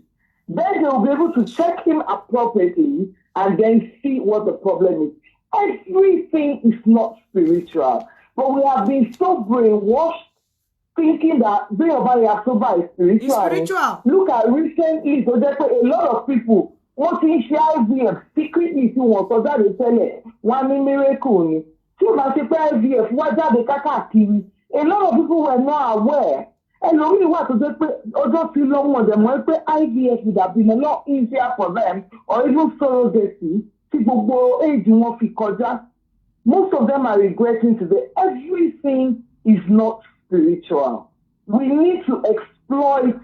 Then they will be able to check him appropriately and then see what the problem is. Everything is not spiritual. But we have been so brainwashed thinking that being about Yasoba is spiritual. It's spiritual. Look at recently, so there's a lot of people wanting IVF secretly to want so that they tell it one miracle. So much IVF, what that they kakaki. A lot of people were not aware. And only what to just just too long with them. When IVF would have been a lot easier for them, or even surrogacy. People go age you want to most of them are regretting today. Everything is not spiritual. We need to exploit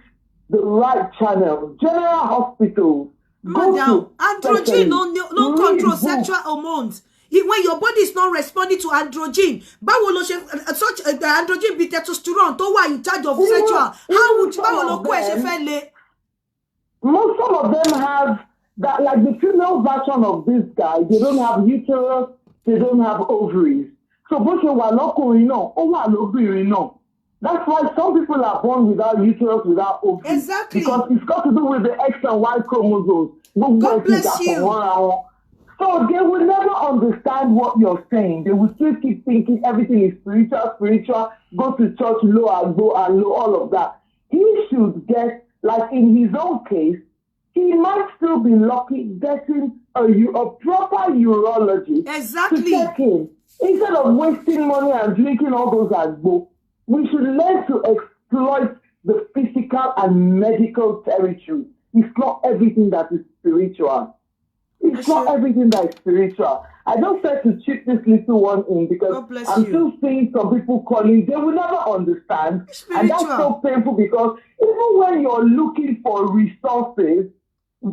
the right channel. General hospitals. Madam, androgen no control sexual hormones. When your body is not responding to androgen, báwo ló ṣe such androgen be testosterone tó wà in charge of sexual. How would báwo ló kó ẹ ṣe fẹ́ le? Most of them have that, like the female version of this guy. They don't have uterus. They don't have ovaries. So bó ṣe wà lọ́kùnrin náà, ó wà lóbìnrin náà. That's why some people are born without uterus, without ovaries. Exactly. Because it's got to do with the X and Y chromosomes. God bless you. So they will never understand what you're saying. They will still keep thinking everything is spiritual, go to church, low and low, all of that. He should get, like in his own case, he might still be lucky getting a proper urologist to check him. Instead of wasting money and drinking all those agbo, we should learn to exploit the physical and medical territory. It's not everything that is spiritual. It's not everything that is spiritual. I don't say to chip this little one in because I'm still seeing some people calling. They will never understand. And that's so painful because even when you're looking for resources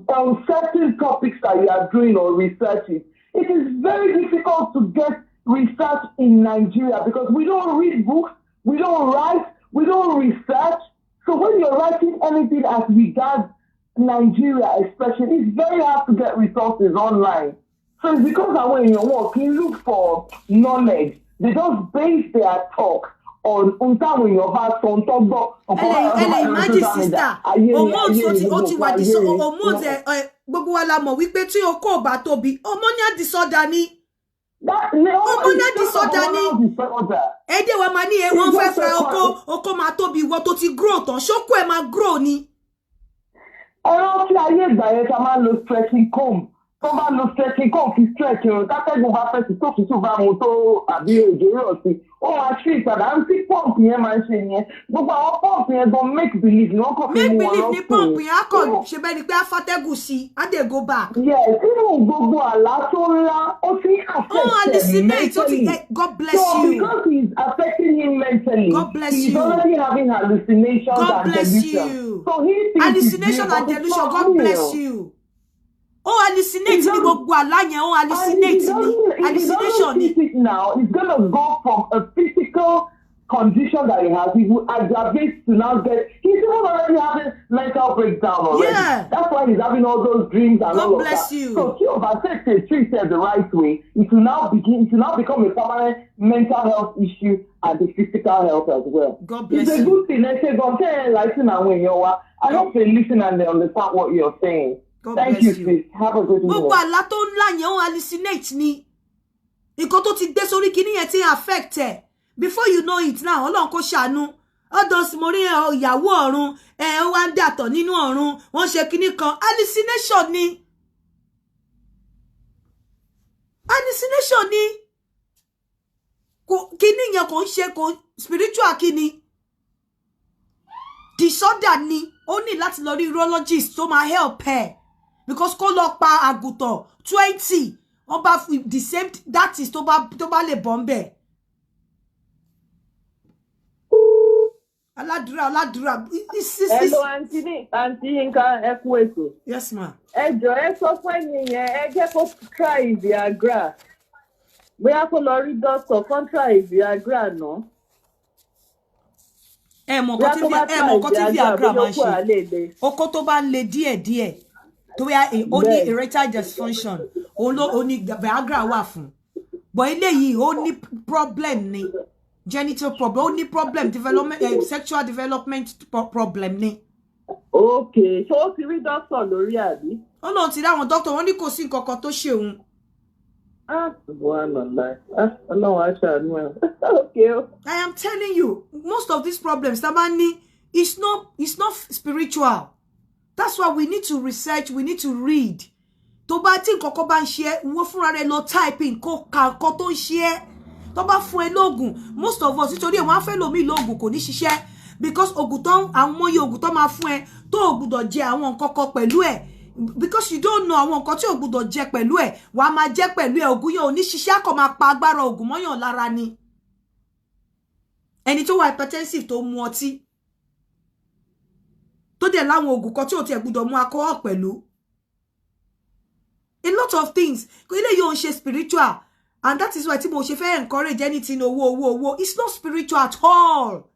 on certain topics that you are doing or researching, it is very difficult to get research in Nigeria because we don't read books, we don't write, we don't research. So when you're writing anything as regards Nigeria especially, it's very hard to get resources online. So it's because when you work, you look for knowledge. They just base their talk on when your heart on top. Imagine sister, hormones ó ti wà disorder. Hormones gbogbo wa la mọ̀ wípé tí okó bá tóbi, hormonal disorder ni. Hormonal disorder ni. Èdè wa máa ní wọ́n fẹ́ fẹ́ okó máa tóbi ìwọ tó ti grow tán, ṣókó ẹ̀ máa grow ni. Ọ̀rọ̀ tí ayé ìgbà yẹn ta máa ń lo stretching comb. Tó bá lo stretching comb fi stretch irun, tátẹ́gùn bá fẹ́ sí tó fi tún bá mu tó àbí òjò rọ̀ sí. Ó wá ṣí ìpadà ń tí pump yẹn máa ń ṣe yẹn. Gbogbo àwọn pump yẹn gan make believe ni wọ́n kàn fi mú wọn lọ́sùn. Make believe ni pump yẹn á kàn ṣe bẹ́ẹ̀ ni pé á fàtẹ́gùn sí i, á dẹ̀ go back. Yes, nínú gbogbo àlá tó ńlá, ó ti affect him mentally. God bless you. So because he's affecting him mentally, God bless he's you. already having hallucinations God and bless delusions. you. So he thinks hallucination and delusion, God bless you. Oh, hallucinate ni gbogbo àlá yẹn, oh hallucinate ni. Hallucination ni. Now it's gonna go from a physical condition that he has, he will aggravate to now get. He's even already having mental breakdown already. Yeah. That's why he's having all those dreams and all of that. God bless you. So if I take the treated the right way, it will now become a permanent mental health issue and the physical health as well. God bless you. It's a good thing. Let's say, God, listen and when you are. I hope they listen and they understand what you're saying. God Thank bless you, sis. Have a good evening. Gbogbo àlá tó ńlá yẹn ó hallucinate ni. Nǹkan tó ti dé sórí kíní yẹn ti affect ẹ. Before you know it now, Ọlọ́run kó ṣàánú. Others mo rí ìyàwó ọ̀run, ó wá ń dàtọ̀ nínú ọ̀run, wọ́n ṣe kíní kan. Hallucination ni. Hallucination ni. Kíní yẹn kò ń ṣe kò spiritual kíní. Disorder ni. Ó ní láti lọ rí urologist tó máa help ẹ. Because kó lọ pa àgùntàn 20 wọ́n bá fi the same that is tó bá lè bombe. Aládùúrà. Hello Auntie Yinka ẹ kú ètò. Yes ma. Ẹ jọ̀ọ́ ẹ sọ fún ẹnìyẹn ẹ jẹ́ kó try Viagra. Bóyá kó lọ rí doctor kan try Viagra náà. mo ko ti Viagra máa ṣe oko tó bá le díẹ̀ tó bá ó ní erectile dysfunction ó ní Viagra wà fún but eléyìí ó ní problem ni genital problem ó ní problem development sexual development problem ni. Okay, so ó ti rí doctor lórí àbí? Ó lóun ti rí àwọn doctor wọ́n ní kò sí nǹkan kan tó ṣe òun. Okay. I am telling you, most of these problems, Tabani, it's not spiritual. That's why we need to research, we need to read. Tó bá tí nǹkan kan bá ń ṣe, wọ́n fúnra rẹ̀ lọ typing kó ka nǹkan tó ń ṣe. Tó bá fún ẹ lóògùn, most of us nítorí wọ́n á fẹ́ lómi lóògùn kò ní ṣiṣẹ́ because ògùn tó àwọn mọye ògùn tó máa fún ẹ tó gbọ́dọ̀ jẹ àwọn nǹkan kan pẹ̀lú ẹ. Because you don't know àwọn nǹkan tí ò gbọ́dọ̀ jẹ pẹ̀lú ẹ̀ wàá máa jẹ pẹ̀lú ẹ̀ ògùn yẹn ò ní ṣiṣẹ́ kó máa pa agbára ògùn mọ́yàn lára ni ẹni tó wà hypertensive tó mu ọtí tó dẹ̀ láwọn ògùn kan tí ò tiẹ̀ gbọ́dọ̀ mu alcohol pẹ̀lú a lot of things ilé yóò ń ṣe spiritual and that is why tí mo ṣe fẹ́ encourage anything owó it's not spiritual at all.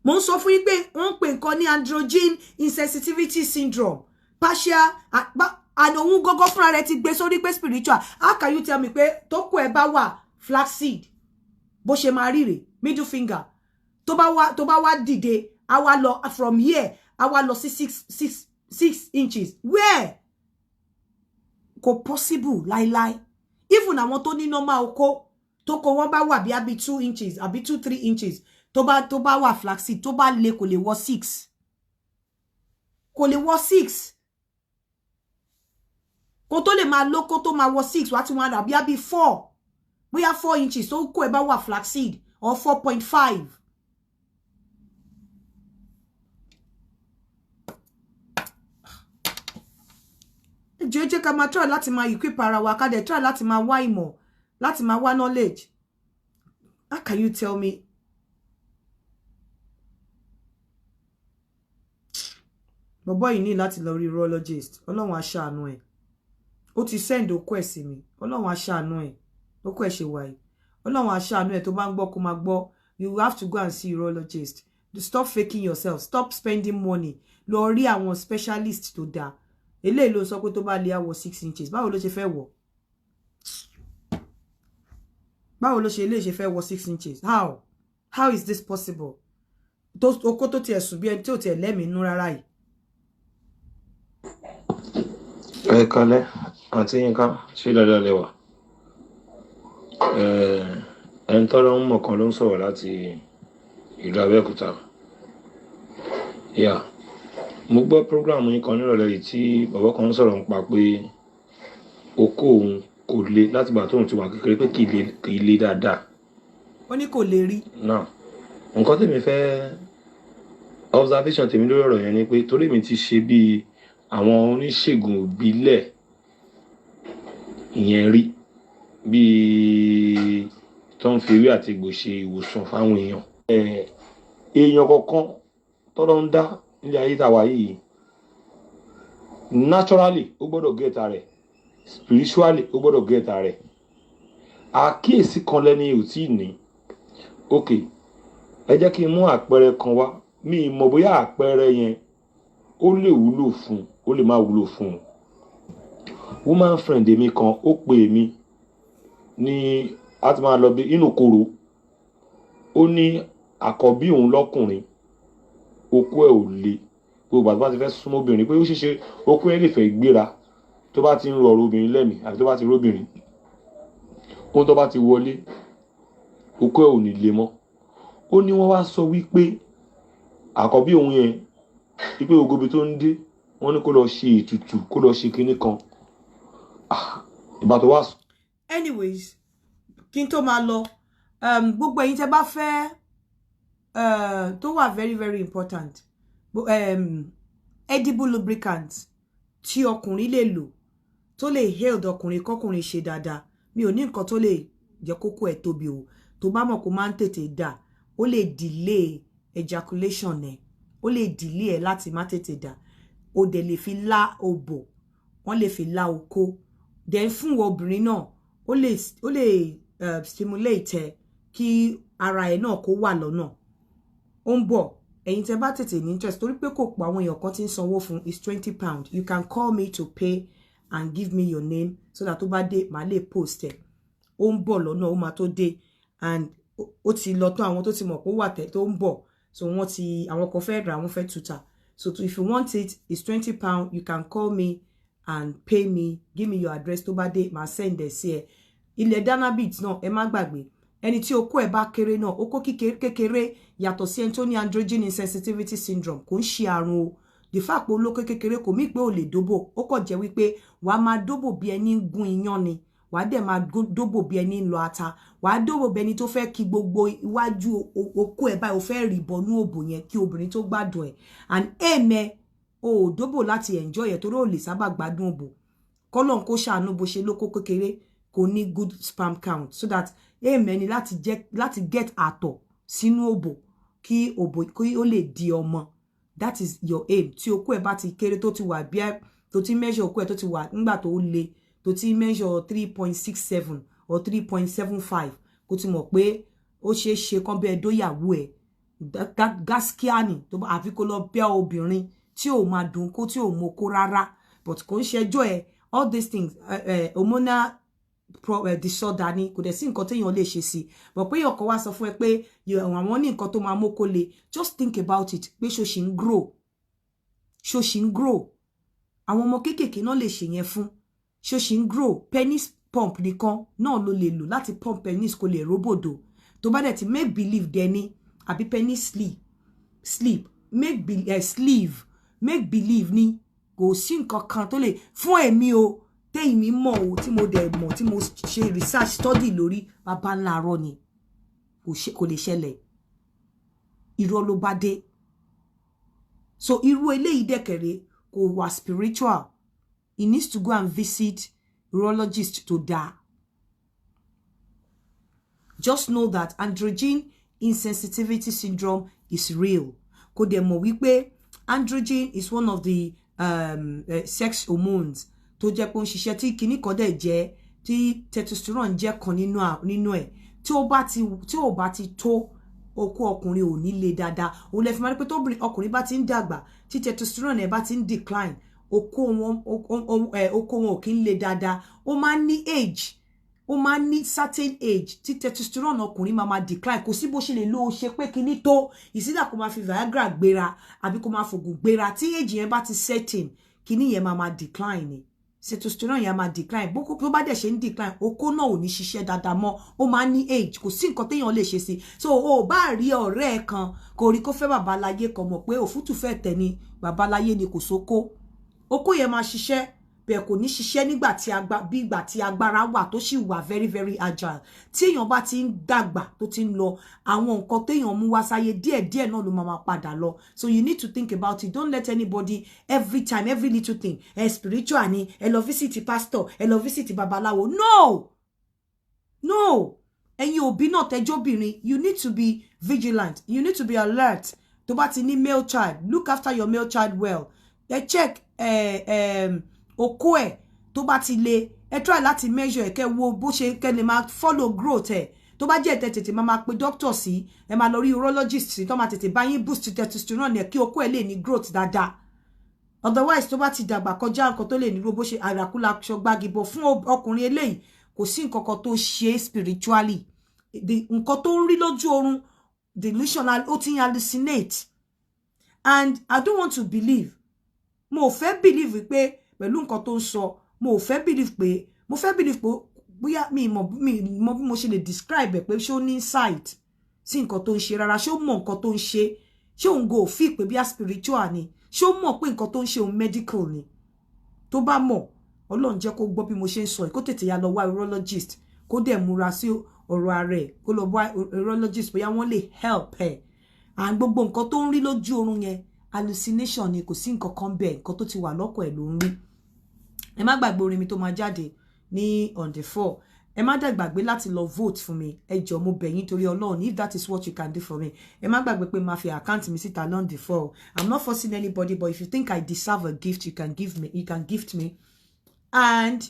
Mo ń sọ fún yín pé wọ́n pè nǹkan ní androgen insensitivity syndrome partial and òun gógó fúnra rẹ̀ ti gbé sórí pé spiritual. How can you tell me pé tó kù ẹ bá wà flaxseed bó ṣe máa rí rè middle finger tó bá wá dìde a wá lọ from here a wá lọ sí 6 inches where kò possible láíláí even àwọn tó ní normal oko tó kó wọn bá wà bí àbí 2 inches àbí 2-3 inches tó bá wà flaxseed tó bá le kò lè wọ 6 kò lè wọ 6 kó tó lè máa lóko tó máa wọ 6 wá tí wọ́n àbí àbí 4 bóyá 4 inches tó kó ẹ bá wà flaxseed or 4.5 jẹ́ ká máa try láti máa equip ara wa ká dẹ̀ try láti máa wá ìmọ̀ láti máa wá knowledge. How can you tell me bọ̀bọ́ yìí ní láti lọ rí urologist ọlọ́run aṣàánú ẹ̀ ó ti send okó ẹ̀ sí mi ọlọ́run aṣàánú ẹ̀ okó ẹ̀ ṣe wáyé ọlọ́run aṣàánú ẹ̀ tó bá ń gbọ́ kó máa gbọ́ you have to go and see urologist stop faking yourself stop spending money lọ rí àwọn specialist tó dáa eléyìí ló sọ pé tó bá lè àwọ̀ 6 inches báwo ló ṣe fẹ́ wọ̀ báwo ló ṣe lè ṣe fẹ́ wọ̀ 6 inches how is this possible tó okó tó tiẹ̀ sùn bí ẹni tí ò tiẹ̀ lẹ́mìí nú rárá yìí. Ẹ kálẹ́ àti Yínká ṣé dáadáa lẹ́wà ẹni tọ́rọ ń mọ̀ kan ló ń sọ̀rọ̀ láti ìlú Abẹ́òkúta yà mo gbọ́ program yín kan nírọ̀lẹ́ yìí tí bàbá kan ń sọ̀rọ̀ nípa pé okó òun kò le láti gbà tóun ti wà kékeré pé kì í le dáadáa. Ó ní kò lè rí. náà nǹkan tèmi fẹ́ observation tèmi lórí ọ̀rọ̀ yẹn ni pé torí mi ti ṣe bíi àwọn oníṣègùn ìbílẹ̀ ìyẹn rí bíi tó ń fi ewé àti egbò ṣe ìwòsàn fáwọn èèyàn. Èèyàn kọ̀ọ̀kan tọ́lọ́ ń dá nílé ayé tàwa yìí naturally ó gbọ́dọ̀ gẹ́ta rẹ̀ spiritually ó gbọ́dọ̀ gẹ́ta rẹ̀ àkíyèsí kan lẹ́ni ò tí ì ní. Ok ẹ jẹ́ kí n mú àpẹẹrẹ kan wá mi mọ̀ bóyá àpẹẹrẹ yẹn ó lè wúlò fún ó lè má wúlò fún woman friend èmi kan ó pè mí ní a ti máa lọ bí inú koro ó ní àkọ́bí òun lọ́kùnrin okó ẹ̀ ò le gbogbo àti bá ti fẹ́ súnmọ́ obìnrin pé ó ṣeéṣe okó ẹ̀ lè fẹ́ gbéra tó bá ti ń rọrùn obìnrin lẹ́mìí àti tó bá ti róbìnrin ohun tó bá ti wọlé okó ẹ̀ ò ní le mọ́. Ó ní wọ́n wá sọ wípé àkọ́bí òun yẹn wípé ogobi tó ń dé wọ́n ní kó lọ ṣe ètùtù kó lọ ṣe kinní kan ìbá tó wá. Anyways kí n tó máa lọ gbogbo ẹ̀yin tẹ́ bá fẹ́ tó wà very very important edible lubricant tí ọkùnrin lè lò tó lè healed ọkùnrin kọkùnrin ṣe dáadáa mi ò ní nǹkan tó lè jẹ́ kókó ẹ̀ tóbi o tó bá mọ̀ kó máa ń tètè dà ó lè delay ejaculation ẹ̀ ó lè delay ẹ̀ láti má tètè dà ó dẹ̀ lè fi lá òbò wọ́n lè fi lá okó then fún obìnrin náà ó lè stimulate ẹ kí ara ẹ̀ náà kó wà lọ́nà ó ń bọ̀ ẹ̀yin tẹ́ bá tètè ní interest torí pé kò pọ̀ àwọn èèyàn kan tí ń sanwó fún is £20. You can call me to pay and give me your name so that tó bá dé màá lè post ẹ̀. Ó ń bọ̀ lọ́nà ó máa tó dé and ó ti lọ tán àwọn tó ti mọ̀ pé ó wà tẹ̀ tó ń bọ̀ so wọ́n ti àwọn kan fẹ́ rà wọ́n fẹ́ tuta so if you want it it's £20. You can call me and pay me, give me your address tó bá dé màá send ẹ̀ sí ẹ. Ilẹ̀ Danabit náà ẹ má gbàgbé ẹni tí okó ẹ̀ bá kéré náà okó kékeré yàtọ̀ sí ẹni tó ní androgen insensitivity syndrome kò ń ṣe àrùn o the fact pé olókó kékeré kò mí pé ò lè dóbò ó kàn jẹ́ wípé wàá máa dóbò bí ẹni ń gún iyán ni wàá dẹ̀ máa dóbò bí ẹni ń lọ ata wàá dóbò bí ẹni tó fẹ́ kí gbogbo iwájú okó ẹ̀ báyìí ó fẹ́ rì bọnú òbò yẹn kí obìnrin tó gbádùn ẹ̀ and èèmẹ o ò dóbò láti enjoy ẹ̀ torí ò lè sábà gbádùn òbò kọ́lọ́n kó ṣàánú bó ṣe lókó kékeré kò ní good sperm count so that èèmẹ ni láti get àtọ̀ sínú òbò kí òbò kí ó lè di ọmọ that is your aim tí okó ẹ̀ bá ti kéré tó ti wà bí tó ti measure okó ẹ̀ tó ti wà nígbà tó le tó ti measure 3.67 or 3.75 kó ti mọ̀ pé ó ṣeé ṣe kán bẹ́ẹ̀ dóyàwó ẹ̀ gaskiani tó bá àfi kó lọ bẹ́ obìnrin tí ò máa dùn kó tí ò moko rárá but kò ń ṣẹjọ́ ẹ̀ all these things hormonal disorder ni kò dẹ̀ sí nǹkan téèyàn lè ṣe sí but pé ọkọ wa sọ fún ẹ pé àwọn ní nǹkan tó máa moko le just think about it pé ṣó ṣì ń grow àwọn ọmọ kéékèèké náà lè ṣe yẹn fún ṣó ṣì ń grow penis pump nìkan náà ló lè lò láti pump penis kó lè róbòdò tó bá dẹ̀ ti make believe dẹni àbí penis sleep make believe ni kò sí nǹkan kan tó lè fún èmi o tèmi mọ̀ o tí mo dẹ̀ mọ̀ tí mo ṣe research study lórí bàbá ńlá arọ ni kò lè ṣẹlẹ̀ irọ́ ló bá dé so irú eléyìí dẹ̀kẹ̀rẹ̀ kò wà spiritual he needs to go and visit urologist to dáa just know that androgen insensitivity syndrome is real kò dẹ̀ mọ̀ wípé androgen is one of the sex hormones tó jẹ́ pé ó ń ṣiṣẹ́ tí kinní kan dẹ̀ jẹ́ tí testosterone jẹ́ kan nínú ẹ̀ tí ó bá ti tó okó ọkùnrin ò ní le dáadáa òun lè fi máa rí pé tó ọkùnrin bá ti ń dàgbà tí testosterone ẹ̀ bá ti ń decline okó wọn ò kí ń le dáadáa ó máa ń ní age ó máa ń ní certain age tí testosterone ọkùnrin máa decline kò sí bó ṣe lè lo ṣe pé kinní tó ìsídà kó máa fi Viagra gbéra àbí kó máa fògùn gbéra tí age yẹn bá ti setting kinní yẹn máa decline ni testosterone yẹn máa decline boko tó bá dẹ̀ ṣe ń decline okó náà ò ní ṣiṣẹ́ dáadáa mọ́ ó máa ní age kò sí nǹkan téèyàn lè ṣe sí so o bá rí ọ̀rẹ́ ẹ̀ kan kò rí kó fẹ́ babaláyé kan mọ̀ pé òfútù fẹ́ tẹ̀ ni babaláyé ni kò sóko okó yẹn máa ṣiṣẹ́ bẹ́ẹ̀ kò ní ṣiṣẹ́ nígbà tí agbára wà tó sì wà very very agile tí èèyàn bá ti ń dàgbà tó ti ń lọ àwọn nǹkan téèyàn mú wá sáyé díẹ̀díẹ̀ náà ló máa padà lọ so you need to think about it don't let anybody every time every little thing spiritual ni ẹ lọ visit pastor ẹ lọ visit babaláwo no ẹ̀yin òbí náà tẹjọ́bìnrin you need to be vigilant you need to be alert tó bá ti ní male child look after your male child well ẹ check okó ẹ̀ tó bá ti le ẹ try láti measure ẹ kẹ́ wo bó ṣe kẹ́ lè máa follow growth ẹ̀ tó bá jẹ́ tètè máa pe doctor sí ẹ máa lọ rí urologist sí tó máa tètè bá yín boost testosterone ẹ̀ kí okó ẹ̀ lè ní growth dáadáa otherwise tó bá ti dàgbà kọjá nǹkan tó lè ní bó ṣe àràkúlà ṣọgbàgìbò fún ọkùnrin eléyìí kò sí nǹkan kan tó ṣe spiritually nǹkan tó ń rí lójú oorun delusional ó ti ń hallucinate and I don't want to believe mo fẹ́ believe pé pẹ̀lú nǹkan tó ń sọ mo fẹ́ believe pé bóyá mi mọ̀ bí mo ṣe lè describe ẹ̀ pé ṣé ó ní insight sí nǹkan tó ń ṣe rárá ṣé ó mọ̀ nǹkan tó ń ṣe ṣé òun go fi pé bí spiritual ni ṣé ó mọ̀ pé nǹkan tó ń ṣe òun medical ni tó bá mọ̀ Ọlọ́run jẹ́ kó gbọ́ bí mo ṣe ń sọ kó tètè ya lọ wá urologist kó dẹ̀ múra sí ọ̀rọ̀ ara ẹ̀ kó lọ wá urologist bóyá wọ́n lè help ẹ̀ and gbogbo nǹkan tó ń rí lójú oorun yẹn hallucination ni kò sí nǹkan kan bẹ́ẹ̀ nǹkan tó ti wà lọ́kọ̀ ẹ̀ ló ń rí ẹ má gbàgbé orin mi tó máa jáde ní on the 4 ẹ má dẹ̀ gbàgbé láti lọ vote fún mi ẹ jọ̀ọ́ mo bẹ̀ yín torí Ọlọ́run if that is what you can do for me ẹ má gbàgbé pé máa fi account mi síta on the 4 I'm not forcing anybody but if you think I deserve a gift you can gift me and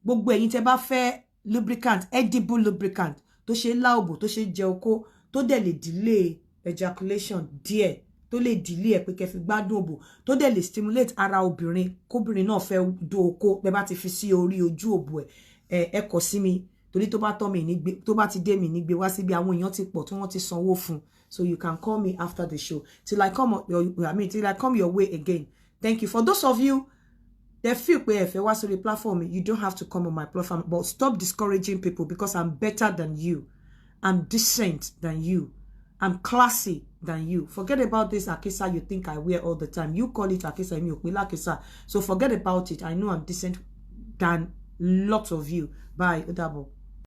gbogbo ẹ̀yin tẹ́ bá fẹ́ lubricant edible lubricant tó ṣe láòbò tó ṣe jẹ okó tó dẹ̀ lè delay ejaculation díẹ̀ tó lè delay ẹ pé kẹ́ fi gbádùn òbò tó dẹ̀ lè stimulate ara obìnrin kóbìnrin náà fẹ́ do oko bẹ́ bá ti fi sí orí ojú òbò ẹ kọ sí mi torí tó bá tọ́ mi ní gbé tó bá ti dé mi ní gbé wá síbi àwọn èèyàn ti pọ̀ tí wọ́n ti sanwó fún so you can call me after the show till I come your way again. Thank you. For those of you that feel pé ẹ fẹ́ wá sórí platform, you don't have to come on my platform, but stop discouraging people because I'm better than you. I'm decent than you. I'm classy than you. Forget about this akisa you think I wear all the time. You call it akisa, mi ò pè l'akisa. So forget about it. I know I'm decent than lots of you. Bye. Udabo.